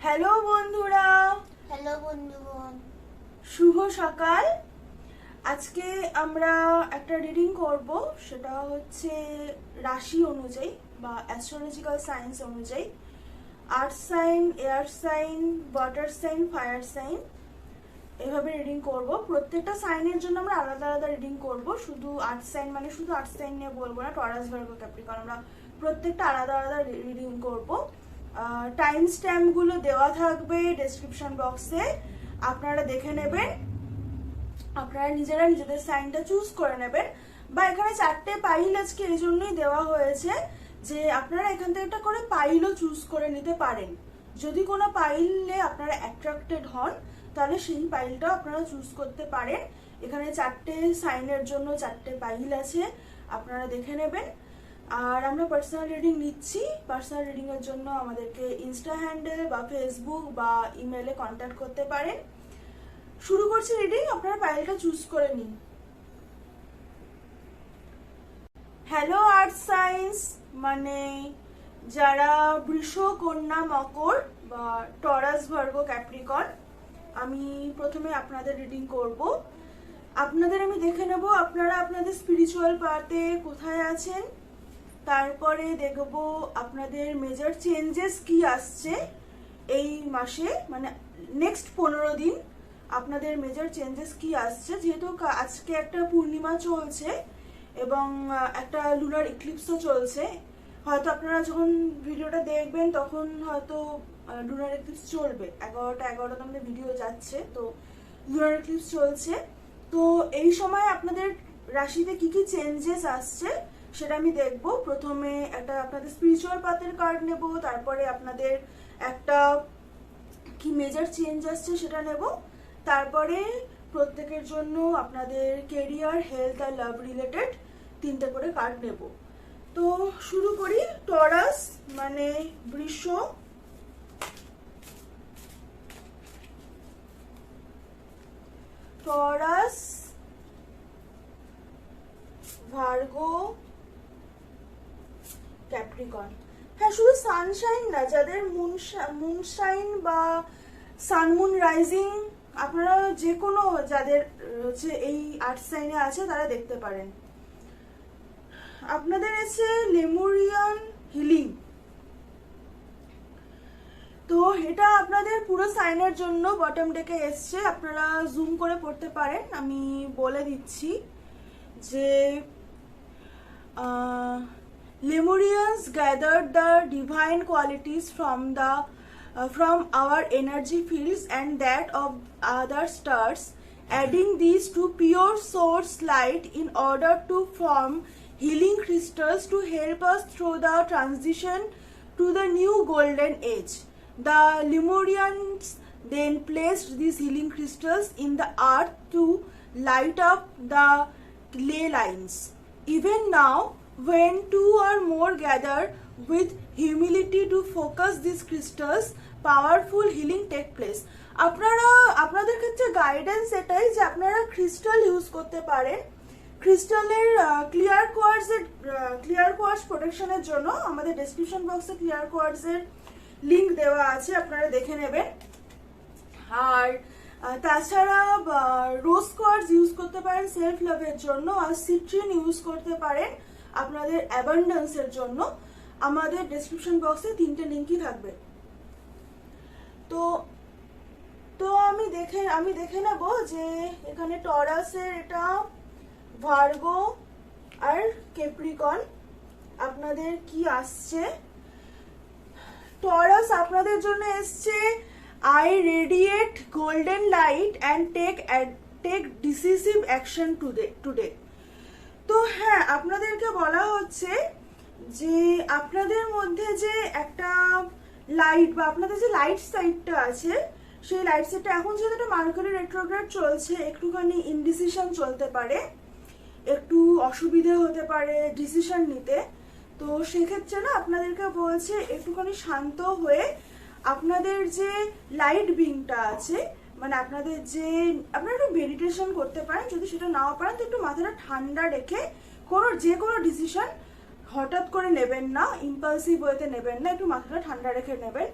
Hello বন্ধুরা, hello বন্ধুগণ। শুভ সকাল। আজকে আমরা একটা রিডিং করব, সেটা হচ্ছে রাশি অনুযায়ী বা অ্যাস্ট্রোলজিক্যাল সায়েন্স অনুযায়ী। Earth sign, air sign, water sign, fire sign, এভাবে রিডিং করব। প্রত্যেকটা সাইনের জন্য আমরা আলাদা আলাদা রিডিং করব। শুধু আর্থ সাইন মানে শুধু আর্থ সাইন নিয়ে বলবো না, টরাস, ভার্গো, ক্যাপ্রিকর্ন, আমরা প্রত্যেকটা আলাদা আলাদা রিডিং করব। টাইম স্ট্যাম্পগুলো দেওয়া থাকবে ডেসক্রিপশন বক্সে, আপনারা দেখে নেবেন। আপনারা নিজেরা নিজেদের সাইনটা চুজ করে নেবেন। বা এখানে 4টে পাইল আজকে এই জন্যই দেওয়া হয়েছে যে আপনারা এখান থেকে একটা করে পাইলও চুজ করে নিতে পারেন। যদি কোনো পাইলে আপনারা অ্যাট্রাক্টেড হন তাহলে সেই পাইলটা আপনারা চুজ করতে পারেন। এখানে 4টে সাইনের জন্য 4টে পাইল আছে, আপনারা দেখে নেবেন। আর আমরা পার্সোনাল রিডিং নিচ্ছি। পার্সোনাল রিডিং এর জন্য আমাদেরকে ইনস্টা হ্যান্ডেল বা ফেসবুক বা ইমেলে কন্ট্যাক্ট করতে পারেন। শুরু করছি রিডিং, আপনারা পাইলটা চুজ করে নিন। হ্যালো আর্থ সাইন্স, মানে যারা বৃষ, কন্যা, মকর বা টরাস, ভার্গো, ক্যাপ্রিকর্ন, আমি প্রথমে আপনাদের রিডিং করব। আপনাদের আমি দেখে নেব আপনারা আপনাদের স্পিরিচুয়াল পাথে কোথায় আছেন। তারপরে দেখব আপনাদের মেজর চেঞ্জেস কি আসছে এই মাসে, মানে নেক্সট 15 দিন আপনাদের মেজর চেঞ্জেস কি আসছে। যেহেতু আজকে একটা পূর্ণিমা চলছে এবং একটা লুনার ইক্লিপসও চলছে, হয়তো আপনারা যখন ভিডিওটা দেখবেন তখন হয়তো লুনার ইক্লিপস চলবে। 11টা আমাদের ভিডিও যাচ্ছে, তো লুনার ইক্লিপস চলছে। তো এই সময় আপনাদের রাশিতে কি কি চেঞ্জেস আসছে সেটা আমি দেখব। প্রথমে একটা আপনাদের স্পিরিচুয়াল পাথের কার্ড নেব, তারপরে আপনাদের একটা কি মেজর চেঞ্জ আসছে সেটা নেব, তারপরে প্রত্যেকের জন্য আপনাদের কেরিয়ার, হেলথ আর লাভ রিলেটেড 3টে করে কার্ড নেব। তো শুরু করি। টরাস মানে বৃষ, টরাস, ভার্গো, ক্যাপ্রিকর্ন। হ্যাঁ, শুধু সানশাইন না, যাদের মুনশাইন বা সানমুন রাইজিং, আপনারা যে কোনো যাদের হচ্ছে এই আর্থ সাইনে আছে তারা দেখতে পারেন। আপনাদের আছে লেমুরিয়ান হিলিং। তো এটা আপনাদের পুরো সাইনের জন্য বটম ডেকে এসছে, আপনারা জুম করে পড়তে পারেন। আমি বলে দিচ্ছি যে Lemurians gathered the divine qualities from our energy fields and that of other stars, adding these to pure source light in order to form healing crystals to help us through the transition to the new golden age. The Lemurians then placed these healing crystals in the earth to light up the ley lines. Even now, when two or more gather with humility to focus these crystals, powerful healing take place. আপনাদের ক্ষেত্রে guidance এটাই যে আপনারা crystal use করতে পারেন। ক্রিস্টালের clear quartz প্রোটেকশনের জন্য আমাদের ডেসক্রিপশন বক্সে ক্লিয়ার কোয়ার্টজের লিংক দেওয়া আছে, আপনারা দেখে নেবেন। আর তাছাড়া রোজ কোয়ার্টজ ইউজ করতে পারেন সেলফ লাভের জন্য, আর সিট্রিন ইউজ করতে পারেন আপনাদের অ্যাবান্ডেন্সের জন্য। আমাদের ডেসক্রিপশন বক্সে 3টে লিঙ্কই থাকবে। তো তো আমি দেখে নেব যে এখানে টরাসের এটা ভার্গো আর ক্যাপ্রিকর্ন আপনাদের কি আসছে। টরাস আপনাদের জন্য এসছে I radiate golden light and take decisive action today. তো হ্যাঁ, আপনাদেরকে বলা হচ্ছে যে আপনাদের মধ্যে যে একটা লাইট বা আপনাদের যে লাইট সাইডটা আছে সেই লাইট সাইডটা এখন যেহেতু একটা মার্কারি রেট্রোগ্রেড চলছে, একটুখানি ইনডিসিশন চলতে পারে, একটু অসুবিধে হতে পারে ডিসিশন নিতে। তো সেক্ষেত্রে না আপনাদেরকে বলছে একটুখানি শান্ত হয়ে আপনাদের যে লাইট বিংটা আছে, মানে আপনারা একটু মেডিটেশন করতে পারেন। যদি সেটা নাও পারেন তো একটু মাথাটা ঠান্ডা রেখে যে কোনো ডিসিশন হঠাৎ করে নেবেন না, ইম্পালসিভ ওয়েতে নেবেন না, একটু মাথাটা ঠান্ডা রেখে নেবেন।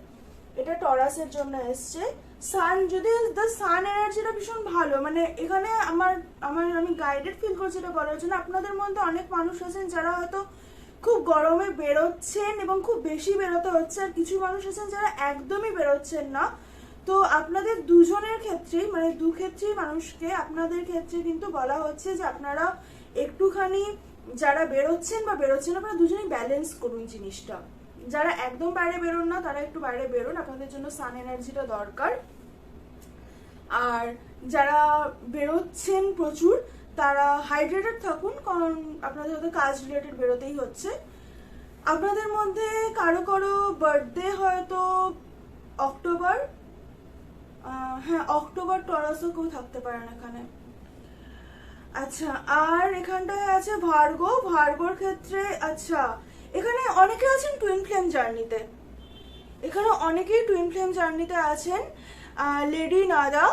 এটা টরাসের জন্য এসছে। সান, যদি দ্য সান এনার্জিটা ভীষণ ভালো, মানে এখানে আমি গাইডেড ফিল করছি এটা বলার জন্য। আপনাদের মধ্যে অনেক মানুষ আছেন যারা হয়তো খুব গরমে বেরোচ্ছেন এবং খুব বেশি বেরোতে হচ্ছে, আর কিছু মানুষ আছেন যারা একদমই বেরোচ্ছেন না। তো আপনাদের দুজনের ক্ষেত্রেই, মানে দু ক্ষেত্রেই মানুষকে, আপনাদের ক্ষেত্রে কিন্তু বলা হচ্ছে যে আপনারা একটুখানি, যারা বেরোচ্ছেন বা বেরোচ্ছেন না, আপনারা দুজনেই ব্যালেন্স করুন জিনিসটা। যারা একদম বাইরে বেরোন না তারা একটু বাইরে বেরোন, আপনাদের জন্য সান এনার্জিটা দরকার। আর যারা বেরোচ্ছেন প্রচুর তারা হাইড্রেটেড থাকুন, কারণ আপনাদের হয়তো কাজ রিলেটেড বেরোতেই হচ্ছে। আপনাদের মধ্যে কারো কারো বার্থডে হয়তো অক্টোবর, হ্যাঁ অক্টোবর, টরাসও কেউ থাকতে পারেন এখানে। আচ্ছা, আর এখানটায় আছে ভার্গো। ভার্গোর ক্ষেত্রে আচ্ছা, এখানে অনেকে আছেন টুইন ফ্লেম জার্নিতে, এখানে অনেকেই টুইন ফ্লেম জার্নিতে আছেন। Lady Nada,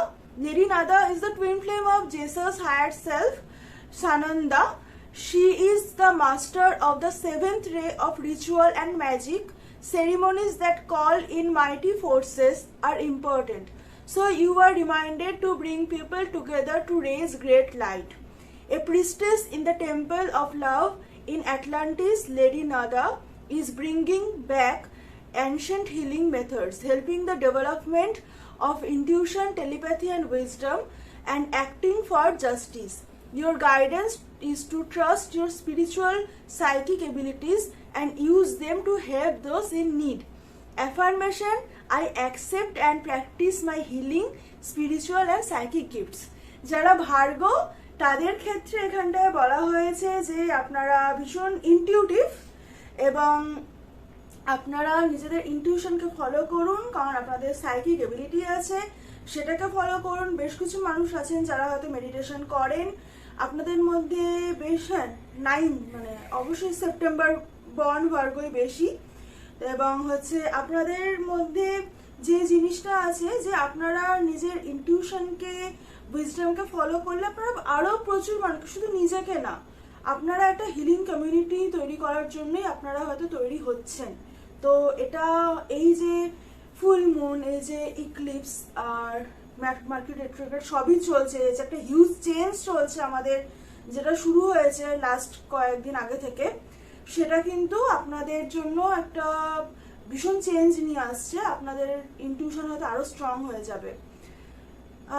Lady Nada is the twin flame of Jesus' higher self, Sananda. She is the master of the seventh ray of ritual and magic. Ceremonies that call in mighty forces are important. So you are reminded to bring people together to raise great light. A priestess in the temple of love in Atlantis, Lady Nada is bringing back ancient healing methods, helping the development of intuition, telepathy and wisdom, and acting for justice. Your guidance is to trust your spiritual psychic abilities and use them to help those in need. Affirmation: I accept and practice my healing, spiritual and psychic gifts. যারা ভার্গ তাদের ক্ষেত্রে এখানটায় বলা হয়েছে যে আপনারা ভীষণ intuitive এবং আপনারা নিজেদের ইনটিউশনকে ফলো করুন, কারণ আপনাদের সাইকিক এবিলিটি আছে, সেটাকে ফলো করুন। বেশ কিছু মানুষ আছেন যারা হয়তো মেডিটেশন করেন, আপনাদের মধ্যে বেশ, হ্যাঁ 9 মানে অবশ্যই সেপ্টেম্বর বর্ন ভার্গই বেশি। এবং হচ্ছে আপনাদের মধ্যে যে জিনিসটা আছে যে আপনারা নিজের ইনটিউশনকে, উইজডমকে ফলো করলে আপনারা আরও প্রচুর মানুষ, শুধু নিজেকে না, আপনারা একটা হিলিং কমিউনিটি তৈরি করার জন্যই আপনারা হয়তো তৈরি হচ্ছেন। তো এটা, এই যে ফুল মুন, এই যে ইক্লিপস আর মার্কিউরি রেট্রোগ্রেড সবই চলছে, যে একটা হিউজ চেঞ্জ চলছে আমাদের, যেটা শুরু হয়েছে লাস্ট কয়েকদিন আগে থেকে, সেটা কিন্তু আপনাদের জন্য একটা ভীষণ চেঞ্জ নিয়ে আসছে। আপনাদের ইনটিউশন হয়তো আরো স্ট্রং হয়ে যাবে।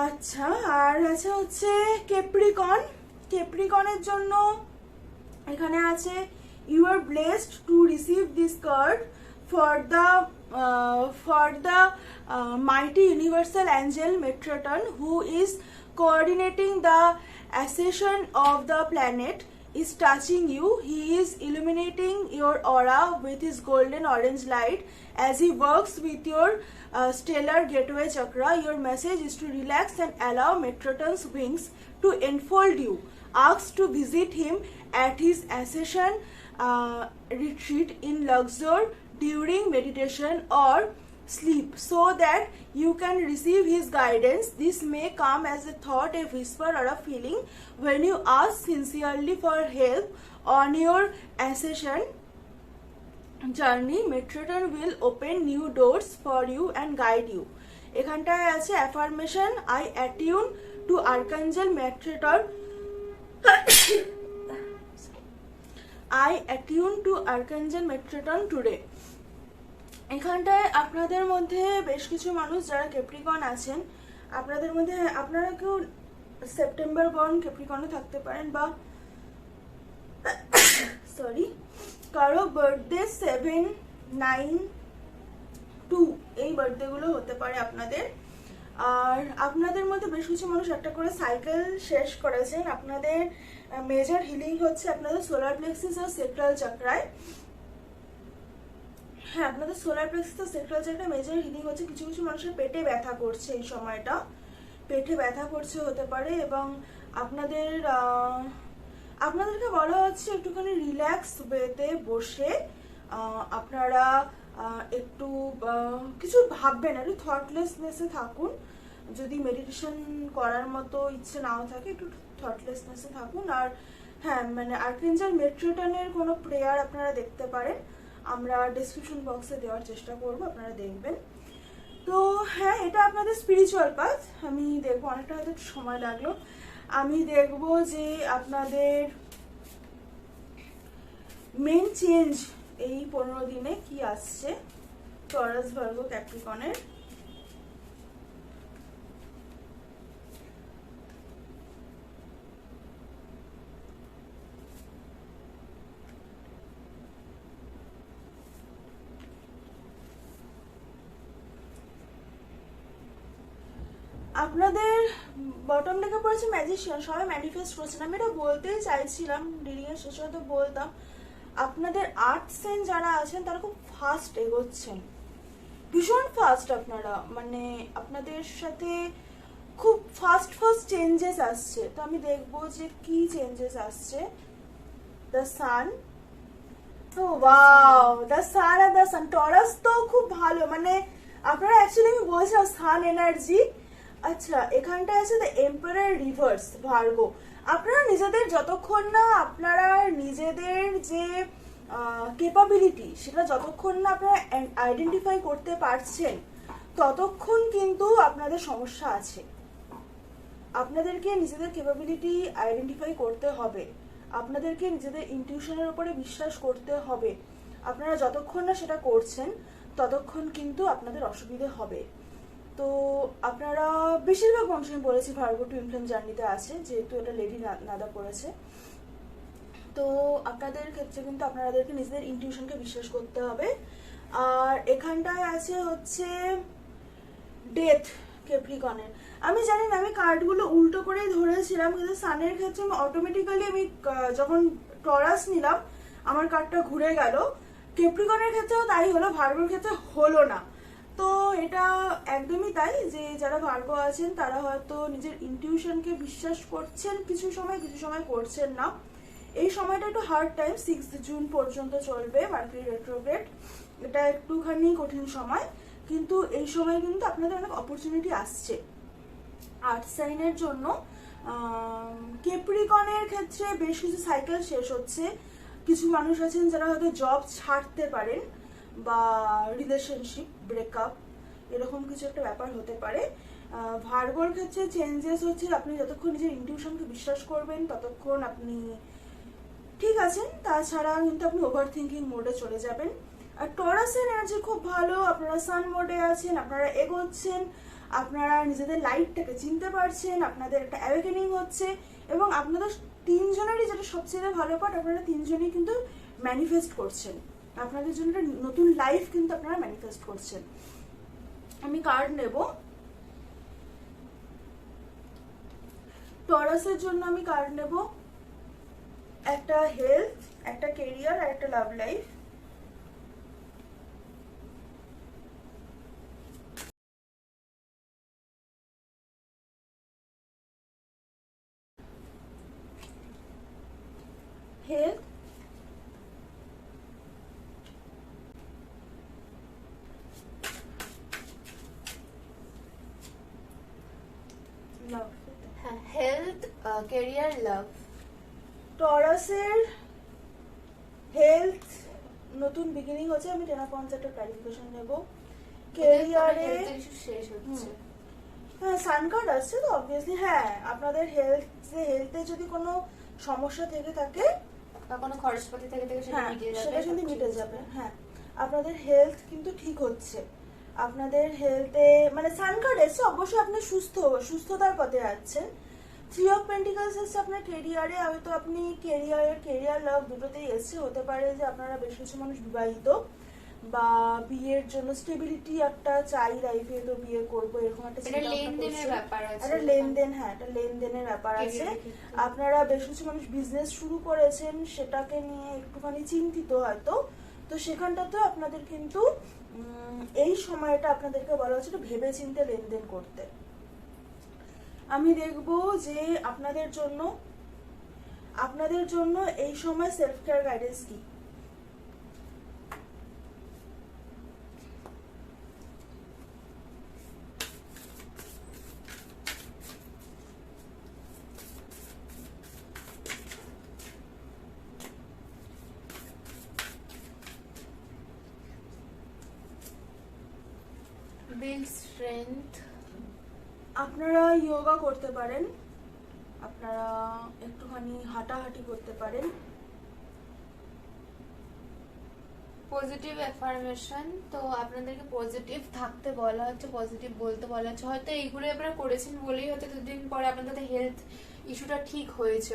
আচ্ছা, আর আছে হচ্ছে ক্যাপ্রিকন। ক্যাপ্রিকনের জন্য এখানে আছে you are blessed to receive this card for the mighty universal angel Metatron, who is coordinating the ascension of the planet, is touching you. He is illuminating your aura with his golden orange light as he works with your stellar gateway chakra. Your message is to relax and allow Metatron's wings to enfold you. Ask to visit him at his ascension retreat in Luxor during meditation or sleep, so that you can receive his guidance. This may come as a thought, a whisper or a feeling. When you ask sincerely for help on your ascension journey, Metatron will open new doors for you and guide you. এখানটায় আছে affirmation: I attune to Archangel Metatron. I attune to Archangel Metatron today. এখানটায় আপনাদের মধ্যে বেশ কিছু মানুষ যারা Capricorn আছেন, আপনাদের মধ্যে আপনারা কেউ সেপ্টেম্বর বর্ন ক্যাপ্রিকনও থাকতে পারেন, বা সরি কারো বার্থডে 7, 9, 2 এই বার্থডেগুলো হতে পারে আপনাদের। আর আপনাদের মধ্যে বেশ কিছু মানুষ একটা করে সাইকেল শেষ করেছেন। আপনাদের মেজর হিলিং হচ্ছে আপনাদের সোলার প্লেক্সিস আর সেক্রাল চাকরায়। হ্যাঁ, আপনাদের সোলার প্লেক্সিস আর সেক্রাল চাকরায় মেজর হিলিং হচ্ছে। কিছু কিছু মানুষের পেটে ব্যথা করছে, এই সময়টা পেটে ব্যথা করছে হতে পারে, এবং আপনাদেরকে বলা হচ্ছে একটুখানি রিল্যাক্স ওয়েতে বসে আপনারা একটু কিছু ভাববেন, একটু থটলেসনেসে থাকুন। যদি মেডিটেশন করার মতো ইচ্ছে নাও থাকে, একটু থটলেসনেসে থাকুন। আর হ্যাঁ, মানে আর্কএঞ্জেল মেট্রোটনের কোনো প্রেয়ার আপনারা দেখতে পারেন, আমরা ডেসক্রিপশন বক্সে দেওয়ার চেষ্টা করব, আপনারা দেখবেন। তো হ্যাঁ, এটা আপনাদের স্পিরিচুয়াল পাথ। আমি দেখবো, অনেকটা হয়তো একটু সময় লাগলো। আমি দেখবো যে আপনাদের মেন চেঞ্জ এই 15 দিনে কি আসছে টরাস, ভার্গো, ক্যাপ্রিকনের। আপনাদের বটম লেখা পড়েছে ম্যাজিশিয়ান, সবাই ম্যানিফেস্ট করছেন। আমি এটা বলতেই চাইছিলাম, রিডিং এর শেষে হয়তো বলতাম। আপনাদের আর্ট সেন যারা আছেন তারা খুব ফাস্ট এগোচ্ছেন, ভীষণ ফাস্ট। আপনারা মানে আপনাদের সাথে খুব ফাস্ট ফাস্ট চেঞ্জেস আসছে। তো আমি দেখবো যে কি চেঞ্জেস আসছে। The sun, oh wow, the sun আর দ্য সান। টরাস তো খুব ভালো, মানে আপনারা অ্যাকচুয়ালি, আমি বলছিলাম সান এনার্জি। আচ্ছা, এখানটা আছে দ্য এম্পারার রিভার্স, ভার্গো। আপনারা নিজেদের, যতক্ষণ না আপনারা নিজেদের যে কেপাবিলিটি সেটা যতক্ষণ না আপনারা আইডেন্টিফাই করতে পারছেন, ততক্ষণ কিন্তু আপনাদের সমস্যা আছে। আপনাদেরকে নিজেদের ক্যাপাবিলিটি আইডেন্টিফাই করতে হবে, আপনাদেরকে নিজেদের ইনটিউশনের উপরে বিশ্বাস করতে হবে। আপনারা যতক্ষণ না সেটা করছেন ততক্ষণ কিন্তু আপনাদের অসুবিধে হবে। তো আপনারা বেশিরভাগ মানুষ, আমি বলেছি ভার্গো টুইন ফ্লেম জার্নিতে আছে, যেহেতু এটা লেডি নাদা পড়েছে। তো আপনাদের ক্ষেত্রে কিন্তু আপনাদেরকে নিজেদের ইনটিউশনকে বিশ্বাস করতে হবে। আর এখানটায় আছে হচ্ছে ডেথ, ক্যাপ্রিকনের। আমি জানি না, আমি কার্ডগুলো উল্টো করেই ধরেছিলাম, কিন্তু সানের ক্ষেত্রে আমি অটোমেটিক্যালি, আমি যখন টরাস নিলাম আমার কার্ডটা ঘুরে গেল। ক্যাপ্রিকনের ক্ষেত্রেও তাই হলো, ভার্গোর ক্ষেত্রে হলো না। তো এটা একদমই তাই, যে যারা ভার্গো আছেন তারা হয়তো নিজের ইনটিউশনকে বিশ্বাস করছেন কিছু সময়, কিছু সময় করছেন না। এই সময়টা একটু হার্ড টাইম, 6 জুন পর্যন্ত চলবে মার্কারি রেট্রোগ্রেড। এটা একটুখানি কঠিন সময়, কিন্তু এই সময় কিন্তু আপনাদের অনেক অপরচুনিটি আসছে আর্ট সাইনের জন্য। ক্যাপ্রিকনের ক্ষেত্রে বেশ কিছু সাইকেল শেষ হচ্ছে। কিছু মানুষ আছেন যারা হয়তো জব ছাড়তে পারেন, বা রিলেশনশিপ ব্রেকআপ, এরকম কিছু একটা ব্যাপার হতে পারে। ভার্গোর ক্ষেত্রে চেঞ্জেস হচ্ছে, আপনি যতক্ষণ নিজের ইনটিউশনকে বিশ্বাস করবেন ততক্ষণ আপনি ঠিক আছেন, তাছাড়া কিন্তু আপনি ওভার থিঙ্কিং মোডে চলে যাবেন। আর টরাসের এনার্জি খুব ভালো, আপনারা সান মোডে আছেন, আপনারা এগোচ্ছেন, আপনারা নিজেদের লাইটটাকে চিনতে পারছেন, আপনাদের একটা অ্যাওয়েকেনিং হচ্ছে। এবং আপনাদের তিনজনেরই যেটা সবচেয়ে ভালো পার্ট, আপনারা তিনজনই কিন্তু ম্যানিফেস্ট করছেন, আপনাদের জন্য একটা নতুন লাইফ কিন্তু আপনারা ম্যানিফেস্ট করছেন। আমি কার্ড নেব টরাসের জন্য, আমি কার্ড নেব একটা হেলথ, একটা কেরিয়ার আর একটা লাভ লাইফ। হেলথ, লাভ। হ্যাঁ, হেলথ, ক্যারিয়ার, লাভ। টরাসের হেলথ, নতুন বিগিনিং হচ্ছে। আমি টেনা পয়েন্টস একটা ক্লারিফিকেশন নেব। ক্যারিয়ারে শেষ হচ্ছে। হ্যাঁ, সান কার্ড আসছে তো অবভিয়াসলি। হ্যাঁ, আপনাদের হেলথে যদি কোনো সমস্যা থেকে থাকে, বা কোনো খরচপাতি থেকে সেটা হ্যাঁ মিটে যাবে, সেটা কিন্তু মিটে যাবে। হ্যাঁ, আপনাদের হেলথ কিন্তু ঠিক হচ্ছে। আপনাদের হেলথে মানে সান কার্ড এসছে, অবশ্যই আপনি সুস্থতার পথে যাচ্ছেন। 3 অফ পেন্টিকলস এসছে আপনার কেরিয়ারে, হয়তো আপনি কেরিয়ার লাভ দুটোতেই এসছে। হতে পারে যে আপনারা বেশ কিছু মানুষ বিবাহিত, বা বিয়ের জন্য স্টেবিলিটি একটা চাই লাইফে, তো বিয়ে করবো এরকম একটা চিন্তা লেনদেনের ব্যাপার আছে, একটা লেনদেন। হ্যাঁ, একটা লেনদেনের ব্যাপার আছে। আপনারা বেশ কিছু মানুষ বিজনেস শুরু করেছেন, সেটাকে নিয়ে একটুখানি চিন্তিত হয়তো। তো সেখানটাতে আপনাদের কিন্তু এই সময়টা আপনাদেরকে বলা হচ্ছে একটু ভেবে চিন্তে লেনদেন করতে। আমি দেখব যে আপনাদের জন্য এই সময় সেলফ কেয়ার গাইডেন্স কি। Build strength. আপনারা যোগা করতে পারেন, আপনারা একটুখানি হাঁটাহাঁটি করতে পারেন। পজিটিভ অ্যাফার্মেশন, তো আপনাদেরকে পজিটিভ থাকতে বলা হচ্ছে, পজিটিভ বলতে বলা হচ্ছে। হয়তো এইগুলো আপনারা করেছেন বলেই হয়তো দুদিন পরে আপনাদের হেলথ ইস্যুটা ঠিক হয়েছে।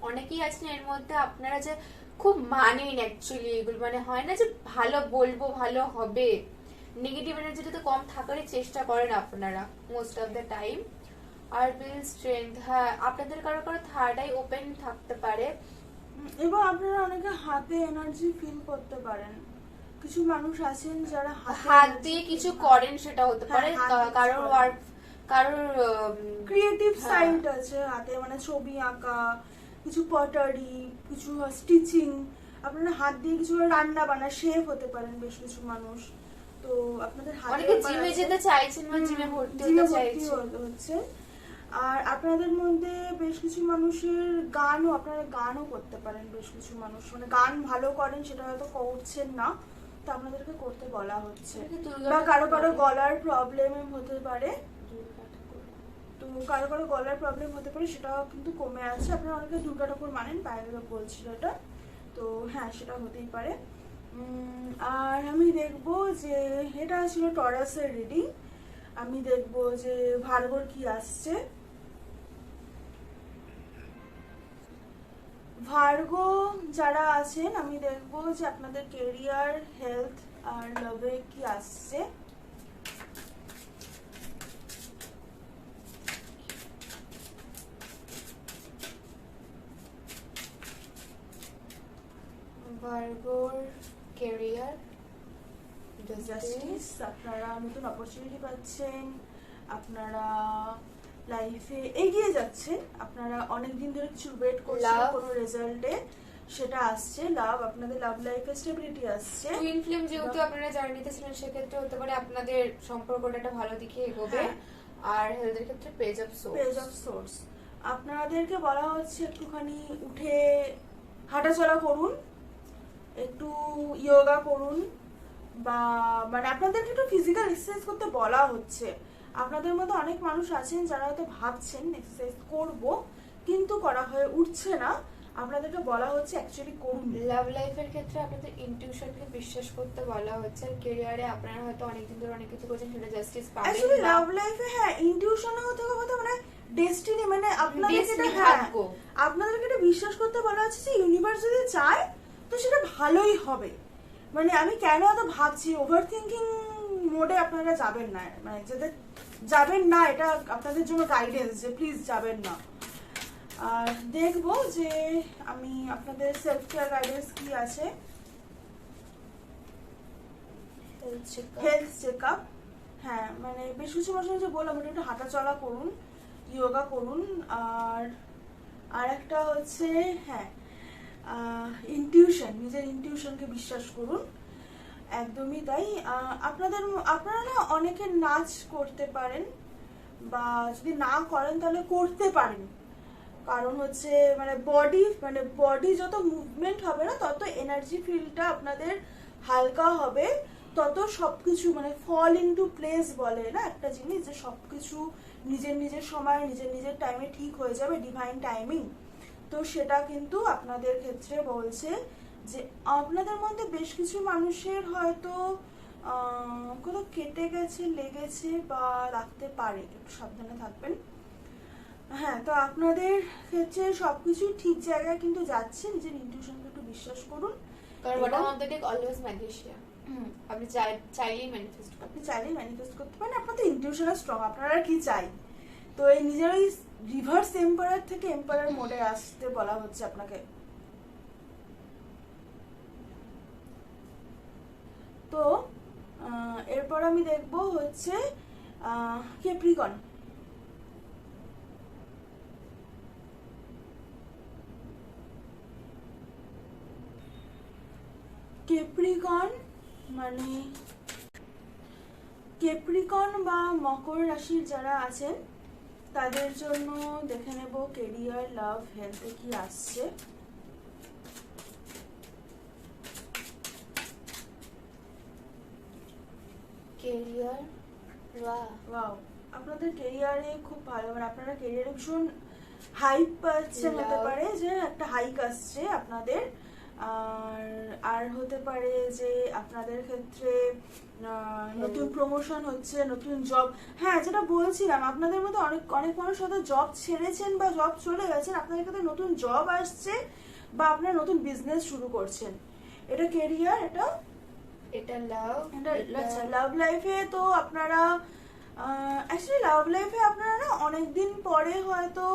অনেকেই আছেন এর মধ্যে আপনারা যে খুব মানেন অ্যাকচুয়ালি এগুলো, মানে হয় না যে ভালো বলবো ভালো হবে, নেগেটিভ এনার্জিটা তো কম থাকারই চেষ্টা করেন আপনারা মোস্ট অফ দ্য টাইম। আর বিল্ড স্ট্রেংথ, হ্যাঁ আপনাদের কারো কারো থার্ড আই ওপেন থাকতে পারে। এবং আপনারা অনেকে হাতে এনার্জি ফিল করতে পারেন। কিছু মানুষ আছেন যারা হাত দিয়ে কিছু করেন, সেটা হতে পারে হ্যাঁ, হাত দিয়ে কারোর কিছু ওয়ার্ক, কারোর ক্রিয়েটিভ হ্যাঁ। সাইড আছে হাতে, মানে ছবি আঁকা, কিছু পটারি, কিছু স্টিচিং, আপনারা হাত দিয়ে কিছু রান্না বান্না, শেফ হতে পারেন বেশ কিছু মানুষ। তো আপনাদের হাতে অনেকে জিমে যেতে চাইছেন বা জিমে ভর্তি হতে চাইছেন। হচ্ছে। আর আপনাদের মধ্যে বেশ কিছু মানুষের গানও, আপনারা গানও করতে পারেন। বেশ কিছু মানুষ মানে গান ভালো করেন, সেটা হয়তো করছেন না, তো আপনাদেরকে করতে বলা হচ্ছে। বা কারো কারো গলার প্রবলেম হতে পারে, তো কারো কারো গলার প্রবলেম হতে পারে, সেটাও কিন্তু কমে আছে। আপনারা অনেকে দুর্গা ঠাকুর মানেন, বাইরে বলছিল এটা, তো হ্যাঁ সেটা হতেই পারে। আর আমি দেখবো যে এটা ছিল টরাসের রিডিং। আমি দেখবো যে ভার্গোর কি আসছে। ভার্গো যারা আছেন, আমি দেখবো যে আপনাদের কেরিয়ার, হেলথ আর লাভে কি আসছে। ভার্গোর ক্যারিয়ার, জাস্টিস, আপনারা নতুন অপরচুনিটি পাচ্ছেন, আপনারা লাইফে এগিয়ে যাচ্ছেন, আপনারা অনেকদিন ধরে কিছু ওয়েট করছেন কোনো রেজাল্টে, সেটা আসছে। লাভ, আপনাদের লাভ লাইফে স্টেবিলিটি আসছে। টুইন ফ্লেম যেহেতু আপনারা জার্নিতে ছিলেন, সেক্ষেত্রে হতে পারে আপনাদের সম্পর্কটা একটা ভালো দিকে এগোবে। আর হেলথের ক্ষেত্রে পেজ অফ সোর্স, আপনাদেরকে বলা হচ্ছে একটুখানি উঠে হাঁটাচলা করুন, একটু যোগা করুন, বা মানে আপনাদেরকে একটু ফিজিক্যাল এক্সারসাইজ করতে বলা হচ্ছে। আপনাদের মধ্যে অনেক মানুষ আছেন যারা হয়তো ভাবছেন এক্সারসাইজ করব, কিন্তু করা হয়ে উঠছে না, আপনাদেরকে বলা হচ্ছে অ্যাকচুয়ালি করুন। লাভ লাইফের ক্ষেত্রে আপনাদের ইনটিউশনকে বিশ্বাস করতে বলা হচ্ছে। আর ক্যারিয়ারে আপনারা হয়তো অনেকদিন ধরে অনেক কিছু করছেন, সেটা জাস্টিস পাবেন। অ্যাকচুয়ালি লাভ লাইফে হ্যাঁ ইনটিউশনও হতে হবে, মানে ডেস্টিনি, মানে আপনাদেরকে আপনাদেরকে এটা বিশ্বাস করতে বলা হচ্ছে যে ইউনিভার্স যদি চায় তো সেটা ভালোই হবে। মানে আমি কেন এত ভাবছি, ওভার থিঙ্কিং মোডে আপনারা যাবেন না, মানে যাদের যাবেন না, এটা আপনাদের জন্য গাইডেন্স যে প্লিজ যাবেন না। আর দেখবো যে আমি আপনাদের সেলফ কেয়ার গাইডেন্স কি আছে। হেলথ চেকআপ, হ্যাঁ মানে বেশ কিছু মানুষ যে বললাম একটু হাঁটা চলা করুন, যোগা করুন। আর একটা হচ্ছে হ্যাঁ ইনটিউশন, নিজের ইনটিউশনকে বিশ্বাস করুন, একদমই তাই। আপনারা না অনেকে নাচ করতে পারেন, বা যদি না করেন তাহলে করতে পারেন। কারণ হচ্ছে মানে বডি যত মুভমেন্ট হবে না, তত এনার্জি ফিলটা আপনাদের হালকা হবে, তত সবকিছু মানে ফল ইনটু প্লেস বলে না একটা জিনিস, যে সবকিছু নিজের নিজের সময় নিজের নিজের টাইমে ঠিক হয়ে যাবে, ডিভাইন টাইমিং। তো সেটা কিন্তু আপনাদের ক্ষেত্রে বলছে যে আপনাদের মধ্যে বেশ কিছু মানুষের হয়তো কোথাও কেটে গেছে, লেগেছে বা লাগতে পারে, একটু সাবধানে থাকবেন। হ্যাঁ, তো আপনাদের ক্ষেত্রে সবকিছু ঠিক জায়গায় কিন্তু যাচ্ছে, নিজের ইনটিউশনকে একটু বিশ্বাস করুন। কারণ bottom of the deck always magnesium, আপনি চাইলেই ম্যানিফেস্ট করতে পারেন। আপনাদের ইনটিউশন স্ট্রং, আপনারা কি চাই। তো এই নিজের ওই রিভার্স এম্পায়ার থেকে এম্পায়ার মোডে আসতে বলা হচ্ছে আপনাকে। তো এরপর আমি দেখবো হচ্ছে ক্যাপ্রিকন। মানে ক্যাপ্রিকন বা মকর রাশির যারা আছেন তাদের জন্য দেখে নেব কেরিয়ার, লাভ, হেলথে কি আসছে। কেরিয়ার, বাহ, ওয়াও, আপনাদের কেরিয়ারে খুব ভালো, মানে আপনারা কেরিয়ারে ভীষণ হাইপ পাচ্ছেন, হতে Love. পারে যে একটা হাইক আসছে আপনাদের। আর হতে পারে যে আপনাদের ক্ষেত্রে নতুন প্রমোশন হচ্ছে, নতুন জব। হ্যাঁ, যেটা বলছিলাম, আপনাদের মধ্যে অনেক অনেক মানুষ হয়তো জব ছেড়েছেন বা জব চলে গেছেন, আপনাদের ক্ষেত্রে নতুন জব আসছে বা আপনারা নতুন বিজনেস শুরু করছেন। এটা কেরিয়ার, এটা লাভ। আচ্ছা, লাভ লাইফে তো আপনারা অ্যাকচুয়ালি লাভ লাইফে আপনারা না অনেকদিন পরে হয়তো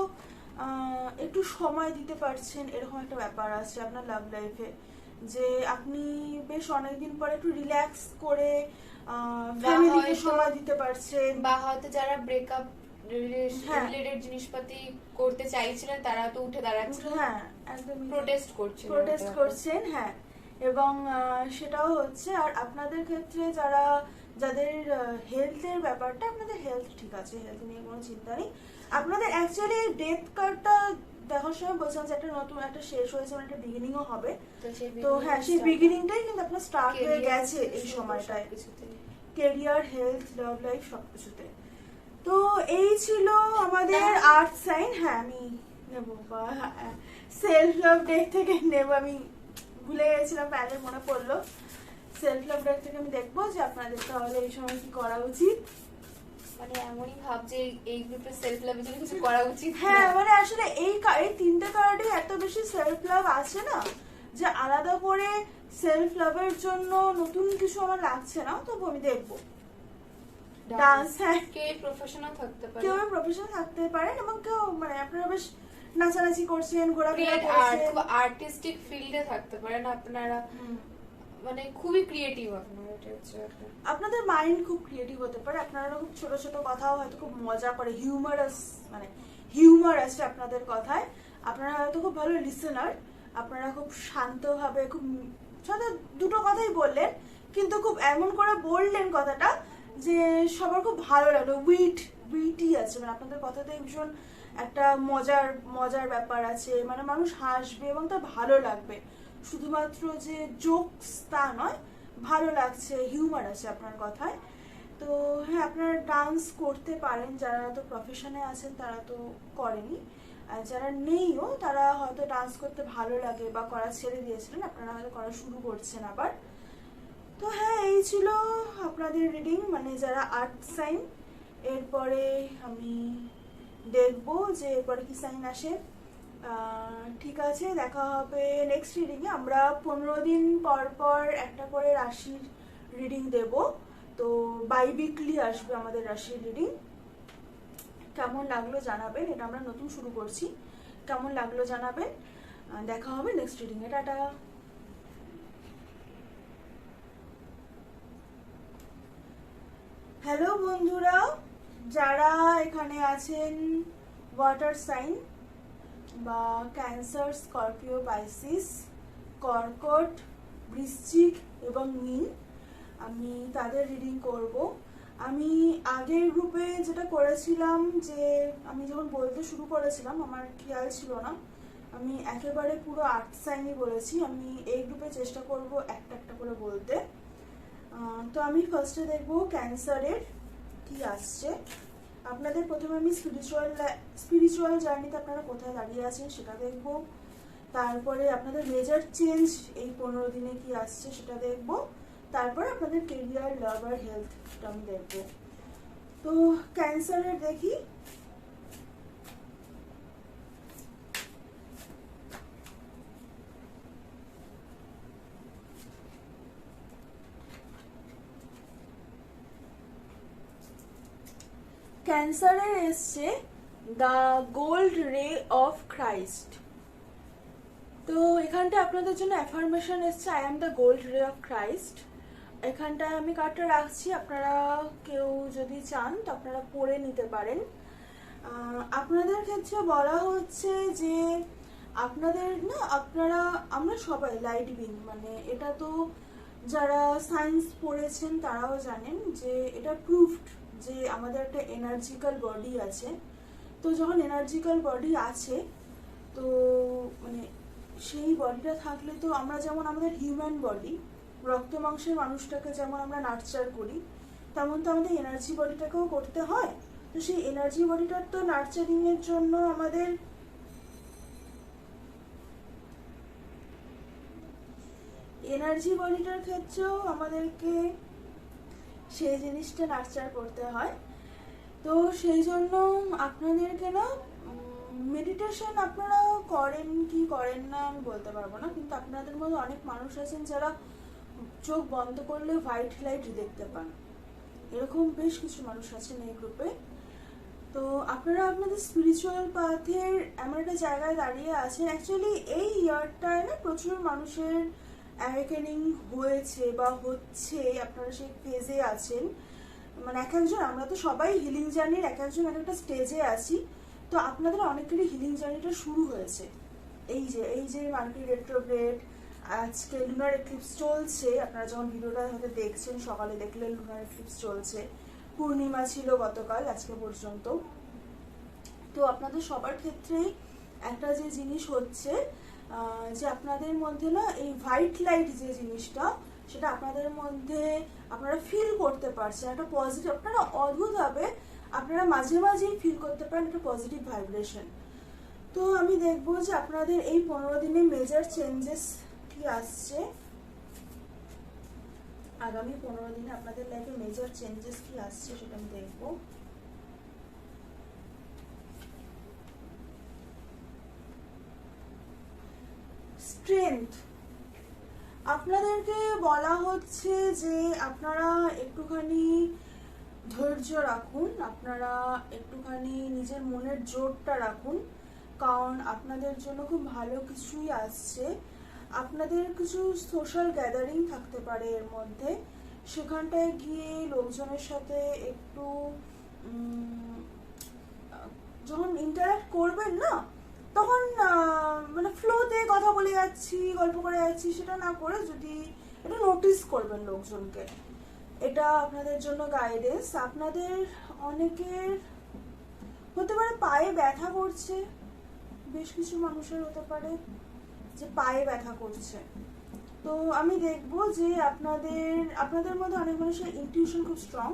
একটু সময় দিতে পারছেন, এরকম একটা ব্যাপার আছে আপনার লাভ লাইফে, যে আপনি বেশ অনেকদিন পরে একটু রিল্যাক্স করে ফ্যামিলিকে হয়তো- সময় দিতে পারছেন। বা হয়তো যারা ব্রেকআপ হ্যাঁ। রিলেটেড জিনিসপাতি করতে চাইছিলেন তারা তো উঠে দাঁড়াচ্ছে, হ্যাঁ, একদমই প্রোটেস্ট করছে, প্রোটেস্ট করছেন। হ্যাঁ, এবং সেটাও হচ্ছে। আর আপনাদের ক্ষেত্রে যাদের হেলথের ব্যাপারটা, আপনাদের হেলথ ঠিক আছে, হেলথ নিয়ে কোনো চিন্তা নেই। আপনাদের অ্যাকচুয়ালি ডেথ কার্ডটা দেখার সময় বলছিলাম যে একটা নতুন একটা শেষ হয়েছে, মানে একটা বিগিনিংও হবে। তো হ্যাঁ, সেই বিগিনিংটাই কিন্তু আপনার স্টার্ট হয়ে গেছে এই সময়টায়, কেরিয়ার, হেলথ, লাভ লাইফ সবকিছুতে। তো এই ছিল আমাদের আর্থ সাইন। হ্যাঁ, আমি নেব বা সেলফ লাভ ডে থেকে নেব, আমি ভুলে গেছিলাম, প্যানেল মনে পড়লো। সেলফ লাভ ডে থেকে আমি দেখবো যে আপনাদের তাহলে এই সময় কি করা উচিত। মানে এমনই ভাব যে এই গ্রুপে সেলফ লাভের জন্য কিছু করা উচিত। হ্যাঁ, মানে আসলে এই তিনটে কার্ডে এত বেশি সেলফ লাভ আছে না, যে আলাদা করে সেলফ লাভের জন্য নতুন কিছু আমার লাগছে না। তবু আমি দেখবো ডান্স। হ্যাঁ, কেউ প্রফেশনাল থাকতে পারে, কেউ প্রফেশনাল থাকতে পারেন, এবং কেউ মানে আপনারা বেশ নাচানাচি করছেন, ঘোরাফেরা করছেন, আর্টিস্টিক ফিল্ডে থাকতে পারেন আপনারা, মানে খুবই ক্রিয়েটিভ আপনারা, এটা হচ্ছে ব্যাপার। আপনাদের মাইন্ড খুব ক্রিয়েটিভ হতে পারে, আপনারা খুব ছোট ছোট কথাও হয়তো খুব মজা করে, হিউমারাস, মানে হিউমার আছে আপনাদের কথায়। আপনারা হয়তো খুব ভালো লিসেনার, আপনারা খুব শান্তভাবে, খুব সাথে দুটো কথাই বললেন, কিন্তু খুব এমন করে বললেন কথাটা যে সবার খুব ভালো লাগলো। উইটি আছে, মানে আপনাদের কথাতে ভীষণ একটা মজার মজার ব্যাপার আছে, মানে মানুষ হাসবে এবং তার ভালো লাগবে। শুধুমাত্র যে জোকস তা নয়, ভালো লাগছে, হিউমার আছে আপনার কথায়। তো হ্যাঁ, আপনারা ডান্স করতে পারেন, যারা তো প্রফেশনে আছেন তারা তো করেনি, আর যারা নেইও তারা হয়তো ডান্স করতে ভালো লাগে বা করা ছেড়ে দিয়েছিলেন, আপনারা হয়তো করা শুরু করছেন আবার। তো হ্যাঁ, এই ছিল আপনাদের রিডিং, মানে যারা আর্থ সাইন। এরপরে আমি দেখবো যে এরপরে কি সাইন আসে। ঠিক আছে, দেখা হবে নেক্সট রিডিংয়ে। আমরা 15 দিন পর পর একটা করে রাশির রিডিং দেব, তো বাই উইকলি আসবে আমাদের রাশির রিডিং। কেমন লাগলো জানাবেন, এটা আমরা নতুন শুরু করছি, কেমন লাগলো জানাবেন। দেখা হবে নেক্সট রিডিংয়ে, টাটা। হ্যালো বন্ধুরা, যারা এখানে আছেন ওয়াটার সাইন বা ক্যান্সার, স্করপিও, পাইসিস, কর্কট, বৃশ্চিক এবং মীন, আমি তাদের রিডিং করব। আমি আগের গ্রুপে যেটা করেছিলাম, যে আমি যখন বলতে শুরু করেছিলাম আমার খেয়াল ছিল না, আমি একেবারে পুরো আর্থ সাইনই বলেছি। আমি এই গ্রুপে চেষ্টা করব একটা একটা করে বলতে। তো আমি ফার্স্টে দেখবো ক্যান্সারের কি আসছে আপনাদের। প্রথমে আমি স্পিরিচুয়াল জার্নিতে আপনারা কোথায় দাঁড়িয়ে আছেন সেটা দেখবো। তারপরে আপনাদের মেজর চেঞ্জ এই 15 দিনে কি আসছে সেটা দেখবো। তারপরে আপনাদের কেরিয়ার, লাভ আর হেলথটা আমি দেখবো। তো ক্যান্সারের দেখি। ক্যান্সারের এসছে দ্য গোল্ড রে অফ ক্রাইস্ট। তো এখানটা আপনাদের জন্য অ্যাফার্মেশন এসছে, আই অ্যাম দ্য গোল্ড রে অফ ক্রাইস্ট। এখানটায় আমি কার্ডটা রাখছি, আপনারা কেউ যদি চান তো আপনারা পড়ে নিতে পারেন। আপনাদের ক্ষেত্রে বলা হচ্ছে যে আপনাদের না, আমরা সবাই লাইট বিং, মানে এটা তো যারা সায়েন্স পড়েছেন তারাও জানেন যে এটা প্রুফড যে আমাদের একটা এনার্জিক্যাল বডি আছে। তো যখন এনার্জিক্যাল বডি আছে, তো মানে সেই বডিটা থাকলে তো আমরা যেমন আমাদের হিউম্যান বডি, রক্ত মাংসের মানুষটাকে যেমন আমরা নার্চার করি, তেমন তো আমাদের এনার্জি বডিটাকেও করতে হয়। তো সেই এনার্জি বডিটার তো নার্চারিং এর জন্য আমাদের এনার্জি বডিটার ক্ষেত্রেও আমাদেরকে সেই জিনিসটা নার্চার করতে হয়। তো সেই জন্য আপনাদেরকে না মেডিটেশন আপনারা করেন কি করেন না আমি বলতে পারবো না, কিন্তু আপনাদের মধ্যে অনেক মানুষ আছেন যারা চোখ বন্ধ করলে হোয়াইট লাইট দেখতে পান, এরকম বেশ কিছু মানুষ আছেন এই গ্রুপে। তো আপনারা আপনাদের স্পিরিচুয়াল পাথের এমন একটা জায়গায় দাঁড়িয়ে আছেন। অ্যাকচুয়ালি এই ইয়ারটায় না প্রচুর মানুষের অ্যাওয়েকেনিং হয়েছে বা হচ্ছে, আপনারা সেই ফেজে আছেন। মানে এক একজন, আমরা তো সবাই হিলিং জার্নির এক একজন এক একটা স্টেজে আছি। তো আপনাদের অনেকেরই হিলিং জার্নিটা শুরু হয়েছে। এই যে মার্কিউরি রেট্রোগ্রেড, আজকে লুনার এক্লিপস চলছে, আপনারা যখন ভিডিওটা হয়তো দেখছেন সকালে দেখলে লুনার এক্লিপস চলছে, পূর্ণিমা ছিল গতকাল আজকে পর্যন্ত। তো আপনাদের সবার ক্ষেত্রেই একটা যে জিনিস হচ্ছে যে আপনাদের মধ্যে না এই হোয়াইট লাইট যে জিনিসটা, সেটা আপনাদের মধ্যে আপনারা ফিল করতে পারছেন একটা পজিটিভ, আপনারা অদ্ভুতভাবে আপনারা মাঝে মাঝেই ফিল করতে পারেন একটা পজিটিভ ভাইব্রেশন। তো আমি দেখবো যে আপনাদের এই 15 দিনে মেজর চেঞ্জেস কি আসছে, আগামী 15 দিনে আপনাদের লাইফে মেজর চেঞ্জেস কি আসছে সেটা আমি দেখবো। স্ট্রেংথ, আপনাদেরকে বলা হচ্ছে যে আপনারা একটুখানি ধৈর্য রাখুন, আপনারা একটুখানি নিজের মনের জোরটা রাখুন, কারণ আপনাদের জন্য খুব ভালো কিছুই আসছে। আপনাদের কিছু সোশ্যাল গ্যাদারিং থাকতে পারে এর মধ্যে, সেখানটায় গিয়ে লোকজনের সাথে একটু যখন ইন্টারাক্ট করবেন না, তখন মানে ফ্লোতে কথা বলে যাচ্ছি, গল্প করে যাচ্ছি সেটা না করে যদি এটা নোটিস করবেন লোকজনকে, এটা আপনাদের জন্য গাইডেন্স। আপনাদের অনেকের হতে পারে পায়ে ব্যথা করছে, বেশ কিছু মানুষের হতে পারে যে পায়ে ব্যথা করছে। তো আমি দেখবো যে আপনাদের মধ্যে অনেক মানুষের ইনটিউশন খুব স্ট্রং।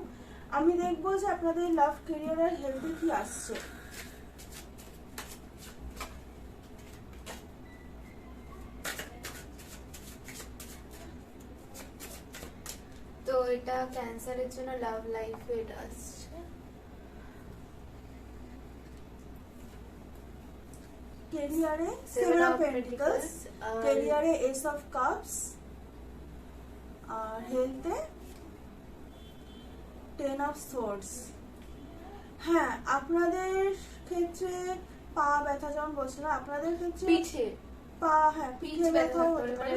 আমি দেখবো যে আপনাদের লাভ, ক্যারিয়ার আর হেলথে কি আসছে। তো এটা ক্যান্সারের জন্য লাভ লাইফে এটা আসছে। ক্যারিয়ারে 7 অফ পেন্টিকলস, ক্যারিয়ারে এস অফ কাপস, আর হেলথে 10 অফ সোর্ডস। হ্যাঁ, আপনাদের ক্ষেত্রে পা ব্যথা যেমন বলছিলাম, আপনাদের ক্ষেত্রে পিঠে পা, হ্যাঁ পিঠে ব্যথাও হতে পারে,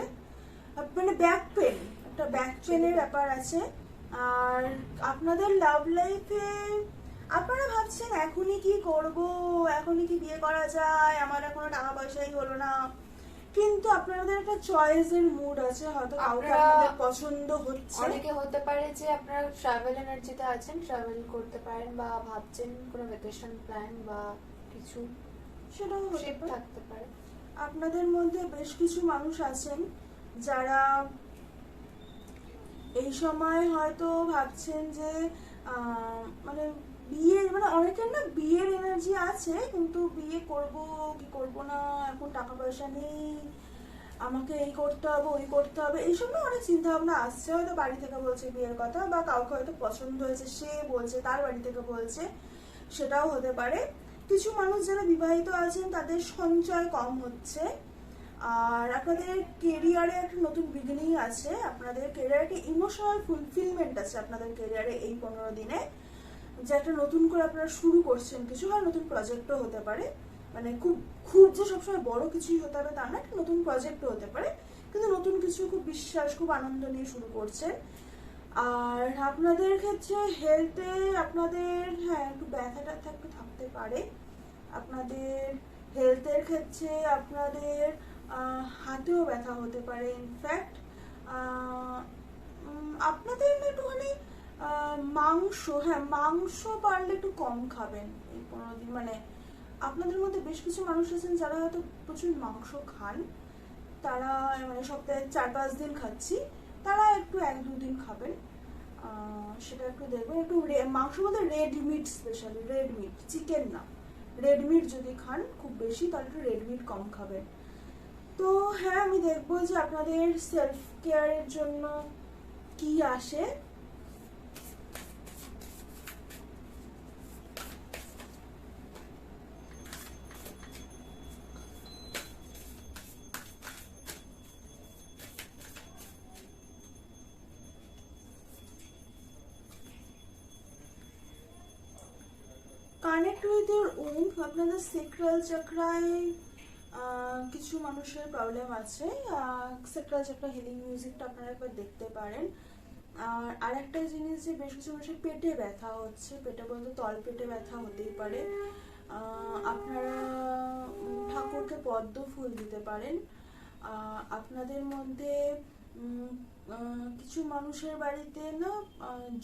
মানে ব্যাক পেন, একটা ব্যাক পেনের ব্যাপার আছে। আর আপনাদের লাভ লাইফে আপনারা ভাবছেন এখনই কি করব, এখনই কি বিয়ে করা যায়, আমার এখনো টাকা পয়সাই হলো না, কিন্তু আপনাদের একটা চয়েসের মুড আছে, হয়তো কাউকে আপনাদের পছন্দ হচ্ছে। অনেকে হতে পারে যে আপনারা ট্রাভেল এনার্জিতে আছেন, ট্রাভেল করতে পারেন বা ভাবছেন কোনো ভ্যাকেশন প্ল্যান বা কিছু, সেটাও হতে পারে। থাকতে পারে। আপনাদের মধ্যে বেশ কিছু মানুষ আছেন যারা এই সময় হয়তো ভাবছেন যে মানে বিয়ে, মানে অনেকের না বিয়ের এনার্জি আছে, কিন্তু বিয়ে করব কি করব না, এখন টাকা পয়সা নেই, আমাকে এই করতে হবে ওই করতে হবে, এইসব না অনেক চিন্তা ভাবনা আসছে। হয়তো বাড়ি থেকে বলছে বিয়ের কথা, বা কাউকে হয়তো পছন্দ হয়েছে সে বলছে, তার বাড়ি থেকে বলছে, সেটাও হতে পারে। কিছু মানুষ যারা বিবাহিত আছেন তাদের সঞ্চয় কম হচ্ছে। আর আপনাদের কেরিয়ারে একটা নতুন বিগিনিং আছে, আপনাদের কেরিয়ারে একটা ইমোশনাল ফুলফিলমেন্ট আছে আপনাদের কেরিয়ারে এই 15 দিনে, যে একটা নতুন করে আপনারা শুরু করছেন কিছু, আর নতুন প্রজেক্টও হতে পারে। মানে খুব খুব যে সবসময় বড় কিছুই হতে হবে তা না, একটা নতুন প্রজেক্টও হতে পারে, কিন্তু নতুন কিছু খুব বিশ্বাস, খুব আনন্দ নিয়ে শুরু করছেন। আর আপনাদের ক্ষেত্রে হেলথে আপনাদের হ্যাঁ একটু ব্যথা ট্যাথা একটু থাকতে পারে। আপনাদের হেলথের ক্ষেত্রে আপনাদের হাতেও ব্যথা হতে পারে। ইনফ্যাক্ট আপনাদের একটুখানি মাংস, হ্যাঁ মাংস পারলে একটু কম খাবেন এই 15 দিন। মানে আপনাদের মধ্যে বেশ কিছু মানুষ আছেন যারা হয়তো প্রচুর মাংস খান, তারা মানে সপ্তাহে 4-5 দিন খাচ্ছি, তারা একটু 1-2 দিন খাবেন। সেটা একটু দেখবেন। একটু মাংসের মধ্যে red meat, specially red meat, chicken না, রেড মিট যদি খান খুব বেশি তাহলে একটু রেড মিট কম খাবেন। তো হ্যাঁ, আমি দেখবো যে আপনাদের সেলফ কেয়ারের জন্য কি আসে। কানেক্ট উইথ ইউর ওম, আপনাদের সেক্রাল চাকরায় কিছু মানুষের প্রবলেম আছে। সেক্রাল চাকরা হিলিং মিউজিকটা আপনারা একবার দেখতে পারেন। আর আরেকটা জিনিস যে বেশ কিছু মানুষের পেটে ব্যথা হচ্ছে, পেটে বলতে তল পেটে ব্যথা হতেই পারে। আপনারা ঠাকুরকে পদ্ম ফুল দিতে পারেন। আপনাদের মধ্যে কিছু মানুষের বাড়িতে না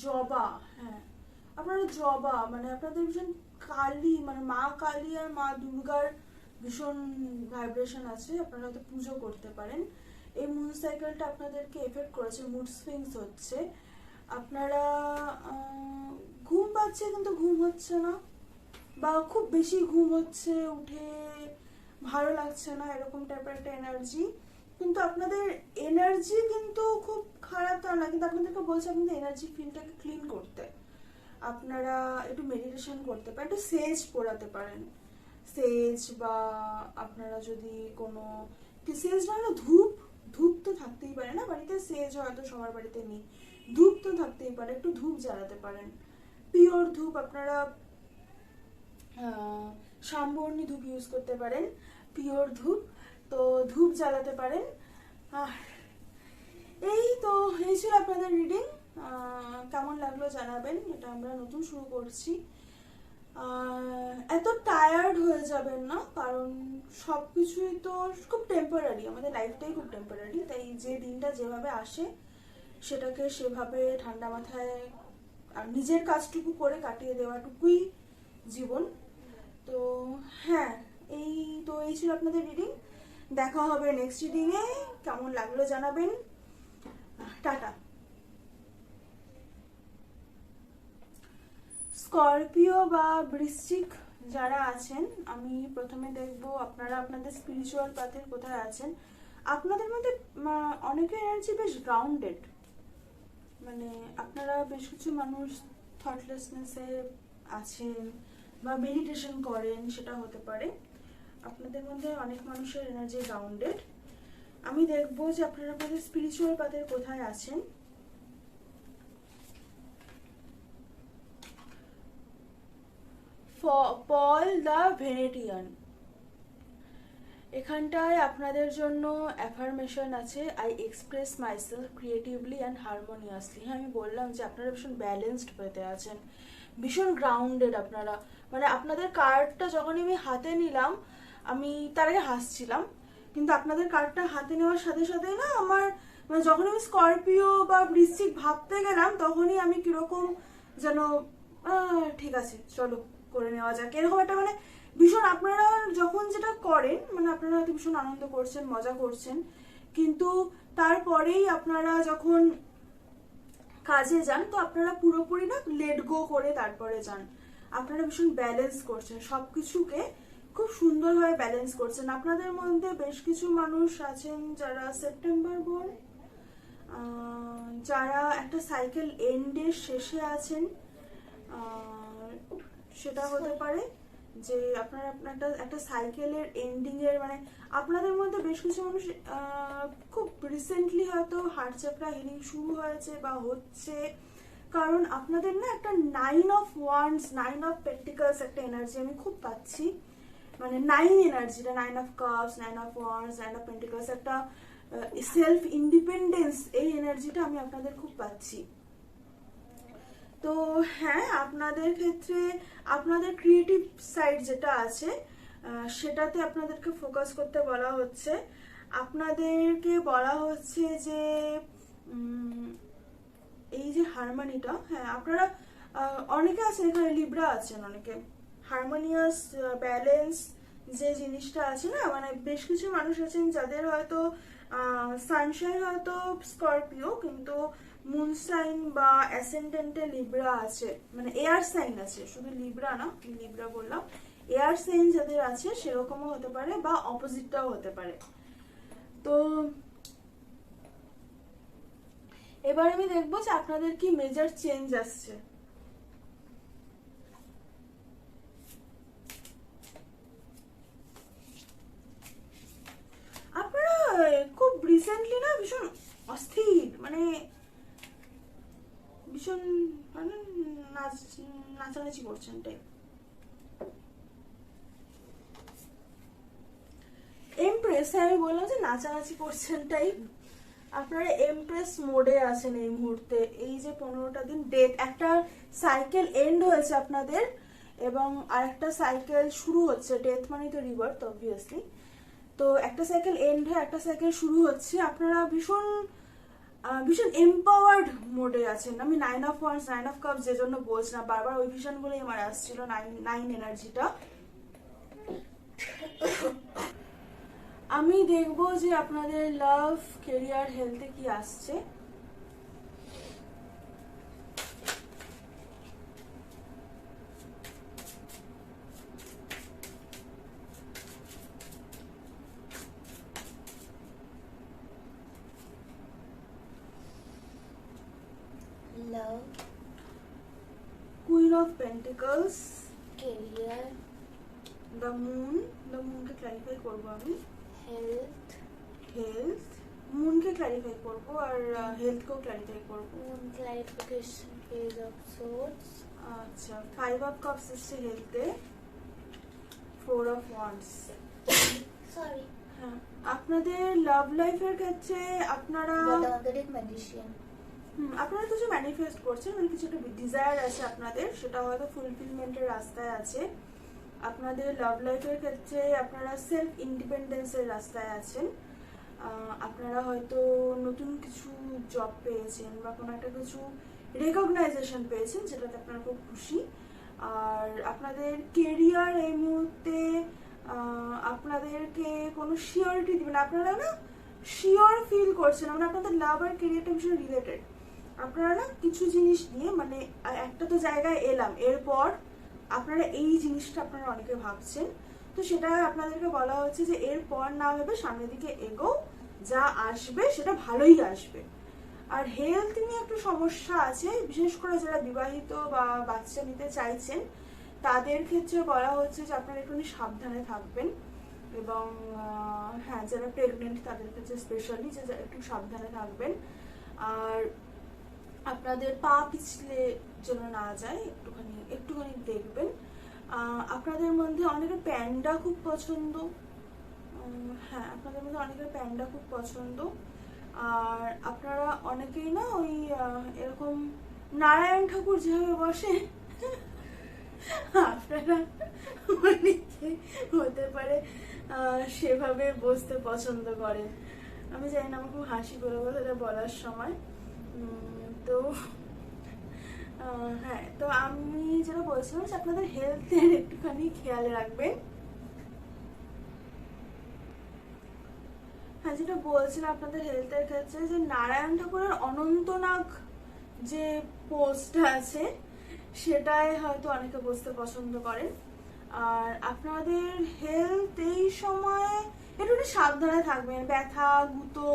জবা, হ্যাঁ আপনারা জবা, মানে আপনাদের ভীষণ কালী, মানে মা কালী আর মা দুর্গার ভীষণ ভাইব্রেশন আছে, আপনারা হয়তো পুজো করতে পারেন। এই মুন সাইকেলটা আপনাদেরকে এফেক্ট করেছে, মুড সুইংস হচ্ছে, আপনারা ঘুম পাচ্ছে কিন্তু ঘুম হচ্ছে না, বা খুব বেশি ঘুম হচ্ছে, উঠে ভালো লাগছে না, এরকম টাইপের একটা এনার্জি। কিন্তু আপনাদের এনার্জি কিন্তু খুব খারাপ তা না, কিন্তু আপনাদেরকে বলছে আপনাদের এনার্জি ফিল্ডটাকে ক্লিন করতে আপনারা একটু মেডিটেশন করতে পারেন, একটু সেজ পড়াতে পারেন, সেজ, বা আপনারা যদি কোনো সেজ না হলে ধূপ, ধূপ তো থাকতেই পারে না বাড়িতে, সেজ হয়তো সবার বাড়িতে নেই, ধূপ তো থাকতেই পারে, একটু ধূপ জ্বালাতে পারেন, পিওর ধূপ। আপনারা সাম্বর্ণী ধূপ ইউজ করতে পারেন, পিওর ধূপ, তো ধূপ জ্বালাতে পারেন। এই তো এই ছিল আপনাদের রিডিং। কেমন লাগলো জানাবেন, এটা আমরা নতুন শুরু করছি। এত টায়ার্ড হয়ে যাবেন না, কারণ সবকিছুই তো খুব টেম্পোরারি, আমাদের লাইফটাই খুব টেম্পোরারি, তাই যে দিনটা যেভাবে আসে সেটাকে সেভাবে ঠান্ডা মাথায় আর নিজের কাজটুকু করে কাটিয়ে দেওয়াটুকুই জীবন। তো হ্যাঁ, এই ছিল আপনাদের রিডিং। দেখা হবে নেক্সট রিডিংয়ে, কেমন লাগলো জানাবেন। টাটা। স্করপিও বা বৃশ্চিক যারা আছেন, আমি প্রথমে দেখবো আপনারা আপনাদের স্পিরিচুয়াল পাথের কোথায় আছেন। আপনাদের মধ্যে অনেকের এনার্জি বেশ গ্রাউন্ডেড, মানে আপনারা বেশ কিছু মানুষ থটলেসনেসে আছেন বা মেডিটেশন করেন, সেটা হতে পারে। আপনাদের মধ্যে অনেক মানুষের এনার্জি গ্রাউন্ডেড। আমি দেখবো যে আপনারা আপনাদের স্পিরিচুয়াল পাথের কোথায় আছেন। পল দ্য ভেনেটিয়ান, এখানটায় আপনাদের জন্য অ্যাফার্মেশন আছে, I express myself creatively and harmoniously. হ্যাঁ, আমি বললাম যে আপনারা ভীষণ ব্যালেন্সড হতে আছেন, ভীষণ গ্রাউন্ডেড আপনারা। মানে আপনাদের কার্ডটা যখন আমি হাতে নিলাম, আমি তার আগে হাসছিলাম, কিন্তু আপনাদের কার্ডটা হাতে নেওয়ার সাথে সাথে না আমার, মানে যখন আমি স্করপিও বা বৃশ্চিক ভাবতে গেলাম, তখনই আমি কিরকম যেন ঠিক আছে চলো করে নেওয়া যাক, এরকম একটা, মানে ভীষণ আপনারা যখন যেটা করেন, মানে আপনারা হয়তো ভীষণ আনন্দ করছেন, মজা করছেন, কিন্তু তারপরেই আপনারা যখন কাজে যান, তো আপনারা পুরোপুরি না লেট গো করে তারপরে যান। আপনারা ভীষণ ব্যালেন্স করছেন, সবকিছুকে খুব সুন্দরভাবে ব্যালেন্স করছেন। আপনাদের মধ্যে বেশ কিছু মানুষ আছেন যারা সেপ্টেম্বর বোর্ন, যারা একটা সাইকেল এন্ডের শেষে আছেন, সেটা হতে পারে যে আপনারা একটা সাইকেলের এন্ডিং এর, মানে আপনাদের মধ্যে বেশ কিছু মানুষ খুব রিসেন্টলি হয়তো হার্ট চাকরা হিলিং শুরু হয়েছে বা হচ্ছে, কারণ আপনাদের না একটা 9 অফ ওয়ান্ডস, 9 অফ পেন্টিকলস একটা এনার্জি আমি খুব পাচ্ছি, মানে 9 এনার্জিটা, 9 of cups, 9 of wands, 9 of pentacles, একটা সেলফ ইন্ডিপেন্ডেন্স, এই এনার্জিটা আমি আপনাদের খুব পাচ্ছি। তো হ্যাঁ, আপনাদের ক্ষেত্রে আপনাদের ক্রিয়েটিভ সাইড যেটা আছে সেটাতে আপনাদেরকে ফোকাস করতে বলা হচ্ছে। আপনাদেরকে বলা হচ্ছে যে এই যে হারমোনিটা, হ্যাঁ আপনারা অনেকে আছেন এখানে, লিব্রা আছেন অনেকে, হারমোনিয়াস ব্যালেন্স যে জিনিসটা আছে না, মানে বেশ কিছু মানুষ আছেন যাদের হয়তো সানশাইন হয়তো স্করপিও, কিন্তু মুন সাইন বা অ্যাসেন্ডেন্টে লিব্রা আছে, মানে এয়ার সাইন আছে, শুধু লিব্রা না, লিব্রা বললাম, এয়ার সাইন যাদের আছে সেরকমও হতে পারে বা অপোজিটটাও হতে পারে। তো এবার আমি দেখবো যে আপনাদের কি মেজর চেঞ্জ আসছে। আপনারা খুব রিসেন্টলি না ভীষণ অস্থির, মানে ভীষণ মানে নাচানাচি করছেন টাইপ। এমপ্রেস, আমি বললাম যে নাচানাচি করছেন টাইপ। আপনারা এমপ্রেস মোডে আছেন এই মুহূর্তে। এই যে 15টা দিন ডেট, একটা সাইকেল এন্ড হয়েছে আপনাদের এবং আরেকটা সাইকেল শুরু হচ্ছে। ডেথ মানে তো রিবার্থ অবভিয়াসলি। তো একটা সাইকেল এন্ড হয়ে একটা সাইকেল শুরু হচ্ছে। আপনারা ভীষণ ভীষণ এম্পাওয়ার্ড মোডে আছেন। আমি 9 অফ ওয়ান্স 9 অফ কাপস যে জন্য বলছিলাম, বারবার ওই ভিশনগুলোই আমার আসছিল, 9 এনার্জিটা। আমি দেখবো যে আপনাদের লাভ, কেরিয়ার, হেলথে কি আসছে। Love, queen of pentacles, career, the মুনকে ক্লারিফাই করবো আমি। হেলথ, মুনকে ক্লারিফাই করবো আর হেলথকেও ক্লারিফাই করবো। Moon clarification, page of swords. আচ্ছা, 5 অফ কাপস এসছে হেলথে, 4 অফ ওয়ান্ডস। সরি, হ্যাঁ, আপনাদের লাভ লাইফের ক্ষেত্রে আপনারা ম্যাজিশিয়ান, আপনারা কিছু ম্যানিফেস্ট করছেন, মানে কিছু একটা ডিজায়ার আছে আপনাদের, সেটা হয়তো ফুলফিলমেন্টের রাস্তায় আছে। আপনাদের লাভ লাইফের ক্ষেত্রে আপনারা সেলফ ইন্ডিপেন্ডেন্সের রাস্তায় আছেন। আপনারা হয়তো নতুন কিছু জব পেয়েছেন বা কোনো একটা কিছু রেকগনাইজেশন পেয়েছেন, যেটাতে আপনারা খুব খুশি। আর আপনাদের কেরিয়ার এই মুহূর্তে আপনাদেরকে কোনো শিওরিটি দিবে না। আপনারা না শিওর ফিল করছেন, মানে আপনাদের লাভ আর কেরিয়ারটা ভীষণ রিলেটেড। আপনারা না কিছু জিনিস নিয়ে, মানে একটা তো জায়গায় এলাম, এরপর আপনারা এই জিনিসটা আপনারা অনেকে ভাবছেন। তো সেটা আপনাদেরকে বলা হচ্ছে যে এরপর না ভেবে সামনের দিকে এগো, যা আসবে সেটা ভালোই আসবে। আর হেলথ নিয়ে একটু সমস্যা আছে, বিশেষ করে যারা বিবাহিত বা বাচ্চা নিতে চাইছেন তাদের ক্ষেত্রে বলা হচ্ছে যে আপনারা একটু সাবধানে থাকবেন। এবং হ্যাঁ, যারা প্রেগনেন্ট তাদের ক্ষেত্রে স্পেশালি যে একটু সাবধানে থাকবেন। আর আপনাদের পা পিছলে যেন না যায়, একটুখানি দেখবেন। আপনাদের মধ্যে অনেকের প্যান্ডা খুব পছন্দ। হ্যাঁ, আপনাদের মধ্যে অনেকের প্যান্ডা খুব পছন্দ। আর আপনারা অনেকেই না ওই এরকম নারায়ণ ঠাকুর যেভাবে বসে আপনারা অনেকে হতে পারে সেভাবে বসতে পছন্দ করেন। আমি জানি না, আমার খুব হাসি করে বলে এটা বলার সময়। তো হ্যাঁ, তো আমি যেটা বলছিলাম যে আপনাদের হেলথের একটুখানি খেয়াল রাখবেন। হ্যাঁ, যেটা বলছিলাম আপনাদের হেলথের ক্ষেত্রে, যে নারায়ণ ঠাকুরের অনন্তনাগ যে পোস্টটা আছে সেটাই হয়তো অনেকে বসতে পছন্দ করেন। আর আপনাদের হেলথ এই সময় একটু সাবধানে থাকবেন। ব্যথা, গুঁতো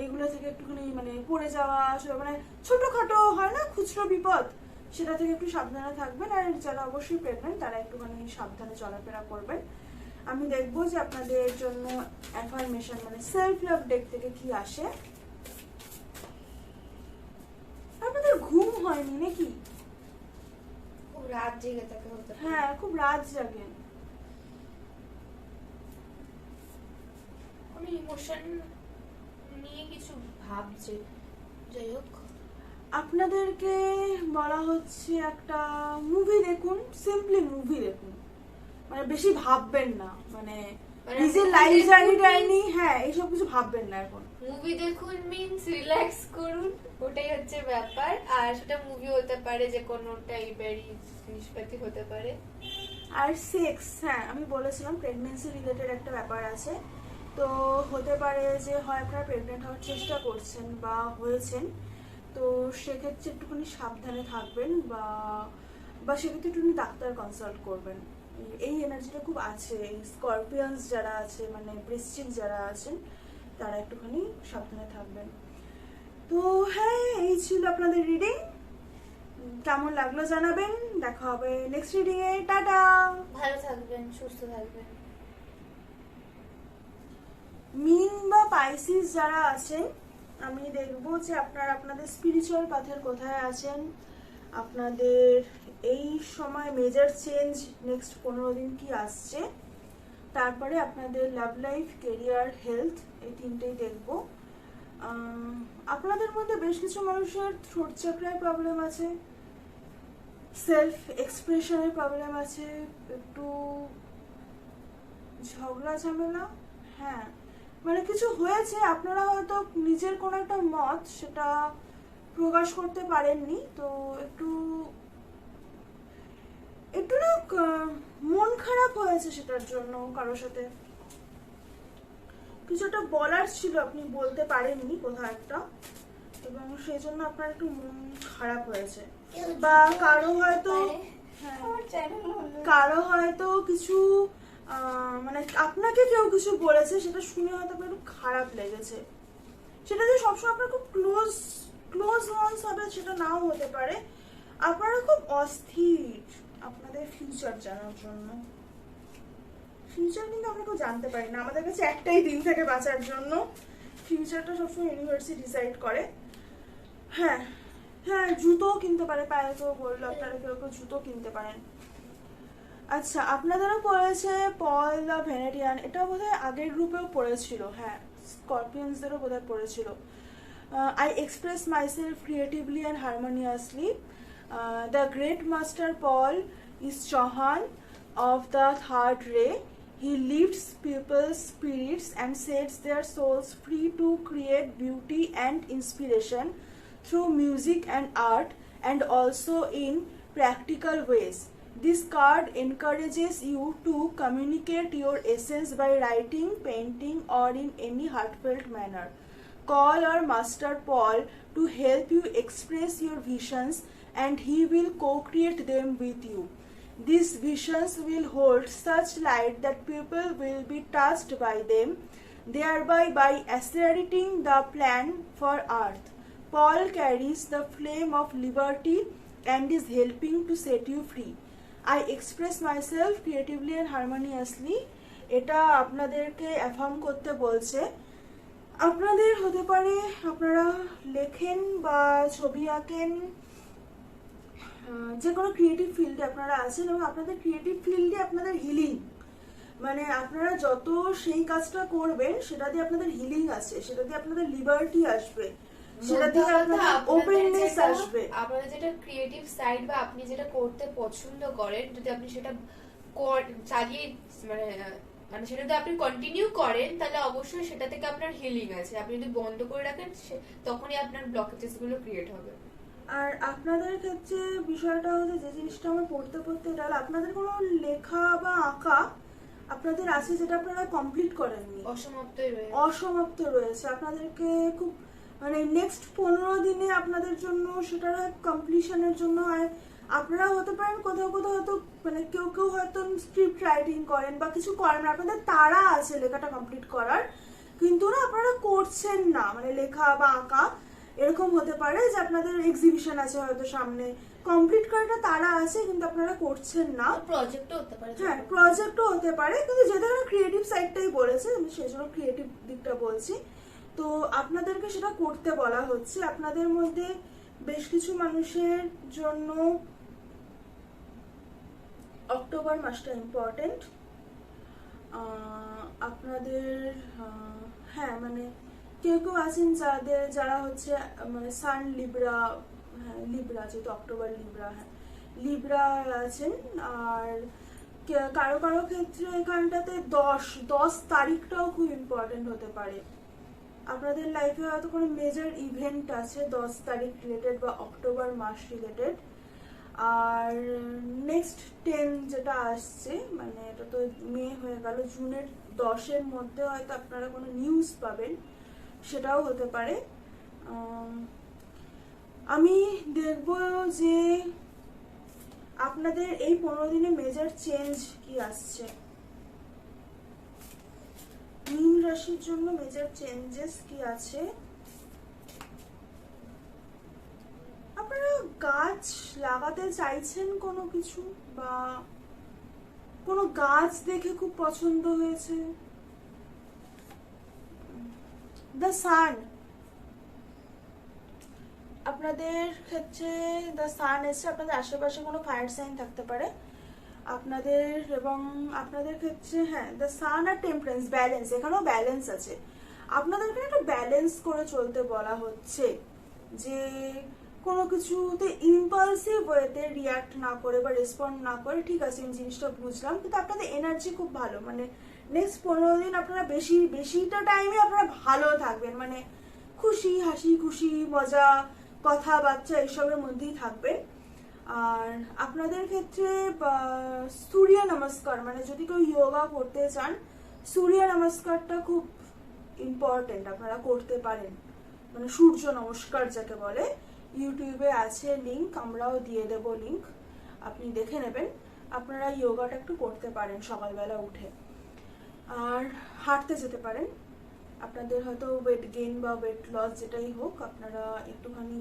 এগুলো থেকে একটুখানি, মানে পড়ে যাওয়া, মানে ছোটখাটো হয় না খুচরো বিপদ, সেটা থেকে একটু সাবধানে থাকবেন। আর যারা অবশ্যই প্রেগনেন্ট তারা একটুখানি সাবধানে চলাফেরা করবেন। আমি দেখবো যে আপনাদের জন্য অ্যাফার্মেশন, মানে সেলফ লাভ ডেক থেকে কি আসে। আপনাদের ঘুম হয়নি নাকি? খুব রাত জেগে থাকে হতে পারে। হ্যাঁ, খুব রাত জাগেন। কোনো ইমোশন নিয়ে কিছু ভাবছে। যাই হোক, আপনাদেরকে বলা হচ্ছে একটা মুভি দেখুন, সিম্পলি মুভি দেখুন, মানে বেশি ভাববেন না, মানে নিজের লাইফ জার্নি, হ্যাঁ এইসব কিছু ভাববেন না এখন। মুভি দেখুন মিন্স রিল্যাক্স করুন, ওটাই হচ্ছে ব্যাপার। আর সেটা মুভি হতে পারে, যে কোনো টাইপেরই জিনিসপাতি হতে পারে। আর সেক্স, হ্যাঁ আমি বলেছিলাম প্রেগনেন্সি রিলেটেড একটা ব্যাপার আছে। তো হতে পারে যে হয় আপনারা প্রেগনেন্ট হওয়ার চেষ্টা করছেন বা হয়েছেন, তো সেক্ষেত্রে একটুখানি সাবধানে থাকবেন, বা সেক্ষেত্রে একটুখানি ডাক্তার কনসাল্ট করবেন। এই এনার্জিটা খুব আছে, এই স্করপিয়ানস যারা আছে, মানে বৃশ্চিক যারা আছেন, তারা একটুখানি সাবধানে থাকবেন। তো হ্যাঁ, এই ছিল আপনাদের রিডিং। কেমন লাগলো জানাবেন। দেখা হবে নেক্সট রিডিং এ। টাটা। ভালো থাকবেন, সুস্থ থাকবেন। মিন বা পাইসিস যারা আছেন, আমি দেখবো যে আপনারা আপনাদের স্পিরিচুয়াল পাথের কোথায় আছেন। আপনাদের এই সময় মেজর চেঞ্জ নেক্সট 15 দিন কি আসছে, তারপরে আপনাদের লাভ লাইফ, কেরিয়ার, হেলথ, এই তিনটেই দেখবো। আপনাদের মধ্যে বেশ কিছু মানুষের থ্রোট চাকরায় প্রবলেম আছে, সেলফ এক্সপ্রেশনের প্রবলেম আছে, একটু ঝগড়া ঝামেলা, হ্যাঁ মানে কিছু হয়েছে, আপনারা হয়তো নিজের কোনো একটা মত সেটা প্রকাশ করতে পারেননি, তো একটু একটু না মন খারাপ হয়েছে সেটার জন্য। কারোর সাথে কিছু একটা বলার ছিল, আপনি বলতে পারেননি কোথাও একটা, এবং সেই জন্য আপনার একটু মন খারাপ হয়েছে। বা কারো হয়তো কিছু মানে আপনাকে কেউ কিছু বলেছে, সেটা শুনে হয়তো আপনার একটু খারাপ লেগেছে। সেটা যে সবসময় আপনার খুব ক্লোজ ওয়ান্স হবে সেটা নাও হতে পারে। আপনারা খুব অস্থির আপনাদের ফিউচার জানার জন্য। ফিউচার কিন্তু আমরা কেউ জানতে পারি না, আমাদের কাছে একটাই দিন থেকে বাঁচার জন্য। ফিউচারটা সবসময় ইউনিভার্সই ডিসাইড করে। হ্যাঁ হ্যাঁ, জুতো কিনতে পারে, পায়ে কেউ বললো, আপনারা কেউ কেউ জুতো কিনতে পারেন। আচ্ছা, আপনাদেরও পড়েছে পল দ্য ভেনেটিয়ান, এটা বোধহয় আগের গ্রুপেও পড়েছিল। হ্যাঁ, স্করপিয়ানসদেরও বোধহয় পড়েছিল। I express myself creatively and harmoniously. The great master Paul is Chauhan of the third ray. He lifts people's spirits and sets their souls free to create beauty and inspiration through music and art, and also in practical ways. This card encourages you to communicate your essence by writing, painting, or in any heartfelt manner. Call our Master Paul to help you express your visions, and he will co-create them with you. These visions will hold such light that people will be touched by them, thereby by accelerating the plan for Earth. Paul carries the flame of liberty and is helping to set you free. I express myself creatively and harmoniously. এটা আপনাদেরকে affirm করতে বলছে। আপনাদের হতে পারে আপনারা লেখেন বা ছবি আঁকেন, যে কোনো ক্রিয়েটিভ ফিল্ডে আপনারা আছেন, এবং আপনাদের ক্রিয়েটিভ ফিল্ডে আপনাদের হিলিং, মানে আপনারা যত সেই কাজটা করবেন সেটা দিয়ে আপনাদের হিলিং আছে, সেটা দিয়ে আপনাদের লিবার্টি আসবে, সেটা দিয়ে আপনাদের ওপেননেস আসবে। আপনাদের যেটা ক্রিয়েটিভ সাইড বা আপনি যেটা করতে পছন্দ করেন, যদি আপনি সেটা চালিয়ে মানে সেটা যদি আপনি কন্টিনিউ করেন, তাহলে অবশ্যই সেটা থেকে আপনার হিলিং আছে। আপনি যদি বন্ধ করে রাখেন, তখনই আপনার ব্লকেজেস গুলো ক্রিয়েট হবে। আর আপনাদের ক্ষেত্রে বিষয়টা হচ্ছে, যে জিনিসটা আমার পড়তে এটা হলো, আপনাদের কোনো লেখা বা আঁকা আপনাদের আছে যেটা আপনারা কমপ্লিট করেননি, অসমাপ্ত রয়েছে। আপনাদেরকে খুব মানে নেক্সট 15 দিনে আপনাদের জন্য সেটার কমপ্লিশনের জন্য, আর আপনারা হতে পারেন কোথাও কোথাও হয়তো মানে কেউ কেউ হয়তো স্ক্রিপ্ট রাইটিং করেন বা কিছু করেন, আপনাদের তাড়া আছে লেখাটা কমপ্লিট করার, কিন্তু না আপনারা করছেন না, মানে লেখা বা আঁকা এরকম হতে পারে যে আপনাদের এক্সিবিশন আছে হয়তো সামনে, কমপ্লিট করাটা তাড়া আছে কিন্তু আপনারা করছেন না। প্রজেক্টও হতে পারে, হ্যাঁ প্রজেক্টও হতে পারে, কিন্তু যেহেতু ক্রিয়েটিভ সাইডটাই বলেছে, আমি সেই জন্য ক্রিয়েটিভ দিকটা বলছি। তো আপনাদেরকে সেটা করতে বলা হচ্ছে। আপনাদের মধ্যে বেশ কিছু মানুষের জন্য অক্টোবর মাসটা ইম্পর্টেন্ট। আপনাদের হ্যাঁ মানে কেউ কেউ আছেন যারা হচ্ছে মানে সান লিব্রা, হ্যাঁ লিব্রা, যেহেতু অক্টোবর লিব্রা, হ্যাঁ লিব্রা আছেন। আর কারো কারো ক্ষেত্রে এখানটাতে 10 তারিখটাও খুব ইম্পর্টেন্ট হতে পারে। আপনাদের লাইফে হয়তো কোনো মেজর ইভেন্ট আছে 10 তারিখ রিলেটেড বা অক্টোবর মাস রিলেটেড। আর নেক্সট 10 যেটা আসছে, মানে এটা তো মে হয়ে গেল, জুনের 10-এর মধ্যে হয়তো আপনারা কোনো নিউজ পাবেন, সেটাও হতে পারে। আমি দেখব যে আপনাদের এই 15 দিনে মেজর চেঞ্জ কি আসছে। মীন রাশির জন্য মেজর চেঞ্জেস কি আছে। আপনারা গাছ লাগাতে চাইছেন কোনো কিছু, বা কোনো গাছ দেখে খুব পছন্দ হয়েছে। দ্য সান, আপনাদের ক্ষেত্রে দ্য সান এসে আপনাদের আশেপাশে কোনো ফায়ার সাইন থাকতে পারে আপনাদের, এবং আপনাদের ক্ষেত্রে হ্যাঁ দ্য সান আর টেম্পারেন্স, ব্যালেন্স, এখানেও ব্যালেন্স আছে। আপনাদেরকে একটা ব্যালেন্স করে চলতে বলা হচ্ছে, যে কোনো কিছুতে ইম্পালসিভ ওয়েতে রিয়াক্ট না করে বা রেসপন্ড না করে। ঠিক আছে, আমি জিনিসটা বুঝলাম, কিন্তু আপনাদের এনার্জি খুব ভালো, মানে নেক্সট 15 দিন আপনারা বেশিটা টাইমে আপনারা ভালো থাকবেন, মানে খুশি, হাসি খুশি, মজা, কথাবার্তা এসবের মধ্যেই থাকবেন। আর আপনাদের ক্ষেত্রে সূর্য নমস্কার, মানে যদি কেউ যোগা করতে চান, সূর্য নমস্কারটা খুব ইম্পর্টেন্ট, আপনারা করতে পারেন, মানে সূর্য নমস্কার যাকে বলে। ইউটিউবে আছে লিংক, আমরাও দিয়ে দেব লিংক, আপনি দেখে নেবেন। আপনারা যোগাটা একটু করতে পারেন সকালবেলা উঠে, আর হাঁটতে যেতে পারেন। আপনাদের হয়তো ওয়েট গেইন বা ওয়েট লস যেটাই হোক, আপনারা একটুখানি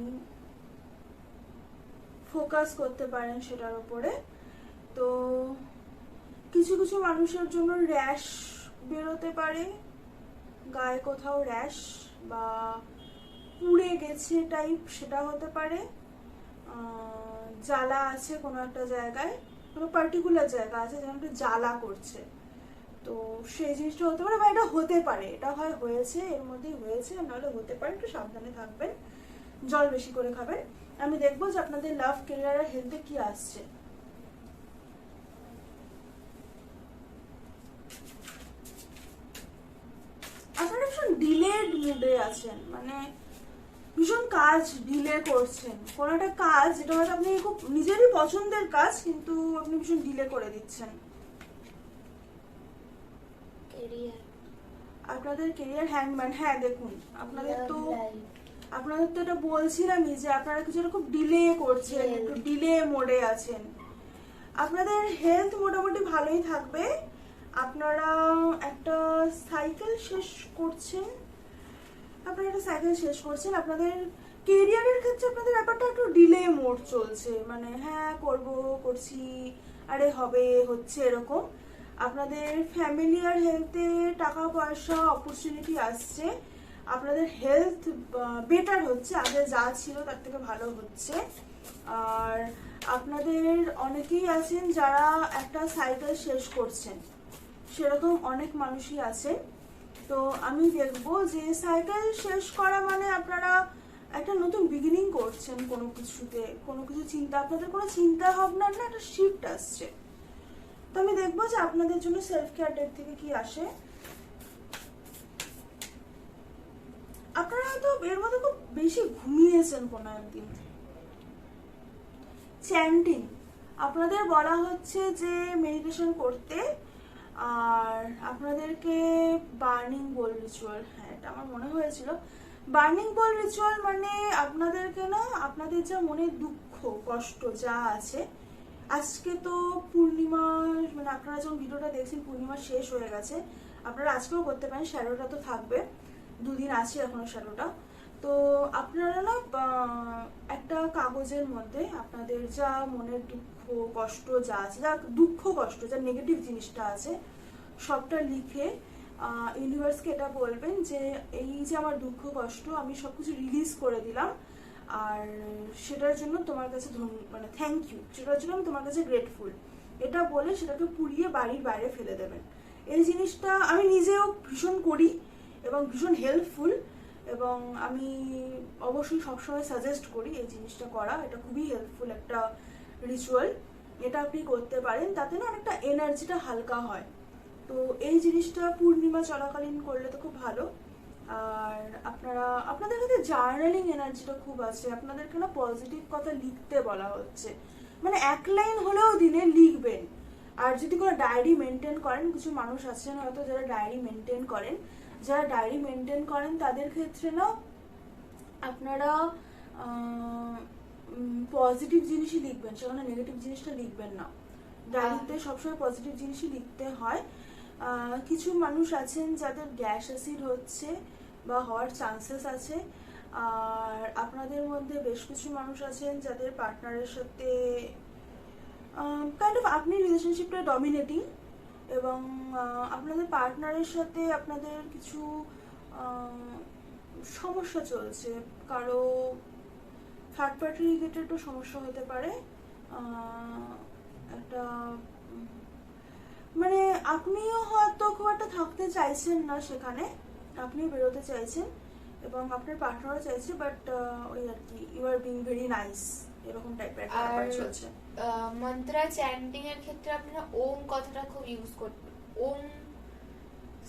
ফোকাস করতে পারেন সেটার উপরে। তো কিছু কিছু মানুষের জন্য র্যাশ বেরোতে পারে, গায়ে কোথাও র্যাশ বা পুড়ে গেছে টাইপ, সেটা হতে পারে। জ্বালা আছে কোনো একটা জায়গায়, কোনো পার্টিকুলার জায়গা আছে যেমন একটু জ্বালা করছে, তো সেই জিনিসটা হতে পারে, বা এটা হতে পারে, এটা হয় হয়েছে, এর মধ্যেই হয়েছে, নাহলে হতে পারে। একটু সাবধানে থাকবেন, জল বেশি করে খাবেন। আমি দেখবো যে আপনাদের লাভ, ক্যারিয়ার আর হেলথে কি আসছে। আপনারা ভীষণ ডিলেড মুডে আছেন, মানে ভীষণ কাজ ডিলে করছেন, কোনো একটা কাজ যেটা হয়তো আপনি খুব নিজেরই পছন্দের কাজ, কিন্তু আপনি ভীষণ ডিলে করে দিচ্ছেন। আপনাদের ক্যারিয়ার হ্যাংম্যান, হ্যাঁ দেখুন আপনাদের তো এটা বলছিলামই যে আপনারা কিছু খুব ডিলে করছেন, একটু ডিলে মোডে আছেন। আপনাদের হেলথ মোটামুটি ভালোই থাকবে। আপনারা একটা সাইকেল শেষ করছেন, আপনাদের কেরিয়ারের ক্ষেত্রে আপনাদের ব্যাপারটা একটু ডিলে মোড চলছে, মানে হ্যাঁ করছি, আরে হবে, হচ্ছে, এরকম। আপনাদের ফ্যামিলি আর হেলথে টাকা পয়সা অপরচুনিটি আসছে, আপনাদের হেলথ বেটার হচ্ছে, আগে যা ছিল তার থেকে ভালো হচ্ছে। আর আপনাদের অনেকেই আছেন যারা একটা সাইকেল শেষ করছেন, সেরকম অনেক মানুষই আছে। তো আমি দেখবো যে সাইকেল শেষ করা মানে আপনারা একটা নতুন বিগিনিং করছেন কোনো কিছুতে, কোনো কিছু চিন্তা, আপনাদের কোনো চিন্তা ভাবনার না একটা শিফট আসছে। তো আমি দেখবো যে আপনাদের জন্য সেলফ কেয়ার ডেক থেকে কি আসে। আপনারা হয়তো এর মধ্যে খুব বেশি ঘুমিয়েছেন কোনো একদিন। চ্যান্টিং, আপনাদের বলা হচ্ছে যে মেডিটেশন করতে, আর আপনাদেরকে বার্নিং বোল রিচুয়াল, হ্যাঁ এটা আমার মনে হয়েছিল। বার্নিং বোল রিচুয়াল মানে আপনাদেরকে না, আপনাদের যা মনে দুঃখ কষ্ট যা আছে, আজকে তো পূর্ণিমা, মানে আপনারা যখন ভিডিওটা দেখছেন পূর্ণিমা শেষ হয়ে গেছে, আপনারা আজকেও করতে পারেন, শ্যাডোটা তো থাকবে, 2 দিন আছে এখনো শ্যাডোটা। তো আপনারা না একটা কাগজের মধ্যে আপনাদের যা মনের দুঃখ কষ্ট যা আছে, যা দুঃখ কষ্ট যা নেগেটিভ জিনিসটা আছে, সবটা লিখে ইউনিভার্সকে এটা বলবেন যে এই যে আমার দুঃখ কষ্ট আমি সবকিছু রিলিজ করে দিলাম, আর সেটার জন্য তোমার কাছে মানে থ্যাংক ইউ, সেটার জন্য আমি তোমার কাছে গ্রেটফুল, এটা বলে সেটাকে পুড়িয়ে বাড়ির বাইরে ফেলে দেবেন। এই জিনিসটা আমি নিজেও ভীষণ করি এবং ভীষণ হেল্পফুল, এবং আমি অবশ্যই সবসময় সাজেস্ট করি এই জিনিসটা করা, এটা খুবই হেল্পফুল একটা রিচুয়াল, এটা আপনি করতে পারেন, তাতে না অনেকটা এনার্জিটা হালকা হয়। তো এই জিনিসটা পূর্ণিমা চলাকালীন করলে তো খুব ভালো। আর আপনাদের কাছে জার্নালিং এনার্জিটা খুব আছে, আপনাদেরকে না পজিটিভ কথা লিখতে বলা হচ্ছে, মানে 1 লাইন হলেও দিনে লিখবেন। আর যদি কোনো ডায়েরি মেনটেন করেন, কিছু মানুষ আছেন হয়তো যারা ডায়েরি মেনটেন করেন, তাদের ক্ষেত্রে না আপনারা পজিটিভ জিনিসই লিখবেন, সেখানে নেগেটিভ জিনিসটা লিখবেন না। ডায়েরিতে সবসময় পজিটিভ জিনিসই লিখতে হয়। কিছু মানুষ আছেন যাদের গ্যাস অ্যাসিড হচ্ছে বা হওয়ার চান্সেস আছে, আর আপনাদের মধ্যে বেশ কিছু মানুষ আছেন যাদের পার্টনারের সাথে কাইন্ড অফ আপনি রিলেশনশিপটা ডমিনেটিং, এবং আপনাদের পার্টনারের সাথে আপনাদের কিছু সমস্যা চলছে, কারো থার্ড পার্টি রিলেটেডও সমস্যা হতে পারে। একটা মানে আপনিও হয়তো খুব একটা থাকতে চাইছেন না সেখানে, আপনিও বেরোতে চাইছেন এবং আপনার পার্টনারও চাইছে, বাট ওই আর কি you are being very nice, এরকম টাইপের একটা ব্যাপার চলছে। মন্ত্রা চ্যান্টিং এর ক্ষেত্রে আপনারা ওম কথাটা খুব ইউজ করতে, ওম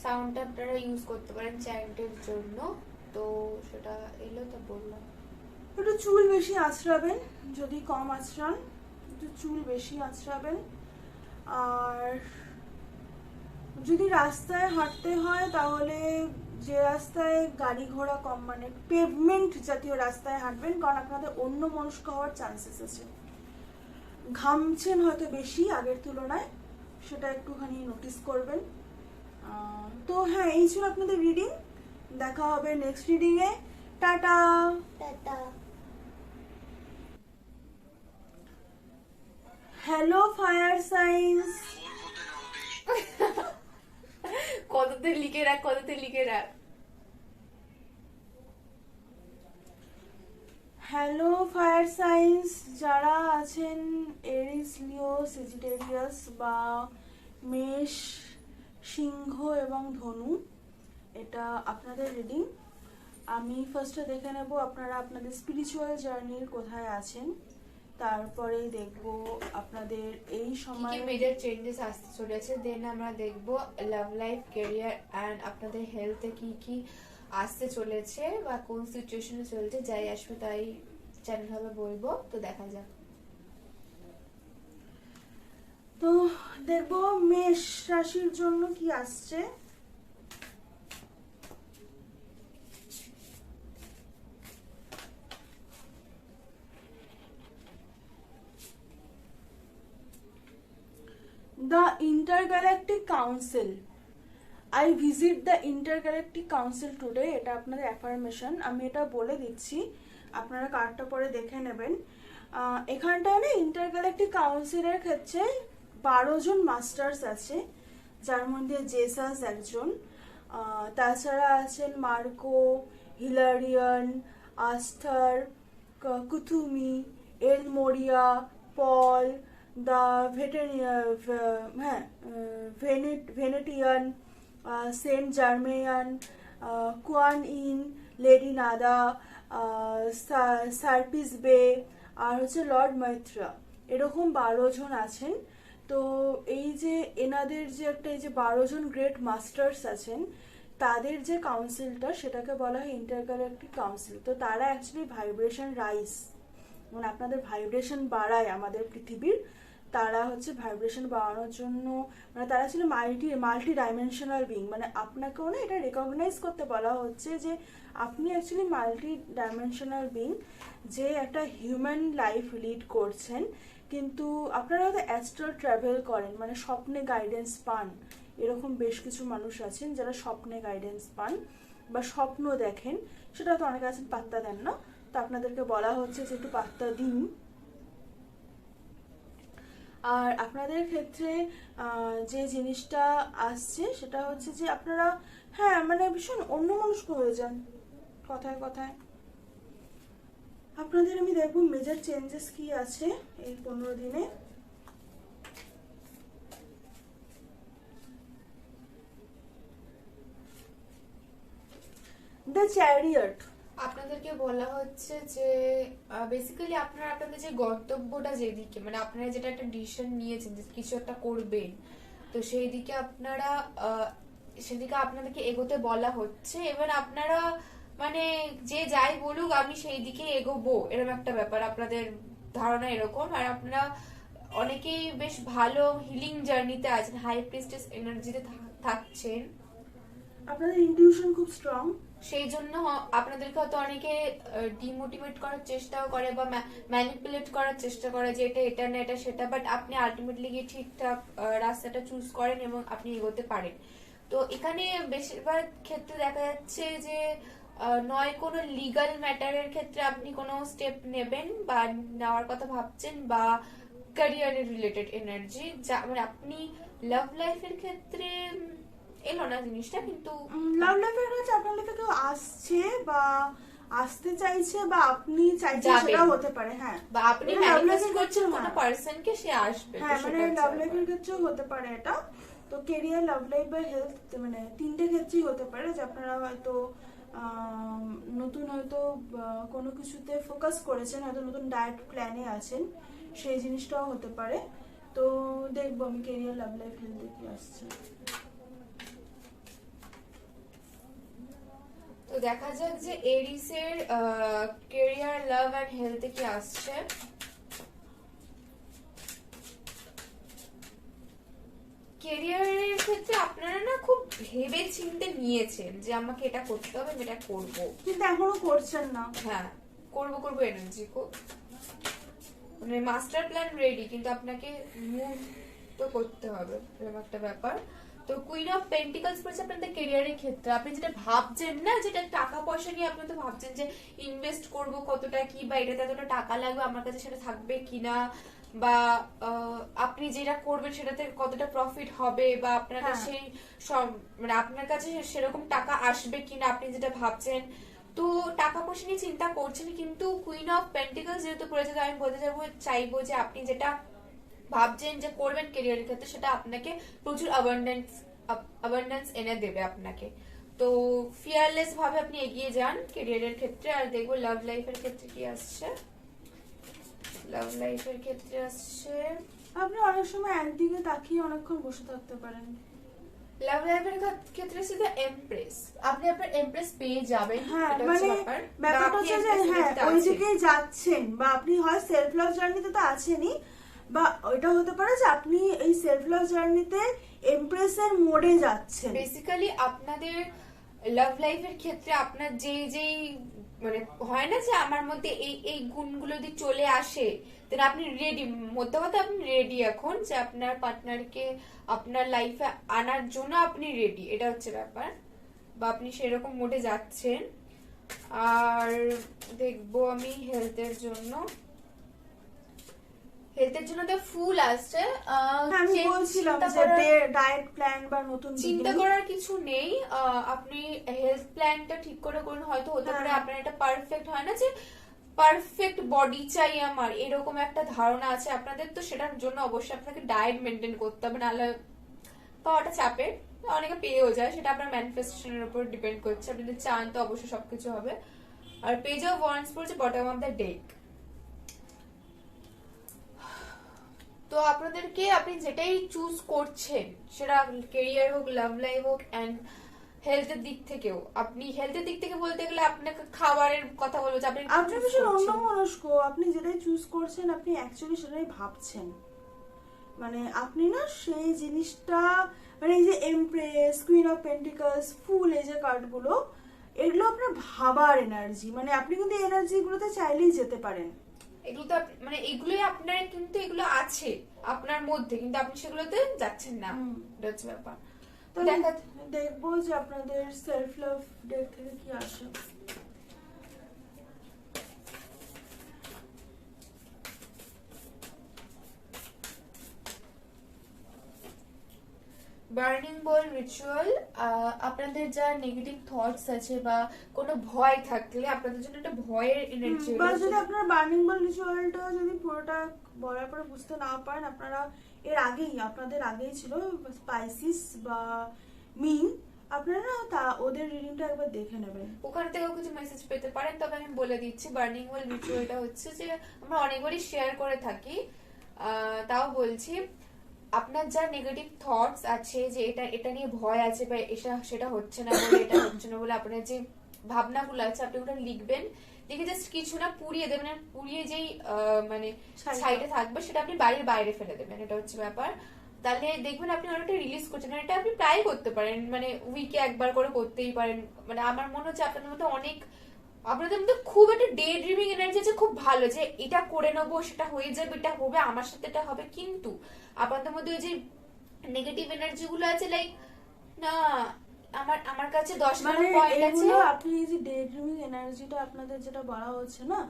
সাউন্ডটা আপনারা ইউজ করতে পারেন চ্যান্টের জন্য। তো সেটা এলো তো বললাম। একটু চুল বেশি আঁচড়াবেন, যদি কম আঁচড়ান একটু চুল বেশি আঁচড়াবেন। আর যদি রাস্তায় হাঁটতে হয় তাহলে যে রাস্তায় গাড়ি ঘোড়া কম, মানে পেভমেন্ট জাতীয় রাস্তায় হাঁটবেন, কারণ আপনাদের অন্য মনস্ক হওয়ার চান্সেস আছে। ঘামছেন হয়তো বেশি আগের তুলনায়, সেটা একটুখানি নোটিস করবেন। তো হ্যাঁ, এই ছিল আপনাদের রিডিং। দেখা হবে নেক্সট রিডিং এ। টাটা টাটা। Hello fire signs. কততে লিখে রাখ, কততে লিখে রাখ। হ্যালো ফায়ার সাইন্স, যারা আছেন এরিস, লিও, সেজিটেরিয়াস বা মেষ, সিংহ এবং ধনু, এটা আপনাদের রিডিং। আমি ফার্স্টে দেখে নেব আপনারা আপনাদের স্পিরিচুয়াল জার্নির কোথায় আছেন, তারপরে দেখব আপনাদের এই সময় কি মেজর চেঞ্জেস আসতে চলেছে, দেন আমরা দেখব লাভ লাইফ, ক্যারিয়ার এন্ড আপনাদের হেলথে কি কি আসতে চলেছে বা কোন সিচুয়েশনে চলছে, যাই আসবে তাই চ্যানেল ভাবে বলবো। তো দেখা যাক। তো দেখব মেষ রাশির জন্য কি আসছে। The Intergalactic Council. I visit the Intergalactic Council today. এটা আপনাদের অ্যাফার্মেশন, আমি এটা বলে দিচ্ছি, আপনারা কার্ডটা পরে দেখে নেবেন। এখানটায় না ইন্টারগ্যালাকটিক কাউন্সিলের ক্ষেত্রে 12 জন মাস্টার্স আছে, যার মধ্যে জেসাস একজন, তাছাড়া আছেন Marco, Hilarion, Ashtar, Kuthumi, El Morya, Paul, the Venetian, Saint Germain, Kuan Yin, Lady Nada, Serapis Bey, আর হচ্ছে লর্ড মৈত্রা, এরকম 12 জন আছেন। তো এই যে এনাদের যে একটা এই যে 12 জন গ্রেট মাস্টার্স আছেন, তাদের যে কাউন্সিলটা সেটাকে বলা হয় ইন্টারগ্যালাকটিক কাউন্সিল। তো তারা অ্যাকচুয়ালি ভাইব্রেশন রাইজ, মানে আপনাদের ভাইব্রেশন বাড়ায় আমাদের পৃথিবীর। তারা হচ্ছে ভাইব্রেশন বাড়ানোর জন্য, মানে তারা ছিল মাল্টি ডাইমেনশনাল বিং, মানে আপনাকেও না এটা রেকগনাইজ করতে বলা হচ্ছে যে আপনি অ্যাকচুয়ালি মাল্টি ডাইমেনশনাল বিং, যে একটা হিউম্যান লাইফ লিড করছেন, কিন্তু আপনারা হয়তো অ্যাস্ট্রাল ট্রাভেল করেন, মানে স্বপ্নে গাইডেন্স পান। এরকম বেশ কিছু মানুষ আছেন যারা স্বপ্নে গাইডেন্স পান বা স্বপ্ন দেখেন, সেটা তো অনেকে আছেন পাত্তা দেন না, তো আপনাদেরকে বলা হচ্ছে যে একটু পাত্তা দিন। আর আপনাদের ক্ষেত্রে যে জিনিসটা আসছে সেটা হচ্ছে যে আপনারা হ্যাঁ মানে ভীষণ অন্যমনস্ক হয়ে যান কথায় কথায়। আপনাদের আমি দেখবো মেজর চেঞ্জেস কি আছে এই 15 দিনে। দ্য চ্যারিয়ট, আপনাদেরকে বলা হচ্ছে যে বেসিক্যালি আপনারা আপনাদের যে গন্তব্যটা যেদিকে, মানে আপনারা যেটা একটা ডিসিশন নিয়েছেন যে কিছু একটা করবেন, তো সেই দিকে আপনারা সেদিকে আপনাদেরকে এগোতে বলা হচ্ছে। এবার আপনারা মানে যে যাই বলুক আমি সেই দিকে এগোবো, এরকম একটা ব্যাপার আপনাদের ধারণা এরকম। আর আপনারা অনেকেই বেশ ভালো হিলিং জার্নিতে আছেন, হাই প্রিস্টেস এনার্জিতে থাকছেন। আপনাদের ইনটিউশন খুব স্ট্রং, সেই জন্য আপনাদেরকে হয়তো অনেকে ডিমোটিভেট করার চেষ্টাও করে বা ম্যানিপুলেট করার চেষ্টা করে যে এটা না এটা সেটা, বাট আপনি আলটিমেটলি গিয়ে ঠিকঠাক রাস্তাটা চুজ করেন এবং আপনি এগোতে পারেন। তো এখানে বেশিরভাগ ক্ষেত্রে দেখা যাচ্ছে যে নয় কোনো লিগ্যাল ম্যাটারের ক্ষেত্রে আপনি কোনো স্টেপ নেবেন বা নেওয়ার কথা ভাবছেন, বা ক্যারিয়ারের রিলেটেড এনার্জি, যা মানে আপনি লাভ লাইফের ক্ষেত্রে এলো না জিনিসটা, কিন্তু লাভ লাইফের কাছে আপনার লাইফে কেউ আসছে বা আসতে চাইছে বা আপনি চাইছেন যাবেন। সেটাও হতে পারে। হ্যাঁ, বা আপনি মানে love ম্যানিফেস্ট life-এর করছেন ক্ষেত্রেও, কোনো হ্যাঁ। পারসনকে, সে আসবে। হ্যাঁ, তো মানে সেটা হচ্ছে লাভ ব্যাপার। লাইফের ক্ষেত্রেও হতে পারে এটা। তো কেরিয়ার, লাভ লাইফ বা হেলথ, মানে তিনটে ক্ষেত্রেই হতে পারে যে আপনারা হয়তো নতুন হয়তো কোনো কিছুতে ফোকাস করেছেন, হয়তো নতুন ডায়েট প্ল্যানে আছেন, সেই জিনিসটাও হতে পারে। তো দেখবো আমি কেরিয়ার, লাভ লাইফ, হেলথে কি আসছে। তো দেখা যাক যে এরিসের ক্যারিয়ার, লাভ এন্ড হেলথে কি আসছে। ক্যারিয়ারের ক্ষেত্রে আপনারা না খুব ভেবে চিন্তে নিয়েছেন যে আমাকে এটা করতে হবে, আমি এটা করবো, কিন্তু এখনো করছেন না। হ্যাঁ করবো করবো এনার্জি খুব, মানে মাস্টার প্ল্যান রেডি, কিন্তু আপনাকে মুভ তো করতে হবে, এরকম একটা ব্যাপার। তো কুইন অফ পেন্টিকলস পড়ছে আপনাদের ক্যারিয়ারের ক্ষেত্রে। আপনি যেটা ভাবছেন না, যেটা টাকা পয়সা নিয়ে আপনি তো ভাবছেন যে ইনভেস্ট করব কতটা কি, বা এটাতে এতটা টাকা লাগবে, আমার কাছে সেটা থাকবে কিনা, বা আপনি যেটা করবেন সেটাতে কতটা প্রফিট হবে, বা আপনার হ্যাঁ। সেই মানে আপনার কাছে সেরকম টাকা আসবে কিনা, আপনি যেটা ভাবছেন। তো টাকা পয়সা নিয়ে চিন্তা করছেন, কিন্তু কুইন অফ পেন্টিকলস যেহেতু পড়েছে, আমি বলতে চাইবো যে আপনি যেটা ভাবছেন যে করবেন ক্যারিয়ারের ক্ষেত্রে, সেটা আপনাকে প্রচুর অ্যাবান্ডেন্স এনে দেবে আপনাকে। তো ফিয়ারলেস ভাবে আপনি এগিয়ে যান ক্যারিয়ারের ক্ষেত্রে। আর দেখবো লাভ লাইফের ক্ষেত্রে কি আসছে। লাভ লাইফের ক্ষেত্রে আসছে, আপনি অনেক সময় একদিকে তাকিয়ে অনেকক্ষণ বসে থাকতে পারেন। লাভ লাইফের ক্ষেত্রে শুধু এমপ্রেস, আপনি আপনার এমপ্রেস পেয়ে যাবেন। হ্যাঁ, এটা মানে হচ্ছে ব্যাপার। বা ব্যাপারটা আপনি হচ্ছে যে Empress হ্যাঁ energy তে ওই আছেন। দিকেই যাচ্ছেন, বা আপনি হয় সেলফ লাভ জার্নিতে তো আছেনই, বা ওইটা হতে পারে যে আপনি এই সেলফ লাভ জার্নিতে এমপ্রেসের মোডে যাচ্ছেন। বেসিক্যালি আপনাদের লাভ লাইফের ক্ষেত্রে আপনার যেই মানে হয় না যে আমার মধ্যে এই এই গুণগুলো যদি চলে আসে, তাহলে আপনি রেডি, মধ্যে কথা আপনি রেডি এখন যে আপনার পার্টনারকে আপনার লাইফে আনার জন্য আপনি রেডি, এটা হচ্ছে ব্যাপার, বা আপনি সেরকম মোডে যাচ্ছেন। আর দেখবো আমি হেলথের জন্য, হেলথের জন্য তো ফুল আসছে। আমি বলছিলাম চিন্তা যে করার- ডায়েট প্ল্যান বা নতুন চিন্তা beginning। করার কিছু নেই। আপনি হেলথ প্ল্যানটা ঠিক করে করুন, হয়তো হতে পারে হ্যাঁ। আপনার এটা পারফেক্ট হয় না যে পারফেক্ট বডি চাই আমার, এরকম একটা ধারণা আছে আপনাদের। তো সেটার জন্য অবশ্যই আপনাকে ডায়েট মেনটেন করতে হবে, নাহলে পাওয়াটা চাপের। অনেকে পেয়েও যায়, সেটা আপনার ম্যানিফেস্টেশনের উপর ডিপেন্ড করছে। আপনি যদি চান তো অবশ্যই সবকিছু হবে। আর পেজ অফ ওয়ান্স পড়ছে বটম অফ দ্য ডেক। তো আপনাদেরকে আপনি যেটাই চুজ করছেন, সেটা ক্যারিয়ার হোক, লাভ লাইফ হোক, এন্ড হেলথের দিক থেকেও, আপনি হেলথের দিক থেকে বলতে গেলে আপনাকে খাবারের কথা বলবো যে আপনি আপনি ভীষণ অন্যমনস্ক, আপনি যেটাই চুজ করছেন আপনি অ্যাকচুয়ালি সেটাই ভাবছেন। মানে আপনি না সেই জিনিসটা, মানে এই যে এমপ্রেস, কুইন অফ পেন্টিকলস, ফুল, এই যে কার্ডগুলো, এগুলো আপনার ভাবার এনার্জি। মানে আপনি কিন্তু এই এনার্জিগুলোতে চাইলেই যেতে পারেন। এগুলো তো মানে এগুলোই আপনার, কিন্তু এগুলো আছে আপনার মধ্যে, কিন্তু আপনি সেগুলোতে যাচ্ছেন না, এটা হচ্ছে ব্যাপার। তো দেখা দেখবো যে আপনাদের সেলফ লাভ ডেক থেকে কি আসে। বার্নিং বল রিচুয়াল। আপনাদের যা নেগেটিভ থটস আছে বা কোনো ভয় থাকলে, আপনাদের জন্য একটা ভয়ের এনার্জি, বা যদি আপনারা বার্নিং বল রিচুয়ালটা যদি পুরোটা বলার পরে বুঝতে না পারেন, আপনারা আপনাদের আগেই ছিল স্পাইসিস বা মিন, আপনারা না ওদের রিডিংটা একবার দেখে নেবেন। ওখান থেকেও কিছু মেসেজ পেতে পারেন। তবে আমি বলে দিচ্ছি, বার্নিং ওয়েল রিচুয়ালটা হচ্ছে যে আমরা অনেকবারই শেয়ার করে থাকি, তাও বলছি, আপনার যা নেগেটিভ থটস আছে, যে এটা নিয়ে ভয় আছে, বা সেটা হচ্ছে না বলে, এটা হচ্ছে না বলে আপনার যে ভাবনাগুলো আছে, আপনি ওটা লিখবেন। লিখে জাস্ট কিছু না পুড়িয়ে দেবেন, আর পুড়িয়ে যেই মানে সাইডে থাকবে সেটা আপনি বাড়ির বাইরে ফেলে দেবেন, এটা হচ্ছে ব্যাপার। তাহলে দেখবেন আপনি অনেকটা রিলিজ করছেন। আর এটা আপনি প্রায় করতে পারেন, মানে উইকে একবার করে করতেই পারেন। মানে আমার মনে হচ্ছে আপনাদের মধ্যে আপনাদের মধ্যে খুব একটা ডে ড্রিমিং এনার্জি আছে, খুব ভালো, যে এটা করে নেবো, সেটা হয়ে যাবে, এটা হবে, আমার সাথে এটা হবে। কিন্তু আপনাদের মধ্যে ওই যে নেগেটিভ এনার্জি গুলো আছে, লাইক না আমার আমার কাছে 10 মানে পয়েন্ট আছে। এগুলো আপনি এই যে ডে ড্রিমিং এনার্জিটা আপনাদের যেটা বলা হচ্ছে না,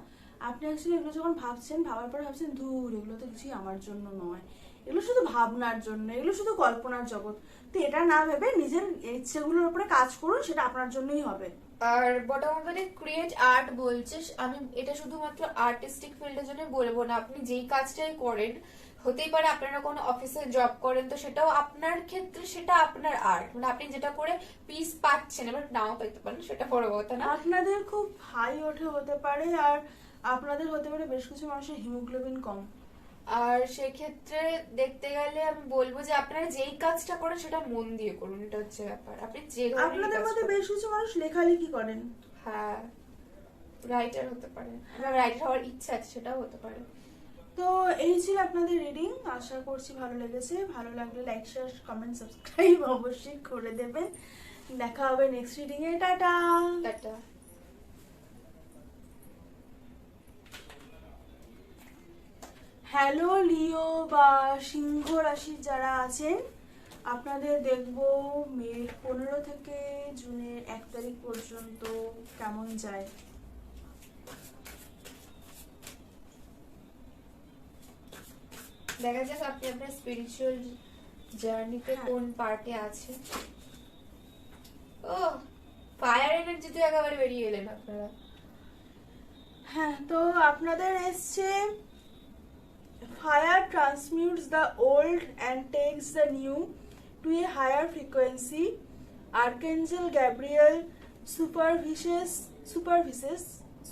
আপনি অ্যাকচুয়ালি এগুলো যখন ভাবছেন, ভাবার পরে ভাবছেন দূর, এগুলো তো কিছুই আমার জন্য নয়, এগুলো শুধু ভাবনার জন্য, এগুলো শুধু কল্পনার জগৎ। তো এটা না ভেবে নিজের ইচ্ছেগুলোর উপরে কাজ করুন, সেটা আপনার জন্যই হবে। আর বটম মানে ক্রিয়েট আর্ট বলছে, আমি এটা শুধুমাত্র আর্টিস্টিক ফিল্ডের জন্য বলবো না, আপনি যেই কাজটাই করেন, হতেই পারে আপনারা কোনো অফিসে জব করেন, তো সেটাও আপনার ক্ষেত্রে সেটা আপনার আর্ট, মানে আপনি যেটা করে পিস পাচ্ছেন, এবার নাও পেতে পারেন, সেটা বড় কথা না। আপনাদের খুব হাই ওঠে হতে পারে, আর আপনাদের হতে পারে বেশ কিছু মানুষের হিমোগ্লোবিন কম। আর সেক্ষেত্রে দেখতে গেলে আমি বলবো যে আপনারা যেই কাজটা করেন সেটা মন দিয়ে করুন, এটা হচ্ছে ব্যাপার। আপনি যে ধরনের আপনাদের কাজ মধ্যে করেন। বেশ কিছু মানুষ লেখালেখি করেন। হ্যাঁ, রাইটার হতে পারে, রাইটার হওয়ার ইচ্ছা আছে, সেটাও হতে পারে। তো এই ছিল আপনাদের রিডিং, আশা করছি ভালো লেগেছে। ভালো লাগলে লাইক, শেয়ার, কমেন্ট, সাবস্ক্রাইব অবশ্যই করে দেবেন। দেখা হবে নেক্সট রিডিং এ। টাটা। টাটা। হ্যালো লিও বা সিংহ রাশির যারা আছেন, আপনাদের দেখবো মে 15 থেকে জুনের 1 তারিখ পর্যন্ত কেমন যায়। দেখা যাক আপনি আপনার স্পিরিচুয়াল জার্নিতে কোন পার্টে আছেন। ও ফায়ার এনার্জিতে একেবারে বেরিয়ে এলেন আপনারা। হ্যাঁ, তো আপনাদের এসছে fire transmutes the old and takes the new to a higher frequency. Archangel Gabriel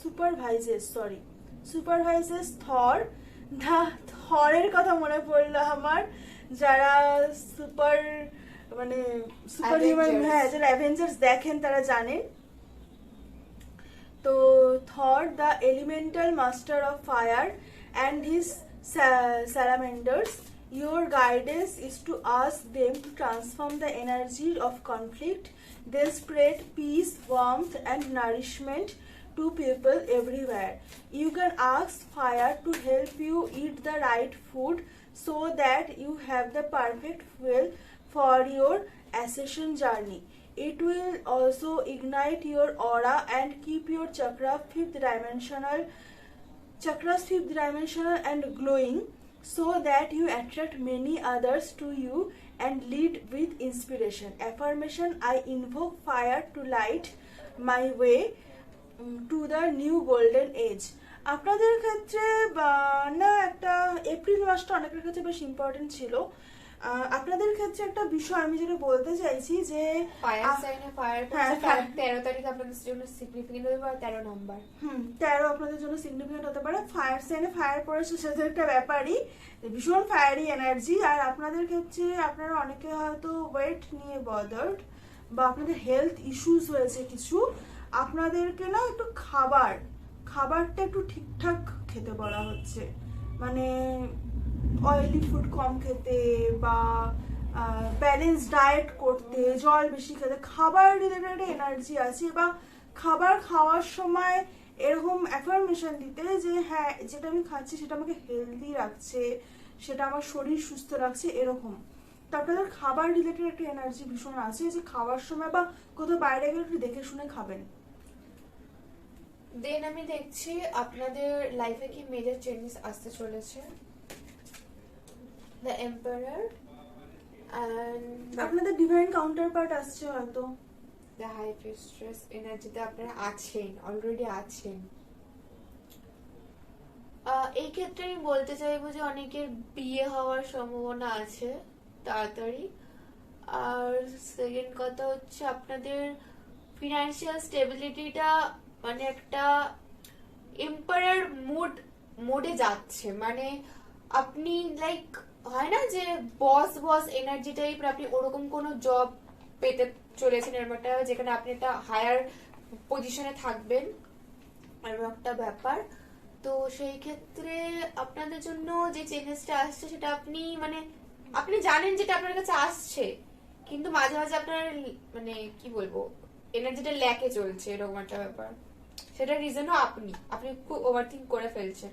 supervises Thor. থরের কথা মনে পড়লো আমার, যারা সুপার মানে সুপার হিউম্যান, হ্যাঁ, যারা অ্যাভেঞ্জার্স দেখেন তারা জানেন। তো Thor, the elemental master of fire, and his salamanders, your guidance is to ask them to transform the energy of conflict. They spread peace, warmth, and nourishment to people everywhere. You can ask fire to help you eat the right food so that you have the perfect fuel for your ascension journey. It will also ignite your aura and keep your chakras fifth dimensional and glowing, so that you attract many others to you and lead with inspiration. Affirmation: I invoke fire to light my way to the new golden age. আপনাদের ক্ষেত্রে না একটা April মাসটা অনেকের কাছে বেশ important ছিল। আপনাদের ক্ষেত্রে একটা বিষয় আমি যেটা বলতে চাইছি যে ফায়ার সাইনে ফায়ার পড়ছে, 13 তারিখ আপনাদের জন্য সিগনিফিকেন্ট হবে, আর 13 নাম্বার 13 আপনাদের জন্য সিগনিফিকেন্ট হতে পারে। ফায়ার সাইনে ফায়ার পড়েছে, সেটা একটা ব্যাপারই, ভীষণ ফায়ারি এনার্জি। আর আপনাদের ক্ষেত্রে আপনারা অনেকে হয়তো ওয়েট নিয়ে বদার্ড, বা আপনাদের হেলথ ইস্যুস হয়েছে কিছু। আপনাদেরকে না একটু খাবারটা একটু ঠিকঠাক খেতে বলা হচ্ছে, মানে অয়েলি ফুড কম খেতে, বা ব্যালেন্স ডায়েট করতে, জল বেশি খেতে, খাবার রিলেটেড এনার্জি আছে। বা খাবার খাওয়ার সময় এরকম অ্যাফার্মেশন দিতে যে হ্যাঁ, যেটা আমি খাচ্ছি সেটা আমাকে হেলদি রাখছে, সেটা আমার শরীর সুস্থ রাখছে, এরকম। তো আপনাদের খাবার রিলেটেড একটা এনার্জি ভীষণ আছে, যে খাওয়ার সময় বা কোথাও বাইরে গেলে একটু দেখে শুনে খাবেন। দেন আমি দেখছি আপনাদের লাইফে কি মেজর চেঞ্জেস আসতে চলেছে। দ্য এম্পারার এন্ড আপনাদের ডিভাইন কাউন্টার পার্ট আসছে হয়তো। দ্য হাই প্রিস্ট্রেস এনার্জিতে আপনারা আছেন, অলরেডি আছেন। এই ক্ষেত্রে আমি বলতে চাইবো যে অনেকের বিয়ে হওয়ার সম্ভাবনা আছে তাড়াতাড়ি। আর সেকেন্ড কথা হচ্ছে আপনাদের ফিনান্সিয়াল স্টেবিলিটিটা মানে একটা এম্পারার মোডে যাচ্ছে, মানে আপনি লাইক হয় না যে বস এনার্জি টাইপ, আপনি ওরকম কোন জব পেতে চলেছেন এরকমটা, যেখানে আপনি একটা হায়ার পজিশনে থাকবেন, এরকম একটা ব্যাপার। তো সেই ক্ষেত্রে আপনাদের জন্য যে চেঞ্জেসটা আসছে সেটা আপনি মানে আপনি জানেন যেটা আপনার কাছে আসছে, কিন্তু মাঝে মাঝে আপনার মানে কি বলবো এনার্জিটা ল্যাকে চলছে, এরকম একটা ব্যাপার। সেটা রিজনও আপনি আপনি খুব ওভারথিংক করে ফেলছেন,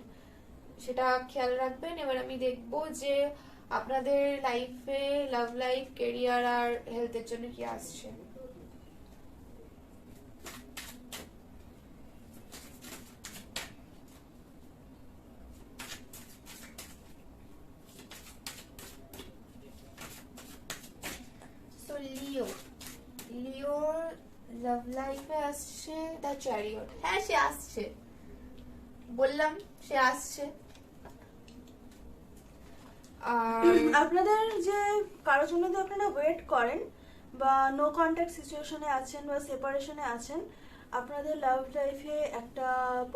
সেটা খেয়াল রাখবেন। এবার আমি দেখবো যে আপনাদের লাইফে লাভ লাইফ, কেরিয়ার আর হেলথের জন্য কি আসছে। So Leo, লিওর লাভ লাইফে আসছে দ্য চ্যারিয়ট। হ্যাঁ সে আসছে, বললাম সে আসছে। আর আপনাদের যে কারোর জন্য যদি আপনারা ওয়েট করেন বা নো কন্ট্যাক্ট সিচুয়েশনে আছেন বা সেপারেশনে আছেন, আপনাদের লাভ লাইফে একটা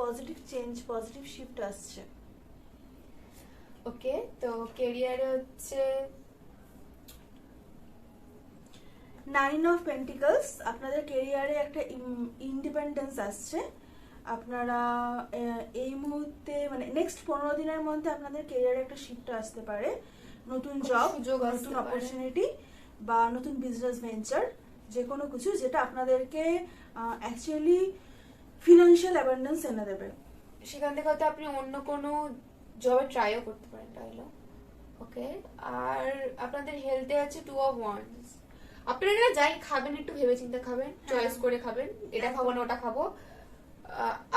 পজিটিভ চেঞ্জ, পজিটিভ শিফট আসছে। ওকে, তো কেরিয়ারে হচ্ছে 9 অফ পেন্টিকলস। আপনাদের কেরিয়ারে একটা ইন্ডিপেন্ডেন্স আসছে। আপনারা এই মুহূর্তে মানে নেক্সট 15 দিনের মধ্যে আপনাদের কেরিয়ারে একটা শিফট আসতে পারে, নতুন জব, সুযোগ আসতে নতুন পারে। অপরচুনিটি বা নতুন বিজনেস ভেঞ্চার, যে কোনো কিছু যেটা আপনাদেরকে অ্যাকচুয়ালি ফিনান্সিয়াল অ্যাবান্ডেন্স এনে দেবে। সেখান থেকে হয়তো আপনি অন্য কোনো জবে ট্রাইও করতে পারেন, তাইলে ওকে। আর আপনাদের হেলথে আছে 2 অফ ওয়ান্ডস। আপনারা যাই খাবেন একটু ভেবে চিন্তে খাবেন, চয়েস করে খাবেন, এটা খাবো না ওটা খাবো।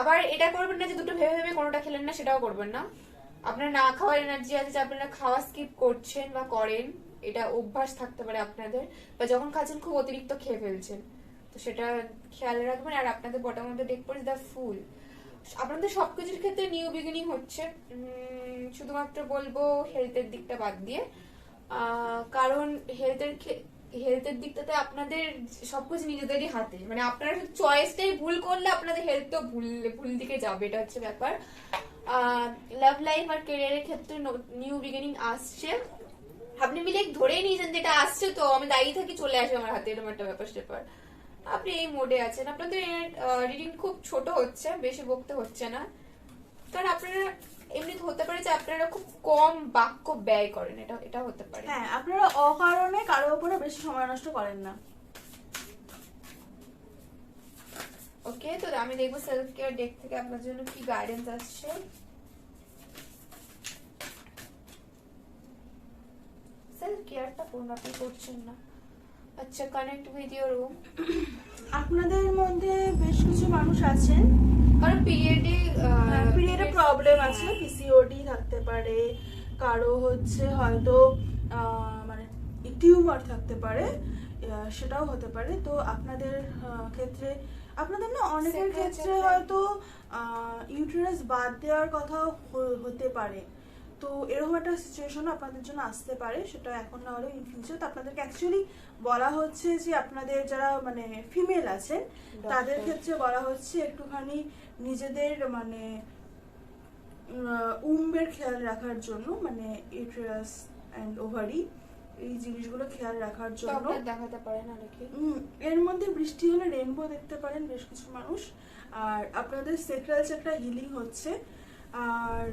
আবার এটা করবেন না যে দুটো ভেবে ভেবে কোনোটা খেলেন না, সেটাও করবেন না। আপনার না খাওয়ার এনার্জি আছে যে আপনারা খাওয়া স্কিপ করছেন বা করেন, এটা অভ্যাস থাকতে পারে আপনাদের, বা যখন খাচ্ছেন খুব অতিরিক্ত খেয়ে ফেলছেন, তো সেটা খেয়াল রাখবেন। আর আপনাদের বটার মধ্যে দেখবো দ্য ফুল। আপনাদের সবকিছুর ক্ষেত্রে নিউ বিগিনিং হচ্ছে, শুধুমাত্র বলবো হেলথের দিকটা বাদ দিয়ে। কারণ হেলথের দিকটাতে আপনাদের সবকিছু নিজেদেরই হাতে, মানে আপনারা চয়েসটাই ভুল করলে আপনাদের হেলথ তো ভুল দিকে যাবে, এটা হচ্ছে ব্যাপার। লাভ লাইফ আর ক্যারিয়ারের ক্ষেত্রে নিউ বিগিনিং আসছে। আপনি মিলে ধরেই নিয়েছেন যেটা আসছে, তো আমি দাঁড়িয়ে থাকি চলে আসে আমার হাতে, এরকম একটা ব্যাপার। আপনি এই মোডে আছেন। আপনাদের রিডিং খুব ছোট হচ্ছে, বেশি বকতে হচ্ছে না, কারণ আপনারা এমনি হতে পারে যে আপনারা খুব কম বাক্য ব্যয় করেন, এটা হতে পারে। হ্যাঁ, আপনারা অকারণে কারোর উপরে বেশি সময় নষ্ট করেন না। ওকে, তো আমি দেখবো সেলফ কেয়ার ডেক থেকে আপনার জন্য কি গাইডেন্স আসছে। সেলফ কেয়ারটা কোন আপনি করছেন না। আচ্ছা, কানেক্ট উইথ ইওর রুম। আপনাদের মধ্যে বেশ কিছু মানুষ আছেন কারণ পিরিয়ডে প্রবলেম আছে, পিসিওডি থাকতে পারে, কারো হচ্ছে হয়তো মানে টিউমার থাকতে পারে, সেটাও হতে পারে। তো আপনাদের ক্ষেত্রে, আপনাদের না অনেকের ক্ষেত্রে হয়তো ইউটেরাস বাদ দেওয়ার কথা হতে পারে। তো এরকম একটা সিচুয়েশন আপনাদের জন্য আসতে পারে, সেটা এখন না হলেও ইন ফিউচার। তো আপনাদেরকে অ্যাকচুয়ালি বলা হচ্ছে যে আপনাদের যারা মানে ফিমেল আছেন তাদের ক্ষেত্রে বলা হচ্ছে একটুখানি নিজেদের মানে উম্বের খেয়াল রাখার জন্য, মানে ইউটেরাস অ্যান্ড ওভারি, এই জিনিসগুলো খেয়াল রাখার জন্য দেখাতে পারেন অনেকে। এর মধ্যে বৃষ্টি হলে রেনবো দেখতে পারেন বেশ কিছু মানুষ। আর আপনাদের সেক্রাল চাকরা হিলিং হচ্ছে। আর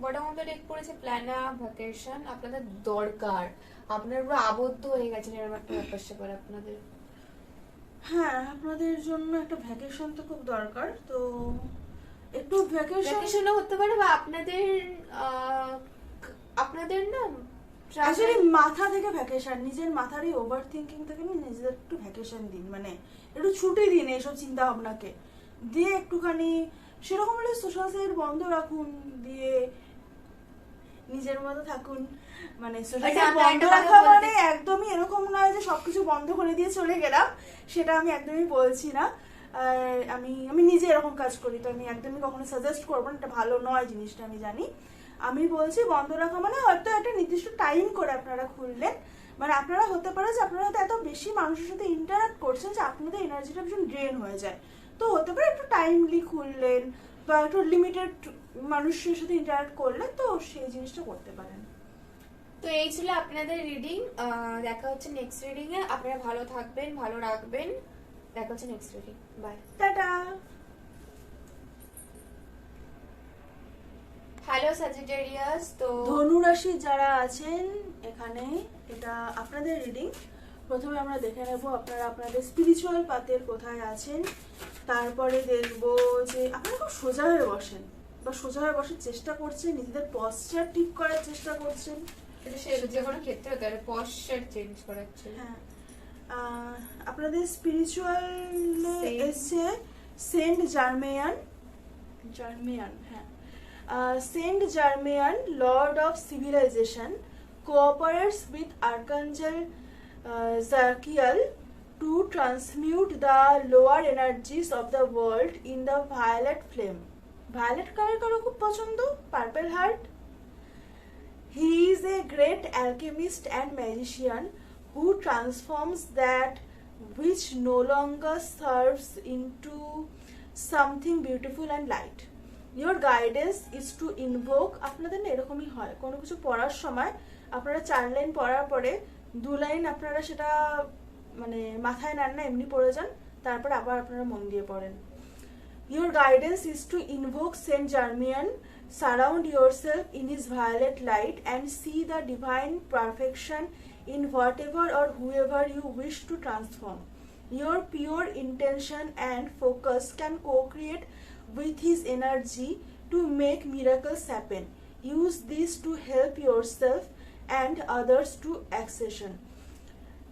বড় মধ্যে ডেক পড়েছে প্ল্যানা ভ্যাকেশন। আপনাদের দরকার, আপনারা পুরো আবদ্ধ হয়ে গেছেন এরকম একটা ব্যাপার স্যাপার আপনাদের। হ্যাঁ, আপনাদের জন্য একটা ভ্যাকেশন তো খুব দরকার। তো একটু ভ্যাকেশনও হতে পারে, বা আপনাদের না আসলে মাথা থেকে ভ্যাকেশন, নিজের মাথার এই ওভার থিঙ্কিং থেকে নিজেদের একটু ভ্যাকেশন দিন, মানে একটু ছুটি দিন এইসব চিন্তা ভাবনাকে দিয়ে। একটুখানি সেরকম হলে সোশ্যাল সাইট বন্ধ রাখুন, দিয়ে নিজের মতো থাকুন। মানে সোশ্যাল সাইট বন্ধ রাখা মানে একদমই এরকম নয় যে সবকিছু বন্ধ করে দিয়ে চলে গেলাম, সেটা আমি একদমই বলছি না। আমি নিজে এরকম কাজ করি, তো আমি একদমই কখনো সাজেস্ট করবো না, এটা ভালো নয় জিনিসটা আমি জানি। আমি বলছি বন্ধ রাখা মানে হয়তো একটা নির্দিষ্ট টাইম করে আপনারা খুললেন, মানে আপনারা হতে পারে যে আপনারা হয়তো এত বেশি মানুষের সাথে ইন্টারাক্ট করছেন যে আপনাদের এনার্জিটা ভীষণ ড্রেন হয়ে যায়। তো হতে পারে একটু টাইমলি খুললেন বা একটু লিমিটেড মানুষের সাথে ইন্টারাক্ট করলেন, তো সেই জিনিসটা করতে পারেন। তো এই ছিল আপনাদের রিডিং। দেখা হচ্ছে নেক্সট রিডিং এ। আপনারা ভালো থাকবেন, ভালো রাখবেন। দেখা হচ্ছে নেক্সট রিডিং। বাই, টাটা। Hello hello Sagittarius. তো ধনু রাশি যারা আছেন এখানে, এটা আপনাদের রিডিং। প্রথমে আমরা দেখে নেব আপনারা আপনাদের স্পিরিচুয়াল পাথের কোথায় আছেন, তারপরে দেখব যে আপনারা খুব সোজা হয়ে বসেন বা সোজা হয়ে বসার চেষ্টা করছেন, নিজেদের পশ্চার ঠিক করার চেষ্টা করছেন। যে কোনো ক্ষেত্রে হতে পারে, পশ্চার চেঞ্জ করাচ্ছে। হ্যাঁ, আপনাদের স্পিরিচুয়াল এসছে সেন্ট জার্মেয়ান। হ্যাঁ, Saint Germain, Lord of Civilization, cooperates with Archangel Zachiel to transmute the lower energies of the world in the violet flame. Violet color কারো খুব পছন্দ, purple heart. He is a great alchemist and magician who transforms that which no longer serves into something beautiful and light. Your guidance is to invoke, আপনাদের না এরকমই হয়, কোনো কিছু পড়ার সময় আপনারা 4 লাইন পড়ার পরে 2 লাইন আপনারা সেটা মানে মাথায় নেন না, এমনি পড়ে যান, তারপর আবার আপনারা মন দিয়ে পড়েন। Your guidance is to invoke Saint Germain, surround yourself in his violet light and see the divine perfection in whatever or whoever you wish to transform. Your pure intention and focus can co-create with his energy to make miracles happen. Use this to help yourself and others to accession.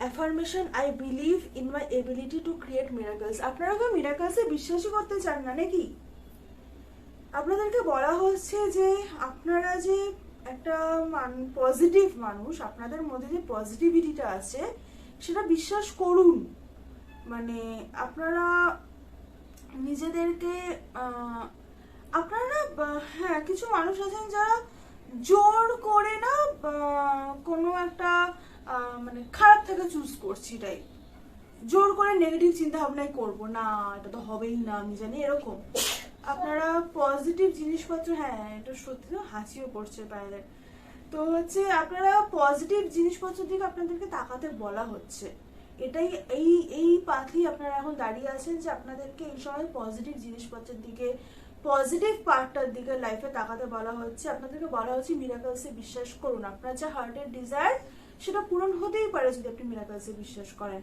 Affirmation: I believe in my ability to create miracles. আপনারা কি মিরাকলসে বিশ্বাসই করতে চান না নাকি? আপনাদেরকে বলা হচ্ছে যে আপনারা যে একটা পজিটিভ মানুষ, আপনাদের মধ্যে যে পজিটিভিটিটা আছে সেটা বিশ্বাস করুন। মানে আপনারা নিজেদেরকে আপনারা হ্যাঁ, কিছু মানুষ আছেন যারা জোর করে না কোনো একটা মানে খারাপ থেকে চুজ করছি, এটাই জোর করে নেগেটিভ চিন্তা ভাবনাই করবো না, এটা তো হবেই না আমি জানি, এরকম আপনারা পজিটিভ জিনিসপত্র, হ্যাঁ এটা সত্যি তো হাসিও পড়ছে বাইরে, তো হচ্ছে আপনারা পজিটিভ জিনিসপত্রের দিকে আপনাদেরকে তাকাতে বলা হচ্ছে। এটাই এই পাথেই আপনারা এখন দাঁড়িয়ে আছেন যে আপনাদেরকে এই সময় পজিটিভ জিনিসপত্রের দিকে, পজিটিভ পার্টটার দিকে লাইফে তাকাতে বলা হচ্ছে। আপনাদেরকে বলা হচ্ছে মিরাকলসে বিশ্বাস করুন, আপনার যে হার্টের ডিজায়ার সেটা পূরণ হতেই পারে যদি আপনি মিরাকলসে বিশ্বাস করেন।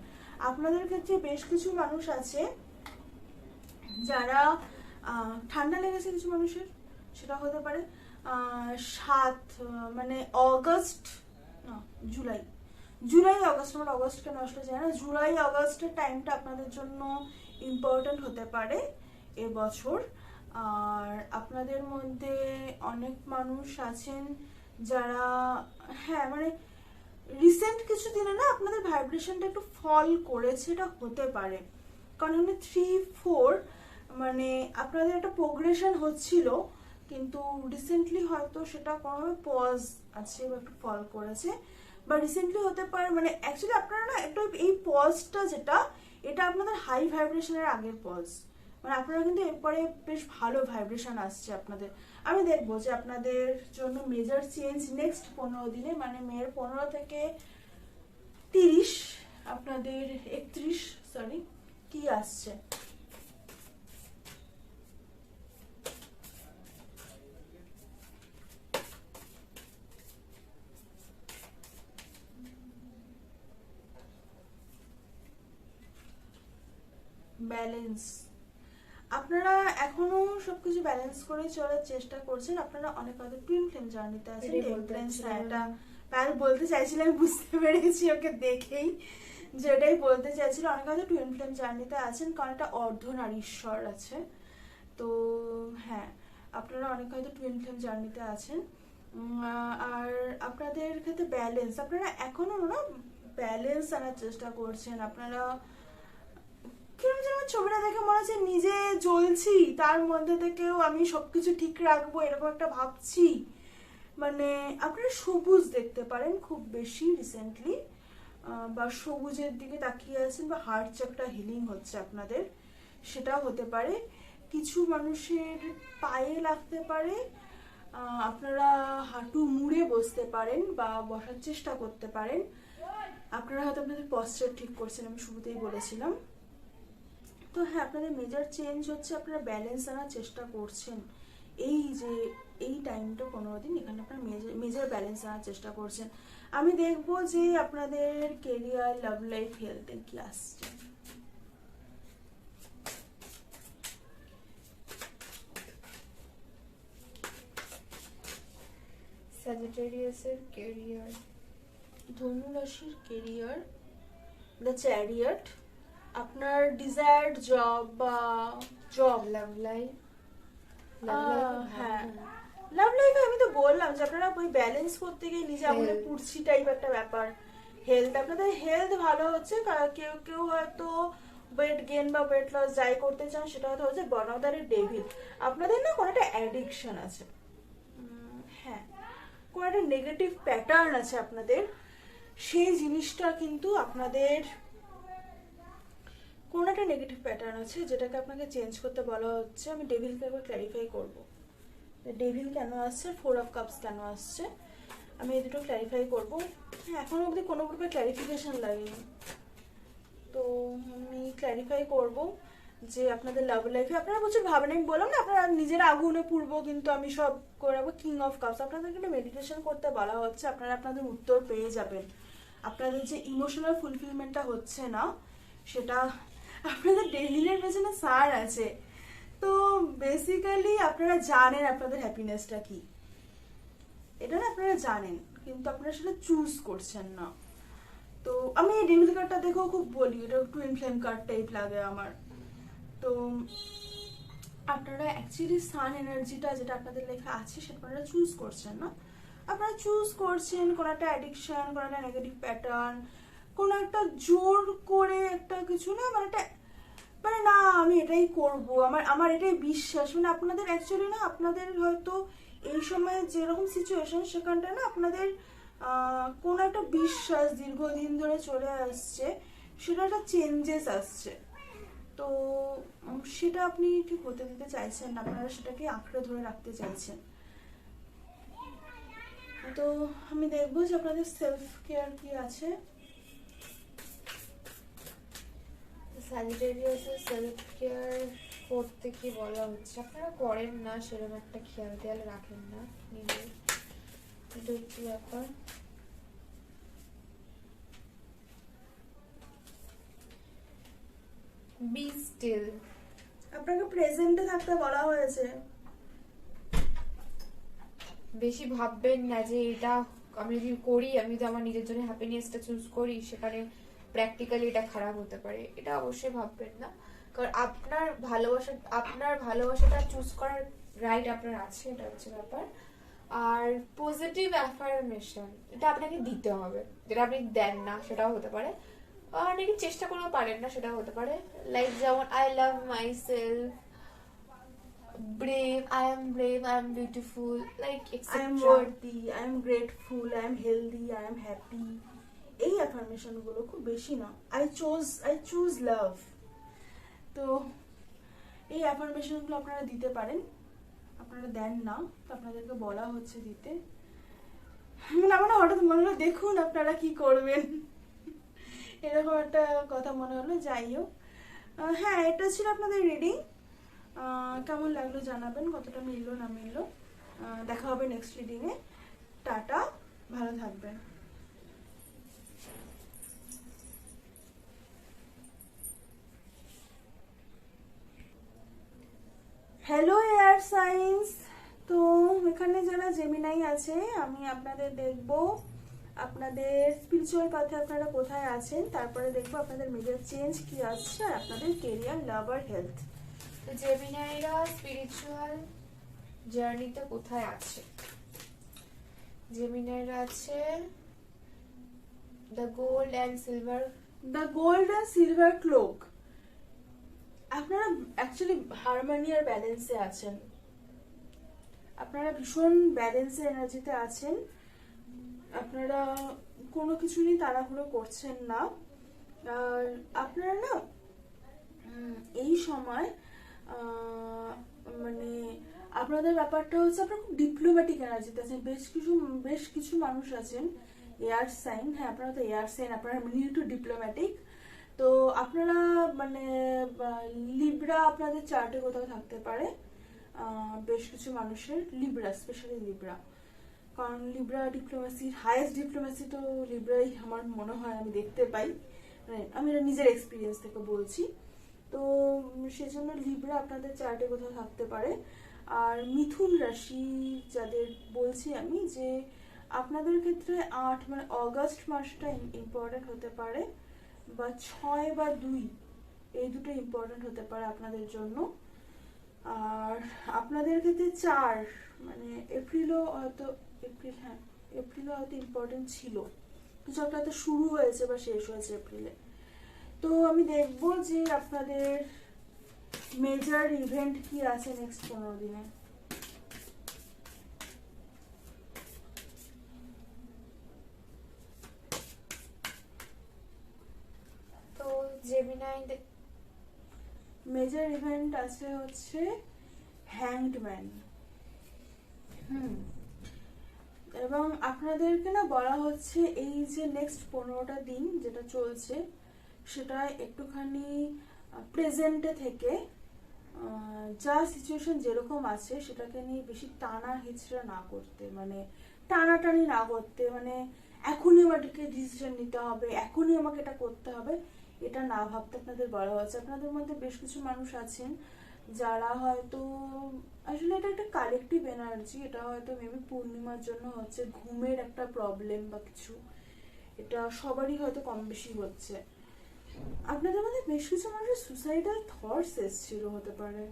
আপনাদের ক্ষেত্রে বেশ কিছু মানুষ আছে যারা ঠান্ডা লেগেছে, কিছু মানুষের সেটা হতে পারে 7 মানে অগস্ট না জুলাই অগস্ট, আমার অগস্টকে নষ্ট যায় না, জুলাই অগস্টের টাইমটা আপনাদের জন্য ইম্পর্টেন্ট হতে পারে এবছর। আর আপনাদের মধ্যে অনেক মানুষ আছেন যারা হ্যাঁ মানে রিসেন্ট কিছু দিনে না আপনাদের ভাইব্রেশনটা একটু ফল করেছে, এটা হতে পারে, কারণ 3-4 মানে আপনাদের একটা প্রোগ্রেশন হচ্ছিল, কিন্তু রিসেন্টলি হয়তো সেটা কোনোভাবে পজ আছে বা একটু ফল করেছে, বা রিসেন্টলি হতে পারে মানে অ্যাকচুয়ালি আপনারা না একটু এই পজটা যেটা, এটা আপনাদের হাই ভাইব্রেশনের আগের পজ, মানে আপনারা কিন্তু এরপরে বেশ ভালো ভাইব্রেশন আসছে আপনাদের। আমি দেখবো যে আপনাদের জন্য মেজর চেঞ্জ নেক্সট 15 দিনে, মানে মেয়ের 15 থেকে 30 আপনাদের 31 সরি কি আসছে। ব্যালেন্স, আপনারা এখনো সবকিছু ব্যালেন্স করে চলার চেষ্টা করছেন। আপনারা অনেক হয়তো টুইন ফ্লেম জার্নিতে আছেন, এটা বলতে চাইছিলাম, বুঝতে পেরেছি ওকে দেখেই যে এটাই বলতে চাইছিল, অনেক হয়তো টুইন ফ্লেম জার্নিতে আছেন, কারণ এটা অর্ধনারীশ্বর আছে, তো হ্যাঁ আপনারা অনেক হয়তো টুইন ফ্লেম জার্নিতে আছেন। আর আপনাদের ক্ষেত্রে ব্যালেন্স, আপনারা এখনো না ব্যালেন্স আনার চেষ্টা করছেন। আপনারা কিরকম যেন ছবিটা দেখে মনে হচ্ছে নিজে জ্বলছি, তার মধ্যে থেকেও আমি সবকিছু ঠিক রাখবো এরকম একটা ভাবছি। মানে আপনারা সবুজ দেখতে পারেন খুব বেশি রিসেন্টলি, বা সবুজের দিকে তাকিয়ে আছেন, বা হার্ট চাকরা হিলিং হচ্ছে আপনাদের, সেটাও হতে পারে। কিছু মানুষের পায়ে লাগতে পারে, আপনারা হাঁটু মুড়ে বসতে পারেন বা বসার চেষ্টা করতে পারেন। আপনারা হয়তো আপনাদের পশ্চার ঠিক করছেন, আমি শুরুতেই বলেছিলাম। তো হ্যাঁ আপনাদের মেজর চেঞ্জ হচ্ছে, আপনারা ব্যালেন্স আনার চেষ্টা করছেন এই যে এই টাইমটা 15 দিন এখানে আপনার মেজর ব্যালেন্স আনার চেষ্টা করছেন। আমি দেখবো যে আপনাদের কেরিয়ার, লাভ লাইফ, হেলথে কি আসছে। স্যাজিটেরিয়াসের কেরিয়ার, ধনু রাশির কেরিয়ার, দ্য চ্যারিয়ট, আপনার ডিজায়ার্ড জব বা জব, লাভ লাইফ, হ্যাঁ লাভ লাইফে আমি তো বললাম যে আপনারা ওই ব্যালেন্স করতে গিয়ে নিজে আমাদের Health. পুরছি টাইপ একটা ব্যাপার। হেলথ, আপনাদের হেলথ ভালো হচ্ছে, কেউ কেউ হয়তো ওয়েট গেইন বা ওয়েট লস যাই করতে চান সেটা হয়তো হচ্ছে বনদারের ডেভিল। আপনাদের না কোনো একটা অ্যাডিকশন আছে, হ্যাঁ কোনো একটা নেগেটিভ প্যাটার্ন আছে আপনাদের, সেই জিনিসটা কিন্তু আপনাদের কোনো একটা নেগেটিভ প্যাটার্ন আছে যেটাকে আপনাকে চেঞ্জ করতে বলা হচ্ছে। আমি ডেভিলকে একবার ক্ল্যারিফাই করবো, ডেভিল কেন আসছে, 4 অফ কাপস কেন আসছে, আমি এই দুটো ক্ল্যারিফাই করবো। এখনো অবধি কোনো গ্রুপে ক্ল্যারিফিকেশন লাগেনি, তো আমি ক্ল্যারিফাই করব যে আপনাদের লাভ লাইফে আপনারা প্রচুর ভাবেন। আমি বললাম না আপনারা নিজেরা আগুনে পুড়বো, কিন্তু আমি সব করে রাখবো। কিং অফ কাপস, আপনাদের কিন্তু মেডিটেশন করতে বলা হচ্ছে, আপনারা আপনাদের উত্তর পেয়ে যাবেন। আপনাদের যে ইমোশনাল ফুলফিলমেন্টটা হচ্ছে না সেটা আপনাদের ডেভিলের পেছনে সার আছে। তো বেসিক্যালি আপনারা জানেন আপনাদের হ্যাপিনেসটা কি, এটা না আপনারা জানেন, কিন্তু আপনারা সেটা চুজ করছেন না। তো আমি এই ডেভিল কার্ডটা দেখেও খুব বলি, এটা টুইন ফ্লেম কার্ড টাইপ লাগে আমার। তো আপনারা অ্যাকচুয়ালি সান এনার্জিটা যেটা আপনাদের লেখা আছে সেটা আপনারা চুজ করছেন না। আপনারা চুজ করছেন কোনো একটা অ্যাডিকশন, কোনো একটা নেগেটিভ প্যাটার্ন, কোনো একটা জোর করে একটা কিছু না, মানে না আমি এটাই করব, আমার এটাই বিশ্বাস। মানে আপনাদের অ্যাকচুয়ালি না, আপনাদের হয়তো এই সময় যেরকম সিচুয়েশন সেখানটা না আপনাদের কোনো একটা বিশ্বাস দীর্ঘদিন ধরে চলে আসছে, সেটা একটা চেঞ্জেস আসছে। তো সেটা আপনি ঠিক হতে দিতে চাইছেন না, আপনারা সেটাকে আঁকড়ে ধরে রাখতে চাইছেন। তো আমি দেখবো যে আপনাদের সেলফ কেয়ার কি আছে। স্যাজিটেরিয়াসের সেলফ কেয়ার করতে কি বলা হচ্ছে, আপনারা করেন না সেরকম একটা খেয়াল টেয়াল রাখেন না নিজের, এটা হচ্ছে ব্যাপার। বি স্টিল, আপনাকে প্রেজেন্টে থাকতে বলা হয়েছে। বেশি ভাববেন না যে এটা আমি যদি করি, আমি তো আমার নিজের জন্য হ্যাপিনেসটা চুজ করি, সেখানে প্র্যাকটিক্যালি এটা খারাপ হতে পারে, এটা অবশ্যই ভাববেন না। কারণ আপনার ভালোবাসাটা চুজ করার রাইট আপনার আছে, এটা হচ্ছে ব্যাপার। আর পজিটিভ অ্যাফার্মেশন এটা আপনাকে দিতে হবে, যেটা আপনি দেন না সেটাও হতে পারে, আর অনেকে চেষ্টা করেও পারেন না সেটাও হতে পারে। লাইক যেমন I love my self, brave, I am brave, I am beautiful, like etc. I am worthy, I am grateful, I am healthy, I am happy. এই অ্যাফার্মেশন গুলো খুব বেশি না। I choose love. তো এই অ্যাফার্মেশন গুলো আপনারা দিতে পারেন, আপনারা দেন না, তো আপনাদেরকে বলা হচ্ছে দিতে। মানে আমার না হঠাৎ মনে হলো দেখুন আপনারা কি করবেন, এরকম একটা কথা মনে হলো। যাই হোক, হ্যাঁ এটা ছিল আপনাদের রিডিং। কেমন লাগলো জানাবেন, কতটা মিললো না মিললো। দেখা হবে নেক্সট রিডিংয়ে। টাটা, ভালো থাকবেন। হ্যালো এয়ার সাইন্স, তো এখানে যারা জেমিনাই আছে আমি আপনাদের দেখব আপনাদের স্পিরিচুয়াল পাথে আপনারা কোথায় আছেন, তারপরে দেখবো আপনাদের মেজর চেঞ্জ কি আসছে, আর আপনাদের কেরিয়ার, লাভ আর হেলথ। জেমিনাইরা স্পিরিচুয়াল জার্নিতে কোথায় আছে? জেমিনাইরা আছে the gold and silver cloak. আপনারা অ্যাকচুয়ালি হারমোনি আর ব্যালেন্সে আছেন, আপনারা ভীষণ ব্যালেন্সের এনার্জিতে আছেন, আপনারা কোনো কিছু নিয়ে তাড়াহুড়ো করছেন না। আর আপনারা না এই সময় মানে আপনাদের ব্যাপারটা হচ্ছে আপনারা খুব ডিপ্লোম্যাটিক এনার্জিতে আছেন। বেশ কিছু মানুষ আছেন এয়ার সাইন, হ্যাঁ আপনারা তো এয়ার সাইন, আপনারা একটু ডিপ্লোম্যাটিক। তো আপনারা মানে লিব্রা আপনাদের চার্টে কোথাও থাকতে পারে, বেশ কিছু মানুষের, লিব্রা, স্পেশালি লিব্রা, কারণ লিব্রা ডিপ্লোমেসির হাইয়েস্ট ডিপ্লোমেসি তো লিব্রাই আমার মনে হয় আমি দেখতে পাই, মানে আমি এটা নিজের এক্সপিরিয়েন্স থেকে বলছি। তো সেজন্য লিব্রা আপনাদের চার্টে কোথাও থাকতে পারে। আর মিথুন রাশি যাদের বলছি আমি, যে আপনাদের ক্ষেত্রে 8 মানে অগাস্ট মাসটা ইম্পর্টেন্ট হতে পারে, বা 6 বা 2 এই দুটো ইম্পর্টেন্ট হতে পারে আপনাদের জন্য। আর আপনাদের ক্ষেত্রে 4 মানে এপ্রিলও হয়তো ইম্পর্টেন্ট ছিল, কিছু একটা হয়তো শুরু হয়েছে বা শেষ হয়েছে এপ্রিলে। তো আমি দেখবো যে আপনাদের মেজর ইভেন্ট কি আছে নেক্সট 15 দিনে। তো জেমিনাই মেজর ইভেন্ট আছে হচ্ছে হ্যাংড ম্যান। এবং আপনাদেরকে না বলা হচ্ছে এই যে নেক্সট 15টা দিন যেটা চলছে সেটা একটুখানি প্রেজেন্টে থেকে যা সিচুয়েশন যেরকম আছে সেটাকে নিয়ে বেশি টানা হিচড়া না করতে, মানে টানাটানি না করতে, মানে এখনই আমাদেরকে ডিসিশন নিতে হবে, এখনই আমাকে এটা করতে হবে, এটা না ভাবতে আপনাদের বলা হচ্ছে। আপনাদের মধ্যে বেশ কিছু মানুষ আছেন যারা হয়তো, আসলে এটা একটা কালেকটিভ এনার্জি, এটা হয়তো মেবি পূর্ণিমার জন্য হচ্ছে, ঘুমের একটা প্রবলেম বা কিছু, এটা সবারই হয়তো কম বেশি হচ্ছে। আপনাদের মধ্যে বেশ কিছু মানুষের সুসাইডাল থটস এসেছিল, হতে পারে,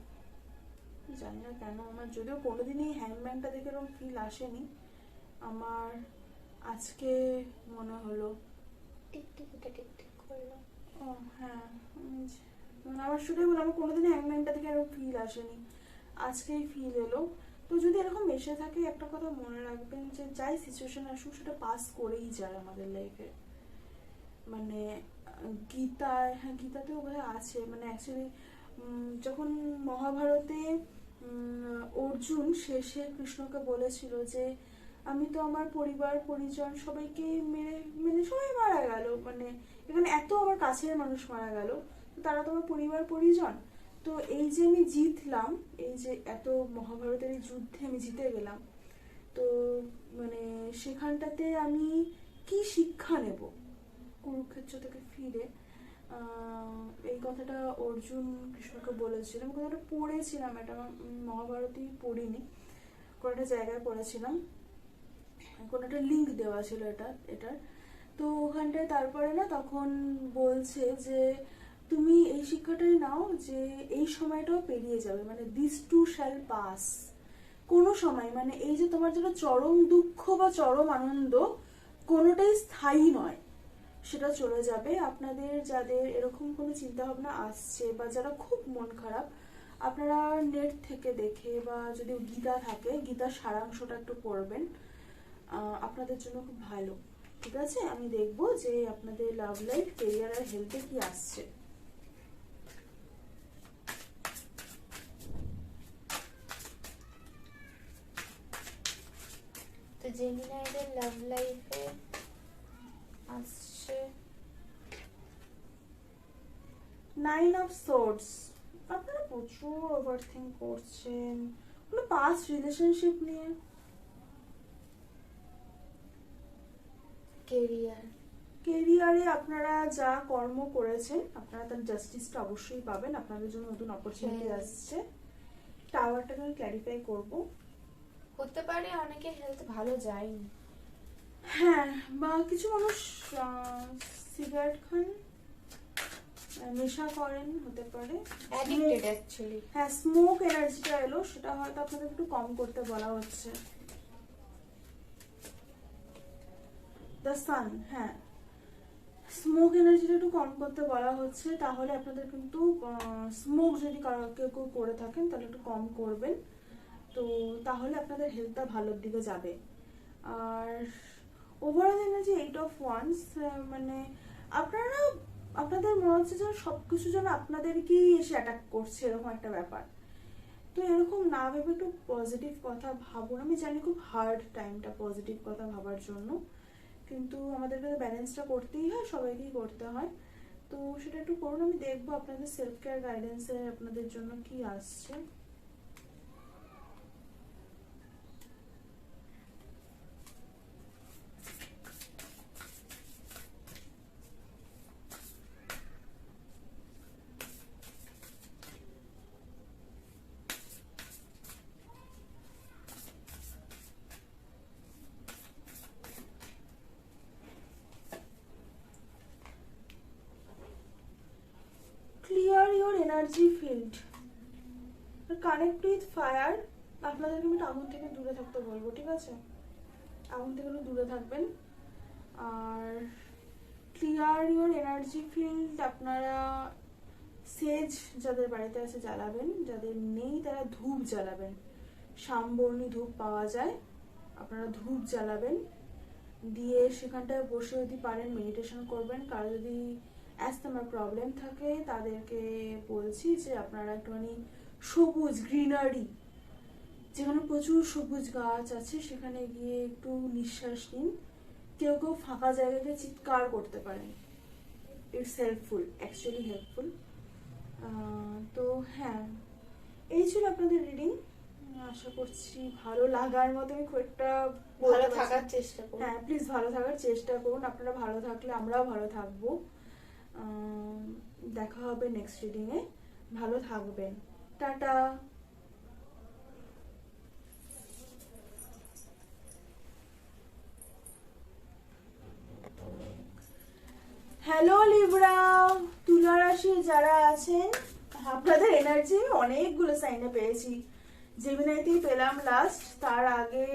জানি না কেন আমার, যদিও কোনোদিনই হ্যাংম্যানটা দেখে এরকম ফিল আসেনি, আমার আজকে মনে হলো। টিকটিক করলো। ও হ্যাঁ, আমার শুধু বলে আমার কোনোদিনই হ্যাংম্যানটা থেকে এরকম ফিল আসেনি, আজকেই ফিল এলো। তো যদি এরকম এসে থাকে একটা কথা মনে রাখবেন, যে যাই সিচুয়েশন আসুক সেটা পাস করেই যায় আমাদের লাইফে। মানে গীতায়, হ্যাঁ গীতাতেও বোধহয় আছে, মানে অ্যাকচুয়ালি যখন মহাভারতে অর্জুন শেষে কৃষ্ণকে বলেছিল যে আমি তো আমার পরিবার পরিজন সবাইকে মেরে, মানে সবাই মারা গেল, মানে এখানে এত আমার কাছের মানুষ মারা গেল, তো তারা তো আমার পরিবার পরিজন, তো এই যে আমি জিতলাম, এই যে এত মহাভারতের এই যুদ্ধে আমি জিতে গেলাম, তো মানে সেখানটাতে আমি কি শিক্ষা নেব কুরুক্ষেত্র থেকে ফিরে, এই কথাটা অর্জুন কৃষ্ণকে বলেছিল। আমি কথাটা পড়েছিলাম, এটা মহাভারতই পড়িনি, কোনো একটা জায়গায় পড়েছিলাম, কোনো একটা লিঙ্ক দেওয়া ছিল এটার। তো ওখানটায় তারপরে না তখন বলছে যে তুমি এই শিক্ষাটাই নাও যে এই সময়টাও পেরিয়ে যাবে, মানে দিস টু শ্যাল পাস, কোনো সময়, মানে এই যে তোমার যেটা চরম দুঃখ বা চরম আনন্দ কোনোটাই স্থায়ী নয়, সেটা চলে যাবে। আপনাদের যাদের এরকম কোনো চিন্তা ভাবনা আসছে বা যারা খুব মন খারাপ, আপনারা নেট থেকে দেখে বা যদি গীতা থাকে গীতার সারাংশটা একটু পড়বেন, আপনাদের জন্য খুব ভালো। ঠিক আছে, আমি দেখবো যে আপনাদের লাভ লাইফ, কেরিয়ার আর হেলথে কি আসছে। তো জেমিনাইদের লাভ লাইফে আসছে 9 অফ সোর্ডস। আপনারা প্রচুর ওভারথিংক করছেন কোনো পাস্ট রিলেশনশিপ নিয়ে। কেরিয়ারে আপনারা যা কর্ম করেছেন আপনারা তার জাস্টিসটা অবশ্যই পাবেন, আপনাদের জন্য নতুন অপরচুনিটি আসছে। টাওয়ারটাকে আমি ক্ল্যারিফাই করবো, হতে পারে অনেকে হেলথ ভালো যায়নি, হ্যাঁ, বা কিছু মানুষ সিগারেট খান, নেশা করেন, হতে পারে অ্যাডিক্টেড অ্যাকচুয়ালি। হ্যাঁ, স্মোক এনার্জিটা এলো, সেটা হয়তো আপনাদের একটু কম করতে বলা হচ্ছে। দ্য সান, হ্যাঁ, স্মোক এনার্জিটা একটু কম করতে বলা হচ্ছে, তাহলে আপনাদের কিন্তু স্মোক যদি কেউ কেউ করে থাকেন তাহলে একটু কম করবেন, তো তাহলে আপনাদের হেলথটা ভালোর দিকে যাবে। আর ওভারঅল এনার্জি 8 অফ ওয়ান্স, মানে আপনারা, আপনাদের মনে হচ্ছে যেন সবকিছু যেন আপনাদেরকেই এসে অ্যাটাক করছে, এরকম একটা ব্যাপার। তো এরকম না ভেবে একটু পজিটিভ কথা ভাবুন। আমি জানি খুব হার্ড টাইমটা পজিটিভ কথা ভাবার জন্য, কিন্তু আমাদেরকে ব্যালেন্সটা করতেই হয়, সবাইকেই করতে হয়, তো সেটা একটু করুন। আমি দেখবো আপনাদের সেলফ কেয়ার গাইডেন্সে আপনাদের জন্য কি আসছে। Energy field, connect with fire. আপনাদেরকে আমি আগুন থেকে দূরে থাকতে বলবো, ঠিক আছে? আগুন থেকে একটু দূরে থাকবেন। আর ক্লিয়ার ইউর এনার্জি ফিল্ড, আপনারা সেজ যাদের বাড়িতে আছে জ্বালাবেন, যাদের নেই তারা ধূপ জ্বালাবেন। সামবর্ণী ধূপ পাওয়া যায়, আপনারা ধূপ জ্বালাবেন, দিয়ে সেখানটায় বসে যদি পারেন মেডিটেশন করবেন। কারো যদি অ্যাস্তমার প্রবলেম থাকে তাদেরকে বলছি যে আপনারা একটুখানি সবুজ গ্রিনারি, যেখানে প্রচুর সবুজ গাছ আছে সেখানে গিয়ে একটু নিঃশ্বাস নিন। কেউ কেউ ফাঁকা জায়গাকে চিৎকার করতে পারেন। It's helpful, actually helpful. তো হ্যাঁ, এই ছিল আপনাদের রিডিং। আশা করছি ভালো লাগার মতো। আমি খুব একটা ভালো থাকার চেষ্টা করুন। হ্যাঁ, প্লিজ ভালো থাকার চেষ্টা করুন। আপনারা ভালো থাকলে আমরাও ভালো থাকবো। দেখা হবে নেক্সট রিডিংয়ে। ভালো থাকবেন, টাটা। হ্যালো লিব্রা, তুলা রাশির যারা আছেন, আপনাদের এনার্জি অনেকগুলো সাইনে পেয়েছি। জেমিনাইতেই পেলাম লাস্ট, তার আগে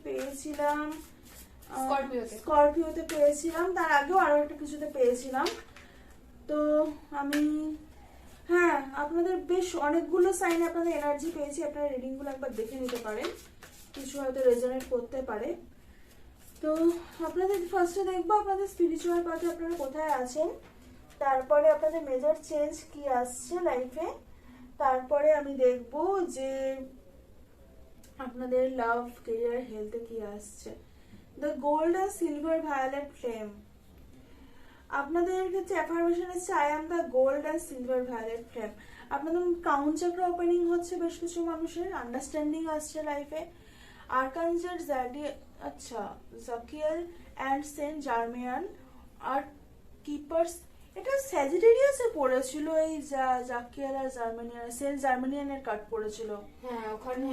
পেয়েছিলাম স্করপিওতে পেয়েছিলাম, তার আগেও আরো একটা কিছুতে পেয়েছিলাম। তো আমি হ্যাঁ, আপনাদের বেশ অনেকগুলো সাইনে আপনাদের এনার্জি পেয়েছি। আপনারা রিডিংগুলো একবার দেখে নিতে পারেন, কিছু হয়তো রেজোনেট করতে পারে। তো আপনাদের ফার্স্টে দেখবো আপনাদের স্পিরিচুয়াল পাথে আপনারা কোথায় আছেন, তারপরে আপনাদের মেজর চেঞ্জ কি আসছে লাইফে, তারপরে আমি দেখব যে আপনাদের লাভ, ক্যারিয়ার, হেলথে কি আসছে। দ্য গোল্ড আর সিলভার ভায়োলেট ফ্লেম, আপনাদের ক্ষেত্রে অ্যাফার্মেশন হচ্ছে I am the gold and silver violet flame. আপনাদের ক্রাউন চাকরা ওপেনিং হচ্ছে বেশ কিছু মানুষের, আন্ডারস্ট্যান্ডিং আসছে লাইফে। আর্কানজেল আচ্ছা জাকিয়েল অ্যান্ড সেন্ট জার্মিয়ান আর কিপার্স, এটা স্যাজিটেরিয়াসে পড়েছিল। এই জাকিয়েল আর জার্মানিয়ান, সেন্ট জার্মানিয়ানের কার্ড পড়েছিল। হ্যাঁ, ওখানে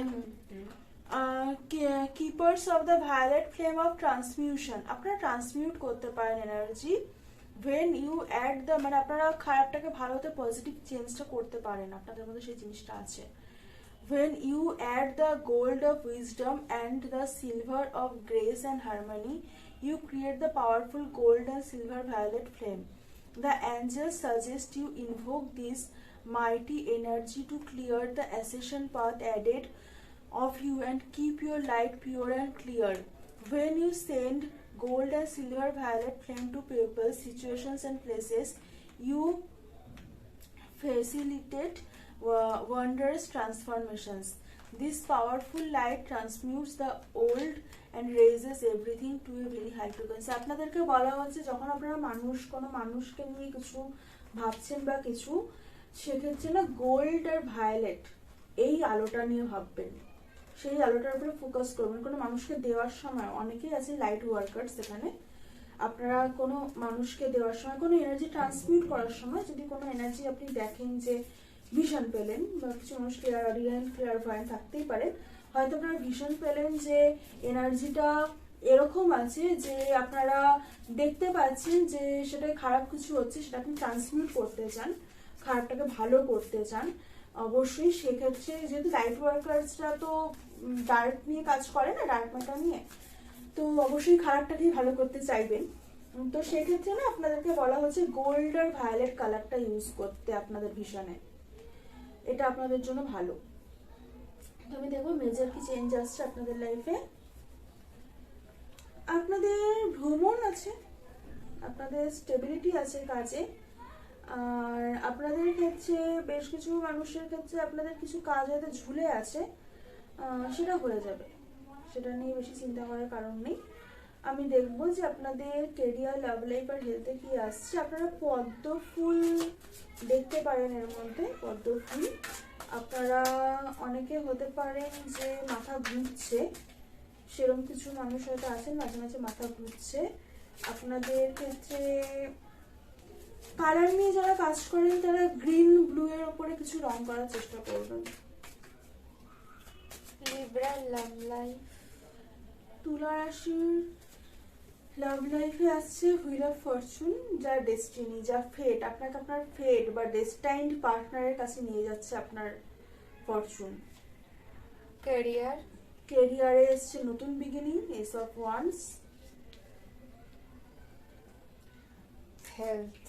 keepers of the violet flame of transmutation, আপনারা ট্রান্সমিউট করতে পারেন energy. when you add the, মানে আপনারা খারাপটাকে ভালোতে পজিটিভ চেঞ্জটা করতে পারেন, আপনাদের মধ্যে সেই জিনিসটা আছে। when you add the gold of wisdom and the silver of grace and harmony, you create the powerful gold and silver violet flame. The angels suggest you invoke this mighty energy to clear the ascension path ahead of you and keep your light pure and clear. When you send gold and silver violet flame to people, situations and places, you facilitate wondrous transformations. This powerful light transmutes the old and raises everything to a very high frequency. আপনাদেরকে বলা হচ্ছে যখন আপনারা কোনো মানুষকে নিয়ে কিছু ভাবছেন বা কিছু, সেক্ষেত্রে না গোল্ড আর ভায়োলেট এই আলোটা নিয়ে ভাববেন, সেই আলোটার উপরে ফোকাস করবেন। কোনো মানুষকে দেওয়ার সময়, অনেকেই আছে লাইট ওয়ার্কার্স, সেখানে আপনারা কোনো মানুষকে দেওয়ার সময়, কোনো এনার্জি ট্রান্সমিট করার সময় যদি কোনো এনার্জি আপনি দেখেন যে ভিশন পেলেন, বা কিছু মানুষ ক্লিয়ার ভয়েন্ট থাকতেই পারে, হয়তো আপনারা ভিশন পেলেন যে এনার্জিটা এরকম আছে যে আপনারা দেখতে পাচ্ছেন যে সেটা খারাপ কিছু হচ্ছে, সেটা আপনি ট্রান্সমিট করতে চান, খারাপটাকে ভালো করতে চান, অবশ্যই সেক্ষেত্রে যেহেতু লাইট ওয়ার্কার্সরা তো ডার্ক নিয়ে কাজ করে না, ডার্ক ম্যাটার নিয়ে, তো অবশ্যই খারাপটাকেই ভালো করতে চাইবেন। তো সেক্ষেত্রে না আপনাদেরকে বলা হচ্ছে গোল্ড আর ভায়োলেট কালারটা ইউজ করতে আপনাদের ভিশনে, এটা আপনাদের জন্য ভালো। তো আমি দেখবো মেজর কি চেঞ্জ আসছে আপনাদের লাইফে। আপনাদের ভ্রমণ আছে, আপনাদের স্টেবিলিটি আছে কাজে, আর আপনাদের ক্ষেত্রে বেশ কিছু মানুষের ক্ষেত্রে আপনাদের কিছু কাজ হয়তো ঝুলে আছে, সেটা হয়ে যাবে, সেটা নিয়ে বেশি চিন্তা করার কারণ নেই। আমি দেখবো যে আপনাদের কেরিয়ার, লাভ লাইফ আর হেলথে কি আসছে। আপনারা পদ্ম ফুল দেখতে পারেন, এর মধ্যে পদ্ম ফুল। আপনারা অনেকে হতে পারেন যে মাথা ঘুরছে, সেরকম কিছু মানুষ হয়তো আছেন মাঝে মাঝে মাথা ঘুরছে। আপনাদের ক্ষেত্রে কালার নিয়ে যারা কাজ করেন তারা গ্রিন ব্লু এর উপরে কিছু রং করার চেষ্টা করবেন। লিব্রা লাভ লাইফ, তুলা রাশির লাভ লাইফে আসছে হুইল অফ ফরচুন, যার ডেস্টিনি, যা ফেট, আপনাকে আপনার ফেট বা ডেস্টাইন্ড পার্টনারের কাছে নিয়ে যাচ্ছে আপনার ফরচুন। ক্যারিয়ার, কেরিয়ারে এসছে নতুন beginning, ace of wands. Health,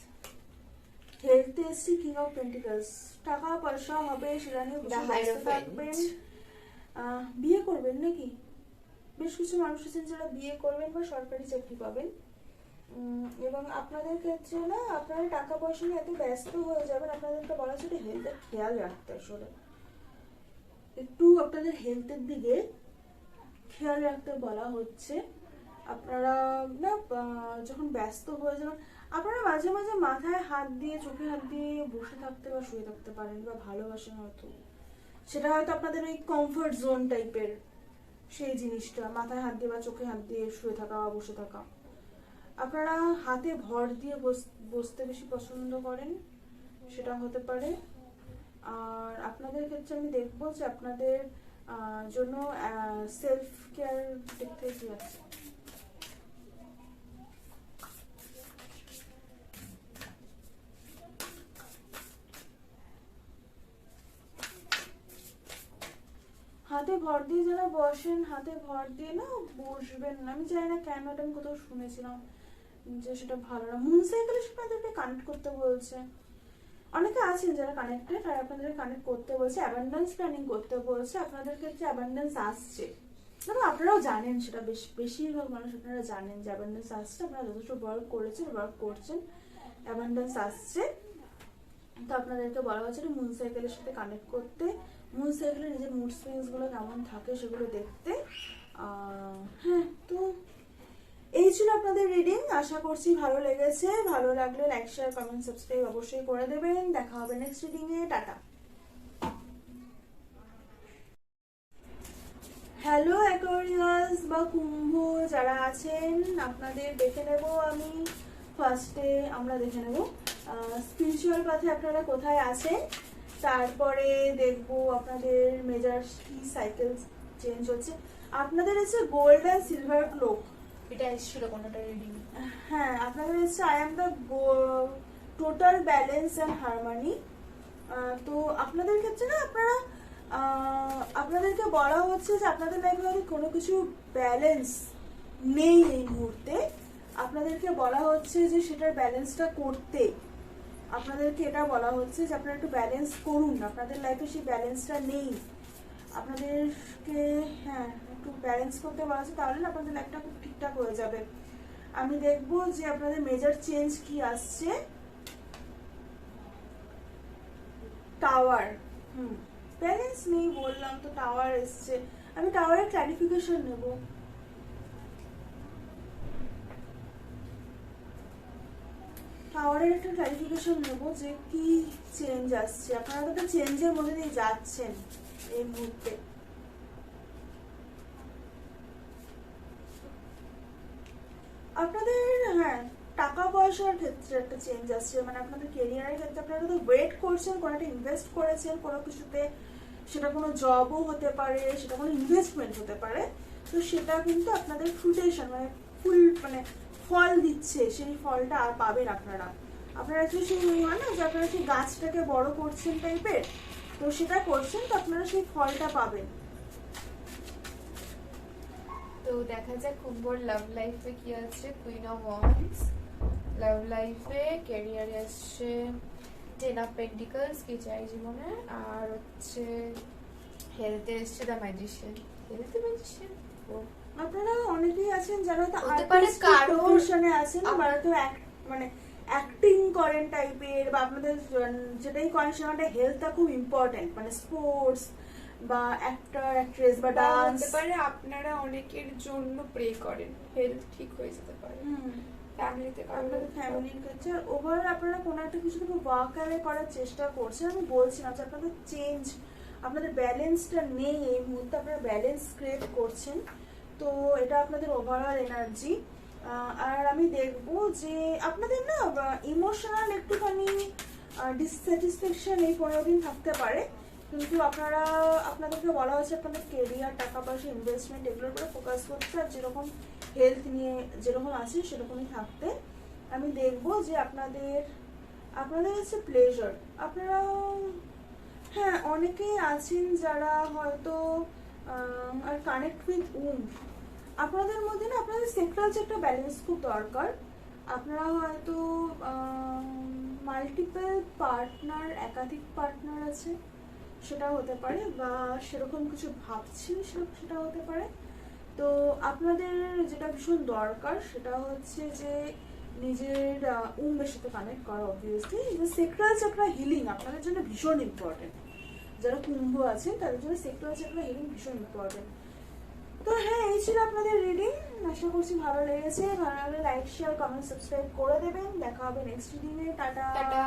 হেলথে এসছে কিং অফ পেন্টিকলস, টাকা পয়সা হবে সেটা নিয়ে দ্য ব্যস্ত থাকবেন। বিয়ে করবেন নাকি? বেশ কিছু মানুষ আছেন যারা বিয়ে করবেন বা সরকারি চাকরি পাবেন। এবং আপনাদের ক্ষেত্রে না, আপনারা টাকা পয়সা নিয়ে এত ব্যস্ত হয়ে যাবেন, আপনাদেরকে বলা হচ্ছে হেলথের খেয়াল রাখতে। আসলে একটু আপনাদের হেলথের দিকে খেয়াল রাখতে বলা হচ্ছে। আপনারা না যখন ব্যস্ত হয়ে যাবেন, আপনারা মাঝে মাঝে মাথায় হাত দিয়ে চোখে হাত দিয়ে বসে থাকতে বা শুয়ে থাকতে পারেন বা ভালোবাসেন হয়তো, সেটা হয়তো আপনাদের ওই কমফর্ট জোন টাইপের সেই জিনিসটা, মাথায় হাত দিয়ে বা চোখে হাত দিয়ে শুয়ে থাকা বা বসে থাকা। আপনারা হাতে ভর দিয়ে বসতে বেশি পছন্দ করেন, সেটা হতে পারে। আর আপনাদের ক্ষেত্রে আমি দেখবো যে আপনাদের জন্য সেলফ কেয়ার দেখতে কি আছে। হাতে ভর দিয়ে যারা বসেন, হাতে ভর দিয়ে না বসবেন না, আমি জানি না কেন, এটা আমি কোথাও শুনেছিলাম যে সেটা ভালো না। মুন সাইকেলের সাথে আপনাদেরকে কানেক্ট করতে বলছে। অনেকে আছেন যারা কানেক্টেড, আর আপনাদের কানেক্ট করতে বলছে, অ্যাবান্ডেন্স প্ল্যানিং করতে বলছে। আপনাদের ক্ষেত্রে অ্যাবান্ডেন্স আসছে, মানে আপনারাও জানেন সেটা, বেশিরভাগ মানুষ আপনারা জানেন যে অ্যাবান্ডেন্স আসছে। আপনারা যথেষ্ট ওয়ার্ক করেছেন, ওয়ার্ক করছেন, অ্যাবান্ডেন্স আসছে। তো আপনাদেরকে বলা হচ্ছে মুন সাইকেলের সাথে কানেক্ট করতে, মুন সাইকেলে নিজের মুড সুইংস গুলো কেমন থাকে সেগুলো দেখতে। হ্যাঁ, তো এই ছিল আপনাদের রিডিং। আশা করছি ভালো লেগেছে। ভালো লাগলে লাইক, শেয়ার, কমেন্ট, সাবস্ক্রাইব অবশ্যই করে দেবেন। দেখা হবে নেক্সট রিডিং এ। টাটা। হ্যালো অ্যাকোয়ারিয়াস বা কুম্ভ যারা আছেন, আপনাদের দেখে নেব আমি। ফার্স্টে আমরা দেখে নেব স্পিরিচুয়াল পাথে আপনারা কোথায় আছেন, তারপরে দেখবো আপনাদের মেজার কি সাইকেল চেঞ্জ হচ্ছে। আপনাদের হচ্ছে গোল্ড অ্যান্ড সিলভার ক্লোক, এটা এসেছিল কোনটা রিডিং? হ্যাঁ, আপনাদের হচ্ছে I am the total balance and harmony. তো আপনাদের ক্ষেত্রে না, আপনাদেরকে বলা হচ্ছে যে আপনাদের লাইফে যদি কোনো কিছু ব্যালেন্স নেই এই মুহূর্তে, আপনাদেরকে বলা হচ্ছে যে সেটার ব্যালেন্সটা করতে। আপনাদেরকে এটা বলা হচ্ছে যে আপনারা একটু ব্যালেন্স করুন, আপনাদের লাইফে সেই ব্যালেন্সটা নেই। আপনাদেরকে হ্যাঁ একটু ব্যালেন্স করতে বলা হচ্ছে, তাহলে না আপনাদের লাইফটা খুব ঠিকঠাক হয়ে যাবে। আমি দেখবো যে আপনাদের মেজর চেঞ্জ কি আসছে। টাওয়ার, ব্যালেন্স নেই বললাম তো, টাওয়ার এসছে। আমি টাওয়ারের ক্লারিফিকেশন নেব। টাওয়ারের একটা ক্লারিফিকেশন নেব যে কি চেঞ্জ আসছে। আপনারা তো চেঞ্জের মধ্যে দিয়ে যাচ্ছেন এই মুহূর্তে। আপনাদের হ্যাঁ টাকা পয়সার ক্ষেত্রে একটা চেঞ্জ আসছে, মানে আপনাদের কেরিয়ারের ক্ষেত্রে আপনারা তো ওয়েট করছেন, কোনো একটা ইনভেস্ট করেছেন কোনো কিছুতে, সেটা কোনো জবও হতে পারে, সেটা কোনো ইনভেস্টমেন্ট হতে পারে। তো সেটা কিন্তু আপনাদের ফ্রুটেশন মানে মানে ফল দিচ্ছে, সেই ফলটা আর পাবেন আপনারা। আপনারা একটু সেই হয় না যে আপনারা সেই গাছটাকে বড় করছেন টাইপের, তো সেটা করছেন, তো আপনারা সেই ফলটা পাবেন। তো দেখা যাক কুম্ভর লাভ লাইফে কি আছে। কুইন অফ ওয়ান্স লাভ লাইফে, ক্যারিয়ারে আসছে টেন অফ পেন্টিকলস, কি চাই জীবনে, আর হচ্ছে হেলথে এসছে দ্য ম্যাজিশিয়ান। হেলথ ম্যাজিশিয়ান, আপনারা অনেকেই আছেন যারা তো হতে পারে কারোর প্রফেশনে আছেন, যারা তো মানে অ্যাক্টিং করেন টাইপের, বা আপনাদের যেটাই করেন সেখানে হেলথটা খুব ইম্পর্টেন্ট, মানে স্পোর্টস বা অ্যাক্টর অ্যাক্ট্রেস বা ডান্স। হতে পারে আপনারা অনেকের জন্য প্রে করেন, হেলথ ঠিক হয়ে যেতে পারে। ফ্যামিলিতে আপনাদের ফ্যামিলির ক্ষেত্রে ওভারঅল আপনারা কোনো একটা কিছু থেকে ওয়ার্ক অ্যাওয়ে করার চেষ্টা করছেন। আমি বলছি না যে আপনাদের চেঞ্জ, আপনাদের ব্যালেন্সটা নেই এই মুহূর্তে, আপনারা ব্যালেন্স ক্রিয়েট করছেন। তো এটা আপনাদের ওভারঅল এনার্জি। আর আমি দেখবো যে আপনাদের না ইমোশনাল একটুখানি ডিসস্যাটিসফ্যাকশন এই 15 দিন থাকতে পারে, কিন্তু আপনাদেরকে বলা হচ্ছে আপনাদের কেরিয়ার, টাকা পয়সা, ইনভেস্টমেন্ট এগুলোর উপরে ফোকাস করতে। আর যেরকম হেলথ নিয়ে যেরকম আছে সেরকমই থাকতে। আমি দেখবো যে আপনাদের হচ্ছে প্লেজার। আপনারা হ্যাঁ অনেকেই আছেন যারা হয়তো আর কানেক্ট উইথ আপনাদের মধ্যে না আপনাদের সেক্টরাল যে একটা ব্যালেন্স খুব দরকার। আপনারা হয়তো মাল্টিপল পার্টনার, একাধিক পার্টনার আছে সেটা হতে পারে, বা সেরকম কিছু ভাবছি সেটা হতে পারে। তো আপনাদের যেটা ভীষণ দরকার সেটা হচ্ছে যে নিজের উমের সাথে কানেক্ট করা। অবভিয়াসলি যে সেক্টরাল চাকরা হিলিং আপনাদের জন্য ভীষণ ইম্পর্টেন্ট। যারা কুম্ভ আছেন তাদের জন্য সেক্টরাল চাকরা হিলিং ভীষণ ইম্পর্টেন্ট। তো হ্যাঁ, এই ছিল আপনাদের রিডিং। আশা করছি ভালো লেগেছে। ভালো লাগলে লাইক, শেয়ার, কমেন্ট, সাবস্ক্রাইব করে দেবেন। দেখা হবে নেক্সট রিডিংয়ে। টাটা। টাটা।